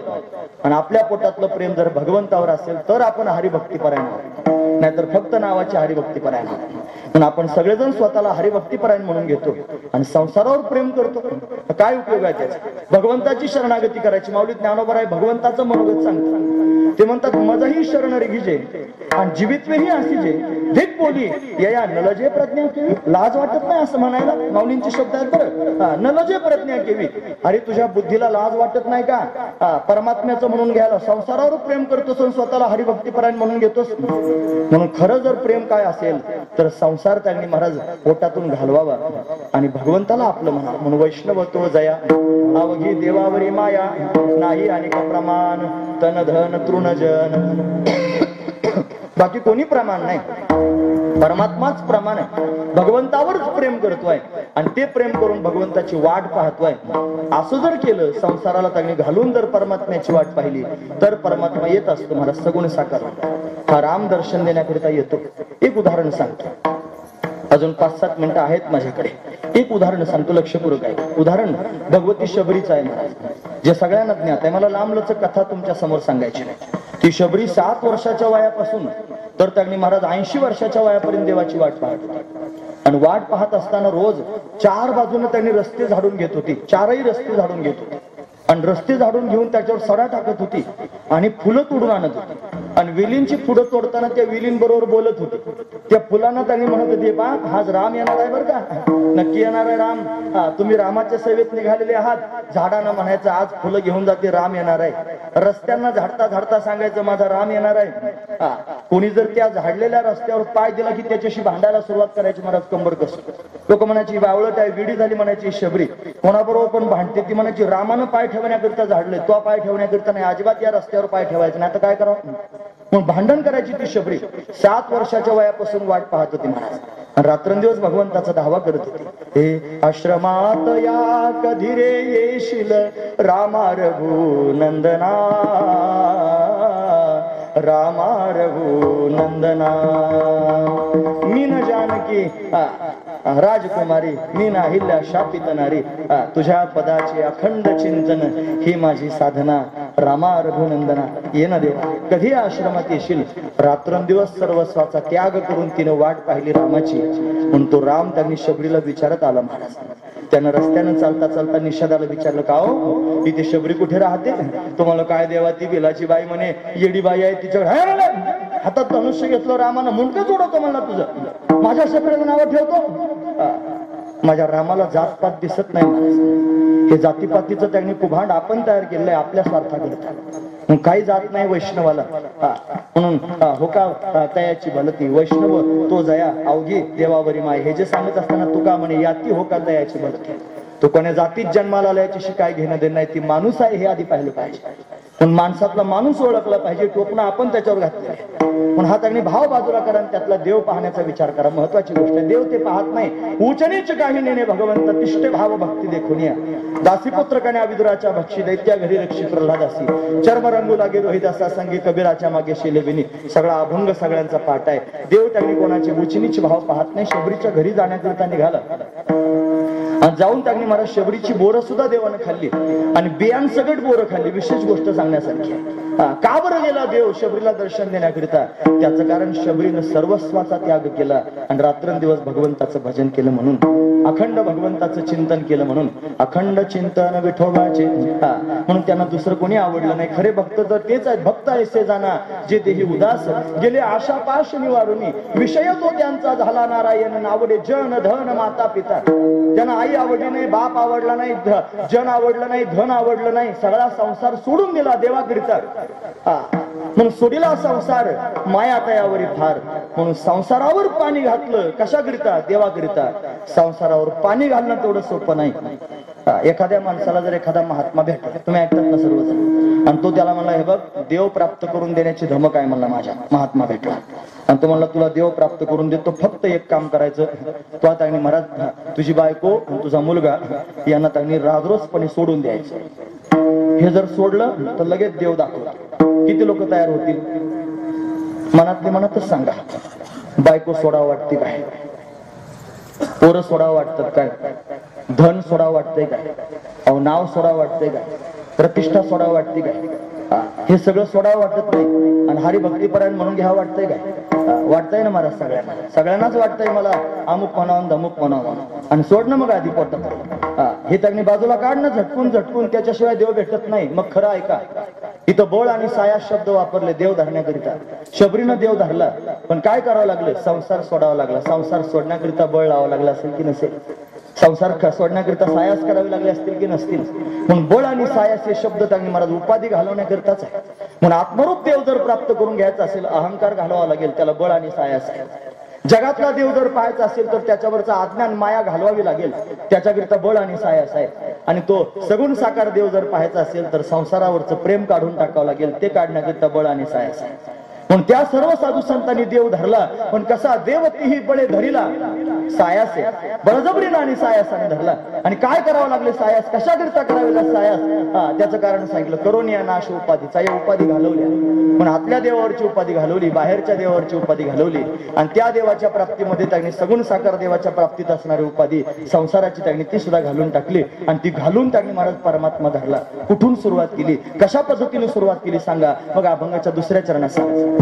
S1: आणि आपल्या पोटातलं प्रेम जर भगवंतावर असेल तर आपण हरिभक्तीपरायण आहोत. नाहीतर फक्त नावाची हरिभक्तीपरायण आहोत. म्हणून आपण सगळेजण स्वतःला हरिभक्तीपरायण म्हणून घेतो आणि संसारावर प्रेम करतो. काय उपयोग आहे त्याचा? भगवंताची शरणागती करायची. माऊली ज्ञानोबा भगवंताचं मनोगत सांगतात. ते म्हणतात मजही शरण रे घिजे आणि जीवित्वेही असिजे धिक बोली या नलजे प्रज्ञा केवी. लाज वाटत नाही असं म्हणायला माऊलींचे शब्द आहेत बरं. नलजे प्रज्ञा केवी. अरे तुझ्या बुद्धीला लाज वाटत नाही का परमात्म्याचं म्हणून घ्यायला? संसारावर प्रेम करतोस आणि स्वतःला हरिभक्तीपरायण म्हणून घेतोस. म्हणून खरं जर प्रेम काय असेल तर संसार त्यांनी महाराज पोटातून घालवावा आणि भगवंताला आपलं म्हणा. म्हणून वैष्णव तो जया अवघी देवावरी माया नाही आणि का प्रमाण तन धन तृणजन. बाकी कोणी प्रमाण नाही. परमात्माच प्रमाण आहे. भगवंतावरच प्रेम करतोय आणि ते प्रेम करून भगवंताची वाट पाहतोय. असं जर केलं, संसाराला त्यांनी घालून जर परमात्म्याची वाट पाहिली तर परमात्मा येत असतो महाराज. सगुण साकार हा राम दर्शन देण्याकरिता येतो. एक उदाहरण सांगतो. अजून 5-7 मिनिटं आहेत माझ्याकडे. एक उदाहरण सांगतो, लक्षपूर्वक आहे. उदाहरण भगवती शबरीचं आहे महाराज, जे सगळ्यांना ज्ञात आहे. मला लांबलचक कथा तुमच्या समोर सांगायची नाही. ती शबरी 7 वर्षाच्या वयापासून तर त्यांनी महाराज 80 वर्षाच्या वयापर्यंत देवाची वाट पाहत होती. आणि वाट पाहत असताना रोज 4 बाजूने त्यांनी रस्ते झाडून घेत होती. 4ही रस्ते झाडून घेत होती आणि रस्ते झाडून घेऊन त्याच्यावर सडा टाकत होती आणि फुलं तोडून आणत होती. आणि वेलींची फुलं तोडताना त्या वेलींबरोबर बोलत होती. त्या फुलांना त्यांनी म्हणत होती, बा आज राम येणार आहे बरं का, नक्की येणार आहे राम. तुम्ही रामाच्या सेवेत निघालेले आहात. झाडांना म्हणायचं आज फुलं घेऊन जाते, राम येणार आहे. रस्त्यांना झाडता झाडता सांगायचं माझा राम येणार आहे. कोणी जर त्या झाडलेल्या रस्त्यावर पाय दिला की त्याच्याशी भांडायला सुरुवात करायची महाराज कंबर कसं. लोक म्हणायची बावळट आहे, विडी झाली म्हणायची शबरी. कोणाबरोबर पण भांडते. ती म्हणायची रामानं पाय ठेवण्याकरिता झाडले, तो पाय ठेवण्याकरिता नाही, अजिबात या रस्त्यावर पाय ठेवायचं नाही. आता काय करावं म्हणून भांडण करायची ती शबरी. 7 वर्षाच्या वयापासून वाट पाहत होती महाराज. आणि रात्रंदिवस भगवंताचा धावा करत होती. हे आश्रमात या कधी रे येशील रामा रघुनंदना, रामा रघुनंदना. मी न जानकी राजकुमारी, मी ना हिल्ल्या शापित नारी. तुझ्या पदाचे अखंड चिंतन ही माझी साधना, रामा रघुनंदना. ये ना देवा, कधी आश्रमात येशील. रात्रंदिवस सर्वस्वाचा त्याग करून तिने वाट पाहिली रामाची. म्हणून तो राम त्यांनी शबरीला विचारत आला महाराज. त्यानं रस्त्यानं चालता चालता निषादाला विचारलं, का हो इथे शबरी कुठे राहते? तुम्हाला काय देवा, ती बिलाची बाई म्हणे, येडी बाई आहे तिच्याकडे. हातात धनुष्य घेतलं रामानं, मुंडकं जोडवतो म्हणला तुझं, माझ्या शबरीला नावं ठेवतो. माझ्या रामाला जातपात दिसत नाही महाराज. हे जातीपातीचं त्यांनी कुभांड आपण तयार केलंय आपल्या स्वार्थाकरिता. काही जात नाही वैष्णवाला. म्हणून हो का तयाची भलती वैष्णव तो जया अवघी देवावरी माय. हे जे सांगत असताना तुका म्हणे याती हो का तयाची भलती. तो कोण्या जातीत जन्माला आला याच्याशी काय घेणं देणं नाही. ती माणूस आहे हे आधी पाहिलं पाहिजे. पण माणसातला माणूस ओळखला पाहिजे. टोपणं आपण त्याच्यावर घातलं. पण हा त्यांनी भाव बाजूला करा आणि त्यातला देव पाहण्याचा विचार करा. महत्वाची गोष्ट आहे. देव ते पाहत नाही. उचनीच काही नेणे भगवंत तिष्ठे भाव भक्ती देखून या. दासीपुत्र कन्या विदुराच्या भक्षी दैत्या घरी रक्षी प्रल्हादासी. चर्म रंगू लागे रोहिदासा संगी कबीराच्या मागे शिलेबिनी. सगळा अभंग सगळ्यांचा पाठ आहे. देव त्यांनी कोणाचे उचनीच भाव पाहत नाही. शबरीच्या घरी जाण्याकरिता निघाला. जाऊन त्यांनी महाराज शबरीची बोरं सुद्धा देवानं खाल्ली आणि बियांसकट बोरं खाल्ली. विशेष गोष्ट सांगण्यासारखी आहे. का बरं गेला देव शबरीला दर्शन देण्याकरिता? त्याचं कारण शबरीनं सर्वस्वाचा त्याग केला आणि रात्रंदिवस भगवंताचं भजन केलं म्हणून, अखंड भगवंताचं चिंतन केलं म्हणून. अखंड चिंतन विठोबाचे. म्हणून त्यांना दुसरं कोणी आवडलं नाही. खरे भक्त तर तेच आहेत. भक्त ऐसे जाना जे देही उदास गेले आशा पाश निवारुनी. विषय तो त्यांचा झाला नारायण नावडे जन धन माता पिता. त्यांना आई आवडली नाही, बाप आवडला नाही, जन आवडलं नाही, धन आवडलं नाही. सगळा संसार सोडून दिला देवाकरिता. म्हणून सोडिला संसार माया तयावरी फार, म्हणून संसारावर पाणी घातलं कशाकरिता? देवाकरिता. संसारावर पाणी घालणं तेवढं सोपं नाही. एखाद्या माणसाला जर एखादा महात्मा भेटला, तुम्ही ऐकतात ना सर्वजण, आणि तो त्याला म्हणला हे बघ देव प्राप्त करून देण्याची धमक आहे म्हणला माझ्या. महात्मा भेटला आणि तो म्हणला तुला देव प्राप्त करून देतो, फक्त एक काम करायचं, तो आता महाराज तुझी बायको आणि तुझा मुलगा यांना त्यांनी राजरोसपणे सोडून द्यायचं. हे जर सोडलं तर लगेच देव दाखवतो. किती लोक तयार होतील? मनातले मनातच सांगा. बायको सोडावं वाटते काय? पोरं सोडावं वाटतात काय? धन सोडावं वाटतंय काय? अहो नाव सोडावं वाटतंय काय? प्रतिष्ठा सोडावं वाटते काय? हे सगळं सोडावं वाटत नाही. आणि हरिभक्तीपरायण म्हणून घ्यावं वाटतंय काय? वाटतंय ना महाराज सगळ्यांनाच वाटतंय मला अमुक म्हणावं धमुक म्हणावं, आणि सोडणं मग आधी पोटात. हे त्यांनी बाजूला काढणं झटकून झटकून, त्याच्याशिवाय देव भेटत नाही. मग खरं ऐका, इथं बळ आणि साया शब्द वापरले देव धरण्याकरिता. शबरीनं देव धरला, पण काय करावं लागलं? संसार सोडावा लागला. संसार सोडण्याकरिता बळ लावावं लागलं असेल की नसेल? संसार सोडण्याकरिता सायास करावे लागले असतील की नसतील? म्हणून बळ आणि सायास हे शब्द त्यांनी महाराज उपाधी घालवण्याकरिताच आहे. म्हणून आत्मरूप देव जर प्राप्त करून घ्यायचा असेल, अहंकार घालवावा लागेल, त्याला बळ आणि सायास आहे. जगातला देव जर पाहायचा असेल तर त्याच्यावरचा अज्ञान माया घालवावी लागेल, त्याच्याकरिता बळ आणि सायास आहे. आणि तो सगुण साकार देव जर पाहायचा असेल तर संसारावरचं प्रेम काढून टाकावं लागेल, ते काढण्याकरिता बळ आणि सायास आहे. पण त्या सर्व साधू संतांनी देव धरला, पण कसा? देव तीही बळे धरिला सायास आहे. बळजबरीनं आणि सायासाने धरला. आणि काय करावं लागले? सायास कशाकरिता करावे लागले सायास? त्याचं कारण सांगितलं. करोनिया नाश उपाधीचा, या उपाधी घालवल्या. पण आतल्या देवावरची उपाधी घालवली, बाहेरच्या देवावरची उपाधी घालवली, आणि त्या देवाच्या प्राप्तीमध्ये त्यांनी सगुण साकार देवाच्या प्राप्तीत असणारी उपाधी संसाराची त्यांनी ती सुद्धा घालून टाकली. आणि ती घालून त्यांनी महाराज परमात्मा धरला. कुठून सुरुवात केली? कशा पद्धतीने सुरुवात केली सांगा? मग अभंगाच्या दुसऱ्या चरणात सांगा.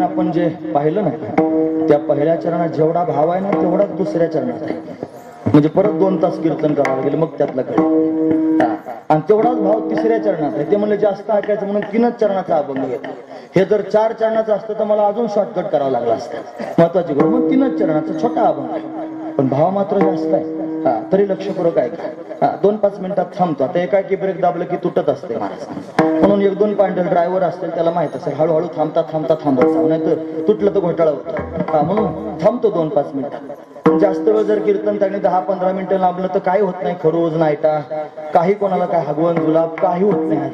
S1: आपण जे पाहिलं ना, त्या पहिल्या चरणात जेवढा भाव आहे ना तेवढाच दुसऱ्या चरणात आहे. म्हणजे परत 2 तास कीर्तन करावं लागेल मग त्यातलं कळेल. आणि तेवढाच भाव तिसऱ्या चरणात आहे. ते म्हणजे जास्त ऐकायचं म्हणून 3च चरणाचा अभंग घेतला. हे जर 4 चरणाचं असतं तर मला अजून शॉर्टकट करावं लागलं असतं. महत्वाची गोष्ट मग 3च चरणाचा छोटा अभंग आहे, पण भाव मात्र जास्त आहे. तरी लक्षपूर्वक ऐका. 2-5 मिनिटात थांबतो. आता एकाएकी ब्रेक दाबलं की तुटत असते महाराज, म्हणून 1-2 पांडल ड्रायव्हर असतील त्याला माहित असेल हळूहळू थांबता थांबता थांबत, नाही तर तुटलं तर घोटाळा होतो. म्हणून थांबतो 2-5 मिनिटात. जास्त वेळ जर कीर्तन त्याने 10-15 मिनिटं लांबलं तर काही होत नाही. खरोज नाहीटा काही, कोणाला काय हगवण जुलाब काही होत नाही.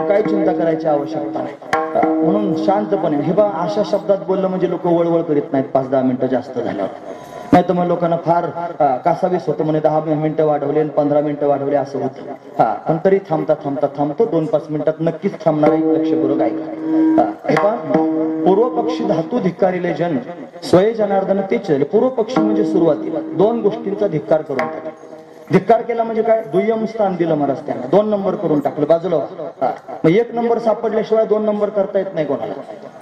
S1: काही चिंता करायची आवश्यकता नाही. म्हणून शांतपणे हे बा अशा शब्दात बोललं म्हणजे लोक वळवळ करीत नाहीत 5-10 मिनिटं जास्त झाल्यावर. नाही तर मग लोकांना फार कासावीस होतं, म्हणे 10 मिनिटं वाढवले आणि 15 मिनिटं वाढवले असं होतं. पण तरी थांबता थांबता थांबतो. 2-5 मिनिटात नक्कीच थांबणार आहे. लक्षपूर्वक ऐका. हे पहा, पूर्व पक्षी धातू धिक्कारिले जन स्वय जनार्दन ते चले. पूर्व पक्षी म्हणजे सुरुवातीला 2 गोष्टींचा धिक्कार करून टाकले. धिक्कार केला म्हणजे काय? दुय्यम स्थान दिलं महाराज त्यांना, 2 नंबर करून टाकलं बाजूला. मग 1 नंबर सापडल्याशिवाय 2 नंबर करता येत नाही कोणाला.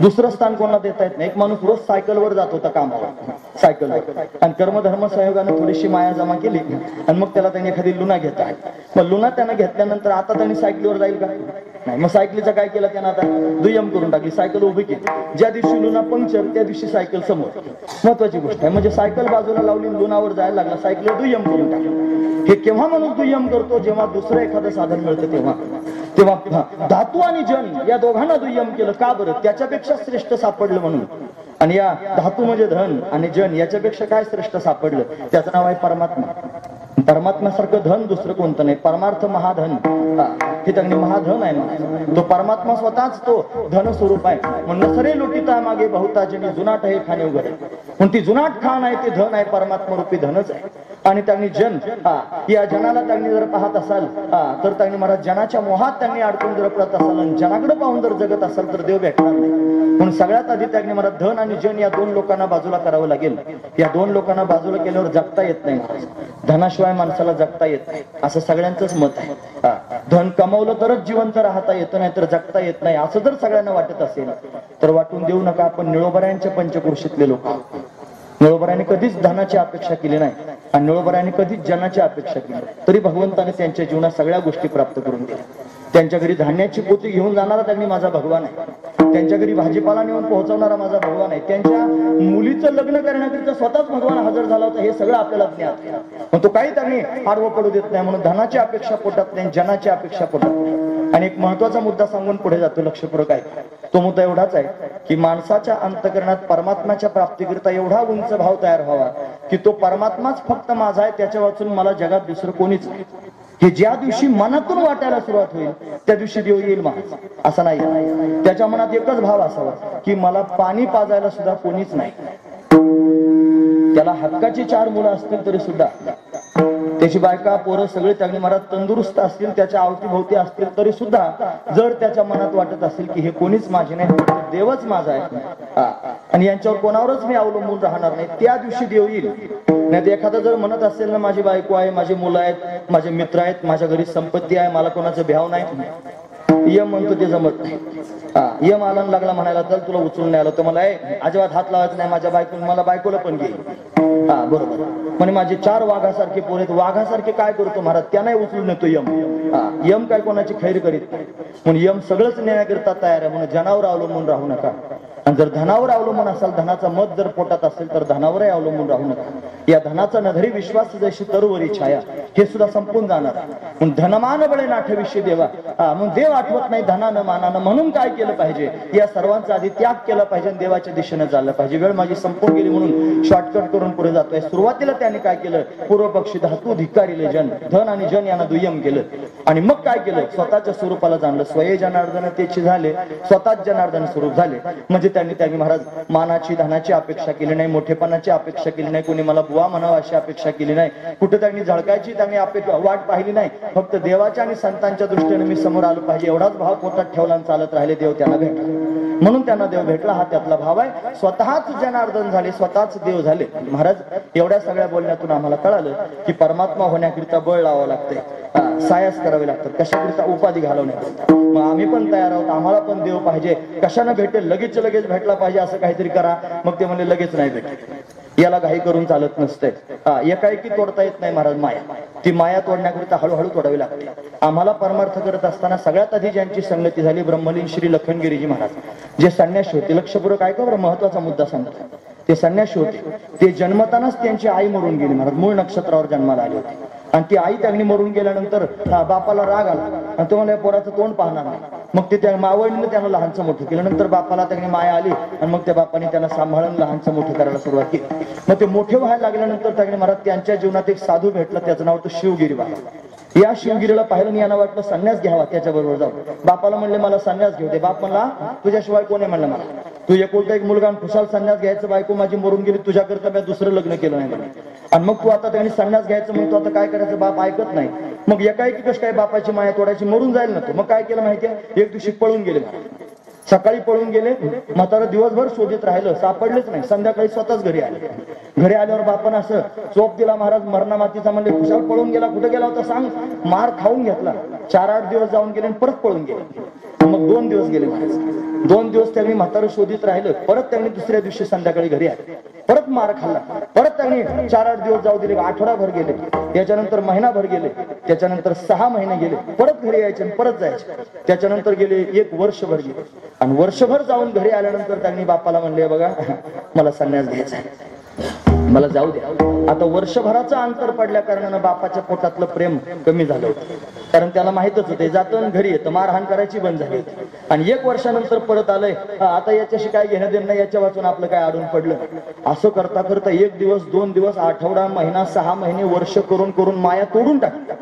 S1: दुसरं स्थान कोणाला देता येत नाही. एक माणूस रोज सायकलवर जात होता कामावर, सायकलवर, आणि कर्मधर्म संयोगाने थोडीशी माया जमा केली आणि मग त्याला त्यांनी एखादी लुना घेता आहे. मग लुना त्यानं घेतल्यानंतर आता त्यांनी सायकलीवर जाईल का? नाही. मग सायकलीचं काय केलं त्यानं? आता दुय्यम करून टाकली, सायकल उभी केली. ज्या दिवशी लुना पंक्चर त्या दिवशी सायकल समोर. महत्वाची गोष्ट आहे. म्हणजे सायकल बाजूला लावली, लुनावर जायला लागला, सायकल दुय्यम करून टाकलं. हे केव्हा म्हणून दुय्यम करतो? जेव्हा दुसरं एखादं साधन मिळतं तेव्हा. तेव्हा धातू आणि जन या दोघांना दुय्यम केलं. का बरं? त्याच्यापेक्षा श्रेष्ठ सापडलं म्हणून. आणि या धातू म्हणजे धन आणि जन याच्यापेक्षा काय श्रेष्ठ सापडलं? त्याचं नाव आहे परमात्मा. परमात्म्यासारखं धन दुसरं कोणतं नाही. परमार्थ महाधन, हे त्यांनी महाधन आहे ना. तो परमात्मा स्वतःच तो धन स्वरूप आहे. म्हणून सरे लुटिता मागे बहुता जनी जुनाट हे खाणे उघड. पण ती जुनाट खाण आहे ते धन आहे, परमात्मा रूपी धनच आहे. आणि त्यांनी जन, या जनाला त्यांनी जर पाहत असाल तर त्यांनी महाराज जनाच्या मोहात त्यांनी अडकून जर पडत असाल आणि जनाकडे पाहून जर जगत असाल तर देव भेटणार नाही. म्हणून सगळ्यात आधी त्यांनी महाराज धन आणि जन या 2 लोकांना बाजूला करावं लागेल. या 2 लोकांना बाजूला केल्यावर जगता येत नाही महाराज. धनाशिवाय माणसाला जगता येत नाही असं सगळ्यांचंच मत आहे. धन कमवलं तरच जिवंत राहता येतं, नाही तर जगता येत नाही असं जर सगळ्यांना वाटत असेल तर वाटून देऊ नका. आपण निळोबऱ्यांच्या पंचक्रोशीतले लोक. निळोबऱ्याने कधीच धनाची अपेक्षा केली नाही आणि निळोबऱ्याने कधीच जनाची अपेक्षा केली, तरी भगवंताने त्यांच्या जीवनात सगळ्या गोष्टी प्राप्त करून दिल्या. त्यांच्या घरी धान्याची पोती घेऊन जाणारा त्यांनी माझा भगवान आहे. त्यांच्या घरी भाजीपाला नेऊन पोहोचवणारा माझा भगवान आहे. त्यांच्या मुलीचं लग्न करण्याकरिता स्वतःच भगवान हजर झाला होता. हे सगळं आपल्याला ज्ञात आहे. पण तो काही त्यांनी आडवं पडू देत नाही. म्हणून धनाची अपेक्षा पोटात नाही, जनाची अपेक्षा पोटात नाही. आणि एक महत्वाचा मुद्दा सांगून पुढे जातो, लक्षपूर्वक आहे. तो मुद्दा एवढाच आहे की माणसाच्या अंतकरणात परमात्म्याच्या प्राप्तीकरिता एवढा उंच भाव तयार व्हावा की तो परमात्माच फक्त माझा आहे, त्याच्या वाचून मला जगात दुसरं कोणीच नाही. हे ज्या दिवशी मनातून वाटायला सुरुवात होईल त्या दिवशी देव येईल महाराज. असं नाही. त्याच्या मनात एकच भाव असावा की मला पाणी पाजायला सुद्धा कोणीच नाही. त्याला हक्काची 4 मुलं असतील तरी सुद्धा, त्याची बायका पोरं सगळे त्यांनी महाराज तंदुरुस्त असतील, त्याच्या अवतीभोवती असतील तरी सुद्धा जर त्याच्या मनात वाटत असेल की हे कोणीच माझे नाही, देवच माझा आहे आणि यांच्यावर कोणावरच मी अवलंबून राहणार नाही, त्या दिवशी देव येईल. नाही तर एखादा जर म्हणत असेल ना माझी बायको आहे, माझी मुलं आहेत, माझे मित्र आहेत, माझ्या घरी संपत्ती आहे, मला कोणाचं भ्याव नाही, यम म्हणतो ते जमत नाही. यम आला लागला म्हणायला तर तुला उचलून नाही आलं तर मला अजिबात हात लावायचं नाही माझ्या बायको, मला बायकोला पण घेईल. बरोबर. म्हणे माझे 4 वाघासारखे पोर आहेत, वाघासारखे काय करतो महाराज? त्यांना उचलून येतो यम. यम काय कोणाची खैर करीत नाही. म्हणून यम सगळंच न्यायाकरिता तयार आहे. म्हणून जनावर अवलंबून राहू नका. आणि जर धनावर अवलंबून असाल, धनाचा मत जर पोटात असेल तर धनावरही अवलंबून राहू नका. या धनाचा नधरी विश्वास जशी तरुवरी छाया, हे सुद्धा संपून जाणार. म्हणून धनमान बळे नाठविष्य देवा. मग देव आठवत नाही धनानं मानानं. म्हणून काय केलं पाहिजे? या सर्वांचा आधी त्याग केला पाहिजे, देवाच्या दिशेने चाललं पाहिजे. वेळ माझी संपून गेली म्हणून शॉर्टकट करून पुढे जातोय. सुरुवातीला त्याने काय केलं? पूर्व पक्षी धातू धिक्कारिले जन, धन आणि जन यांना दुय्यम केलं. आणि मग काय केलं? स्वतःच्या स्वरूपाला जाणलं. स्वये जनार्दन तेची झाले, स्वतःच जनार्दन स्वरूप झाले. म्हणजे त्यांनी महाराज मानाची धनाची अपेक्षा केली नाही, मोठेपणाची अपेक्षा केली नाही, कोणी मला बुवा म्हणावं अशी अपेक्षा केली नाही, कुठे त्यांनी झळकायची त्यांनी वाट पाहिली नाही. फक्त देवाच्या आणि संतांच्या दृष्टीने मी समोर आलो पाहिजे एवढाच भाव पोटात ठेवला आणि चालत राहिले. देव त्यांना भेटला. म्हणून त्यांना देव भेटला, हा त्यातला भाव आहे. स्वतःच जनार्दन झाले, स्वतःच देव झाले. महाराज एवढ्या सगळ्या बोलण्यातून आम्हाला कळालं की परमात्मा होण्याकरिता बळ लावावं लागतंय, सायास करावे लागतात. कशाकरिता? उपाधी घालवण्याकरिता. मग आम्ही पण तयार आहोत, आम्हाला पण देव पाहिजे. कशानं भेटेल? लगेच भेटला पाहिजे असं काहीतरी करा. मग ते म्हणले लगेच नाही भेटेल, याला घाई करून चालत नसते. एकाएकी तोडता येत नाही महाराज माया. ती माया तोडण्याकरिता हळूहळू तोडावी लागते. आम्हाला परमार्थ करत असताना सगळ्यात आधी ज्यांची संगती झाली ब्रह्मलीन श्री लखनगिरीजी महाराज, जे संन्यासी होते. लक्षपूर्वक ऐका बरं, महत्वाचा मुद्दा सांगतो. ते संन्यासी होते. ते जन्मतानाच त्यांची आई मरून गेली महाराज. मूळ नक्षत्रावर जन्माला आली होती. आणि ती आई त्यांनी मरून गेल्यानंतर बापाला राग आला आणि तो म्हणला पोराचं तोंड पाहणार नाही. मग ते त्या मावळीने त्यांना लहानचं मोठं केलं. नंतर बापाला त्यांनी माया आली आणि मग त्या बापाने त्यांना सांभाळून लहानचं मोठं करायला सुरुवात केली. मग ते मोठे व्हायला लागल्यानंतर त्यांनी महाराज त्यांच्या जीवनात एक साधू भेटला, त्याचं नाव होतं शिवगिरी बाबा. या शिवगिरीला पाहिलं यांना वाटलं संन्यास घ्यावा, त्याच्याबरोबर जाऊ. बापाला म्हणले मला संन्यास घेऊ दे. बाप म्हणला तुझ्याशिवाय कोणी म्हणलं मला, तू एकुलता एक मुलगा खुशाल संन्यास घ्यायचं, बायको माझी मरून गेली, तुझ्याकरता मी दुसरं लग्न केलं नाही म्हणे. आणि मग तू आता त्यांनी संन्यास घ्यायचं मग तू आता काय करायचं? बाप ऐकत नाही. मग एकाएकी कसं काय बापाची माया तोडायची? मरून जाईल ना तू. मग काय केलं माहितीये? एक दिवशी पळून गेले. सकाळी पळून गेले, म्हातारा दिवसभर शोधित राहिलं, सापडलेच नाही. संध्याकाळी स्वतःच घरी आले. घरी आल्यावर बापान असं चोप दिला, महाराज मरणा मातीचा म्हणले, खुशाल पळून गेला, कुठे गेला होता सांग. मार खाऊन घेतला. 4-8 दिवस जाऊन गेले आणि परत पळून गेले. मग 2 दिवस गेले महाराज. 2 दिवस त्यांनी म्हातारं शोधित राहिलं. परत त्यांनी दुसऱ्या दिवशी संध्याकाळी घरी आले, परत मार खाल्ला. परत त्यांनी 4-8 दिवस जाऊ दिले, आठवडाभर गेले, त्याच्यानंतर महिनाभर गेले, त्याच्यानंतर 6 महिने गेले, परत घरी यायचे आणि परत जायचे. त्याच्यानंतर गेले 1 वर्षभर गेले. आणि वर्षभर जाऊन घरी आल्यानंतर त्यांनी बापाला म्हणले, बघा मला संन्यास घ्यायचा आहे, मला जाऊ द्या. आता वर्षभराचं अंतर पडल्या कारणानं बापाच्या पोटातलं प्रेम कमी झालं होतं. कारण त्याला माहितच होते जातं घरी येतं, मारहाण करायची बंद झाली. आणि 1 वर्षानंतर परत आलंय, आता याच्याशी काय घेणं देणं नाही, याच्या वाचून आपलं काय अडून पडलं. असं करता करता 1 दिवस, 2 दिवस, आठवडा, महिना, 6 महिने, वर्ष करून करून माया तोडून टाकली.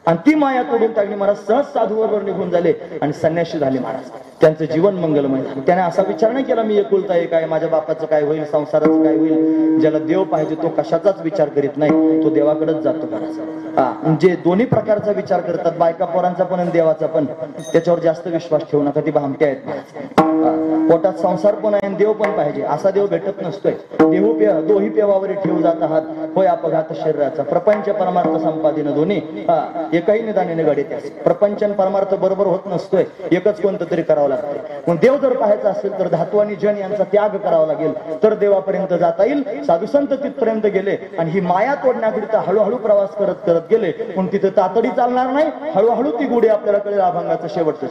S1: आणि ती माया तोडून टाकली. महाराज सहज साधूवर निघून झाले आणि संन्यासी झाले महाराज. त्यांचं जीवन मंगलमय झालं. त्याने असा विचार नाही केला मी एकुलता एक आहे, माझ्या बापाचं काय होईल, संसाराचं काय होईल. ज्याला देव पाहिजे तो कशाचाच विचार करीत नाही, तो देवाकडेच जातो महाराज. जे दोन्ही प्रकारचा विचार करतात, बायका पोरांचा पण आणि देवाचा पण, त्याच्यावर जास्त विश्वास ठेवू नका, ती भामटे आहेत. पोटात संसार पण आहे आणि देव पण पाहिजे, असा देव भेटत नसतोय. दोही पेवावरी ठेवू जात आहात, होय अपघात शरीराचा. प्रपंच परमार्थ संपादन दोन्ही एकही निदानीने घडीत. प्रपंच आणि परमार्थ बरोबर होत नसतोय, एकच कोणतं तरी करावं लागतंय. पण देव जर पाहायचा असेल तर धातू आणि जन यांचा त्याग करावा लागेल, तर देवापर्यंत जाता येईल. साधू संत तिथपर्यंत गेले आणि ही माया तोडण्याकरिता हळूहळू प्रवास करत करत गेले. पण तिथे तातडी चालणार नाही, हळूहळू ती गोडी आपल्याला कळेल. अभंगाचं शेवटचं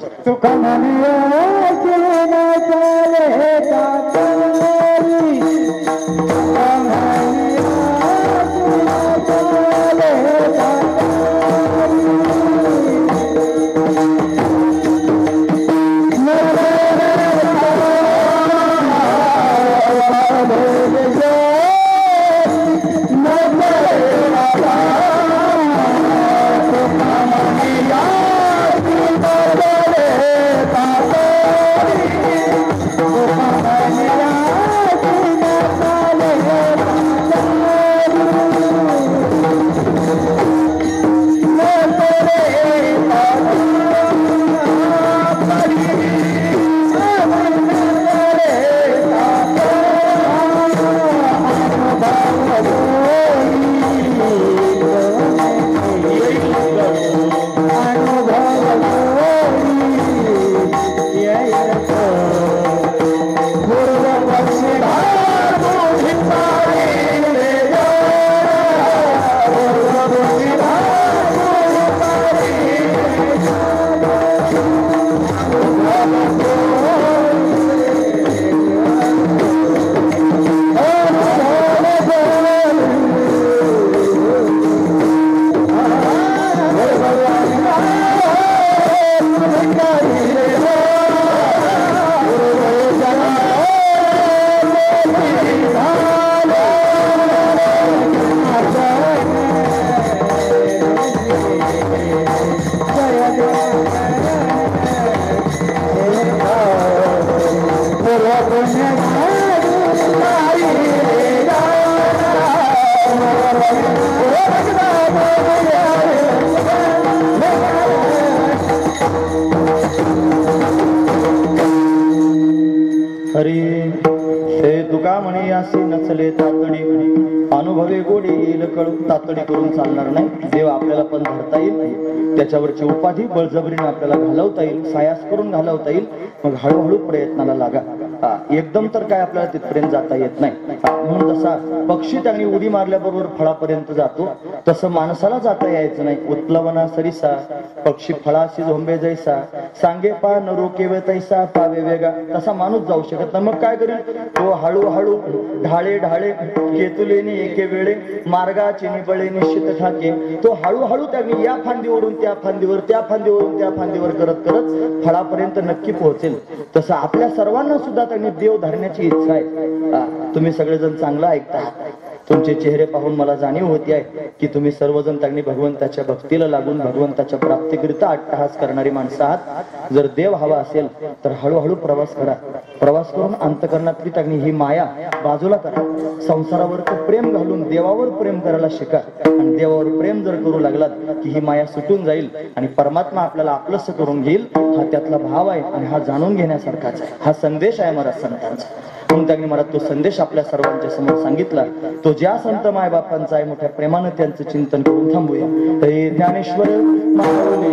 S1: हरी हे तुका म्हणे असे नचले तातडी, अनुभवे गोडी येईल कळू. तातडी करून चालणार नाही. देव आपल्याला पण धरता येईल, त्याच्यावरची उपाधी बळजबरीने आपल्याला घालवता येईल, सायास करून घालवता येईल. मग हळूहळू प्रयत्नाला लागा. एकदम तर काय आपल्याला तिथपर्यंत जाता येत नाही. म्हणून जसा पक्षी त्यांनी उडी मारल्याबरोबर फळापर्यंत जातो, तसं माणसाला जाता यायचं नाही. उत्प्लवना सरिसा पक्षी फळाशी झोंबे जैसा, सांगे पा न रोकेवे तैसा पावे वेगा. तसा माणूस जाऊ शकत नाही. मग काय करेल तो? हळूहळू ढाळे ढाळे केतुलेने एके वेळे मार्गाचे निबळे निश्चित ठाके. तो हळूहळू त्यांनी या फांदीवरून त्या फांदीवर, त्या फांदीवरून त्या फांदीवर करत करत फळापर्यंत नक्की पोहोचेल. तसं आपल्या सर्वांना सुद्धा त्यांनी देव धरण्याची इच्छा आहे. तुम्ही सगळेजण चांगलं ऐकता. तुमचे चेहरे पाहून मला जाणीव होती आहे की तुम्ही सर्वजण त्यांनी भगवंताच्या भक्तीला लागून भगवंताच्या प्राप्तीकरिता अट्टहास करणारी माणसं आहात. जर देव हवा असेल तर हळूहळू प्रवास करा. प्रवास करून अंतकरणातली त्यांनी ही माया बाजूला करा. संसारावर प्रेम घालून देवावर प्रेम करायला शिका. आणि देवावर प्रेम जर करू लागलात की ही माया सुटून जाईल आणि परमात्मा आपल्याला आपलंसं करून घेईल, हा त्यातला भाव आहे आणि हा जाणून घेण्यासारखाच आहे. हा संदेश आहे महाराज संतांचा. म्हणून त्यांनी मला तो संदेश आपल्या सर्वांच्या समोर सांगितला. तो ज्या संत मायबापांचा आहे, मोठ्या प्रेमानं त्यांचं चिंतन करून थांबूया. हे ज्ञानेश्वर माऊली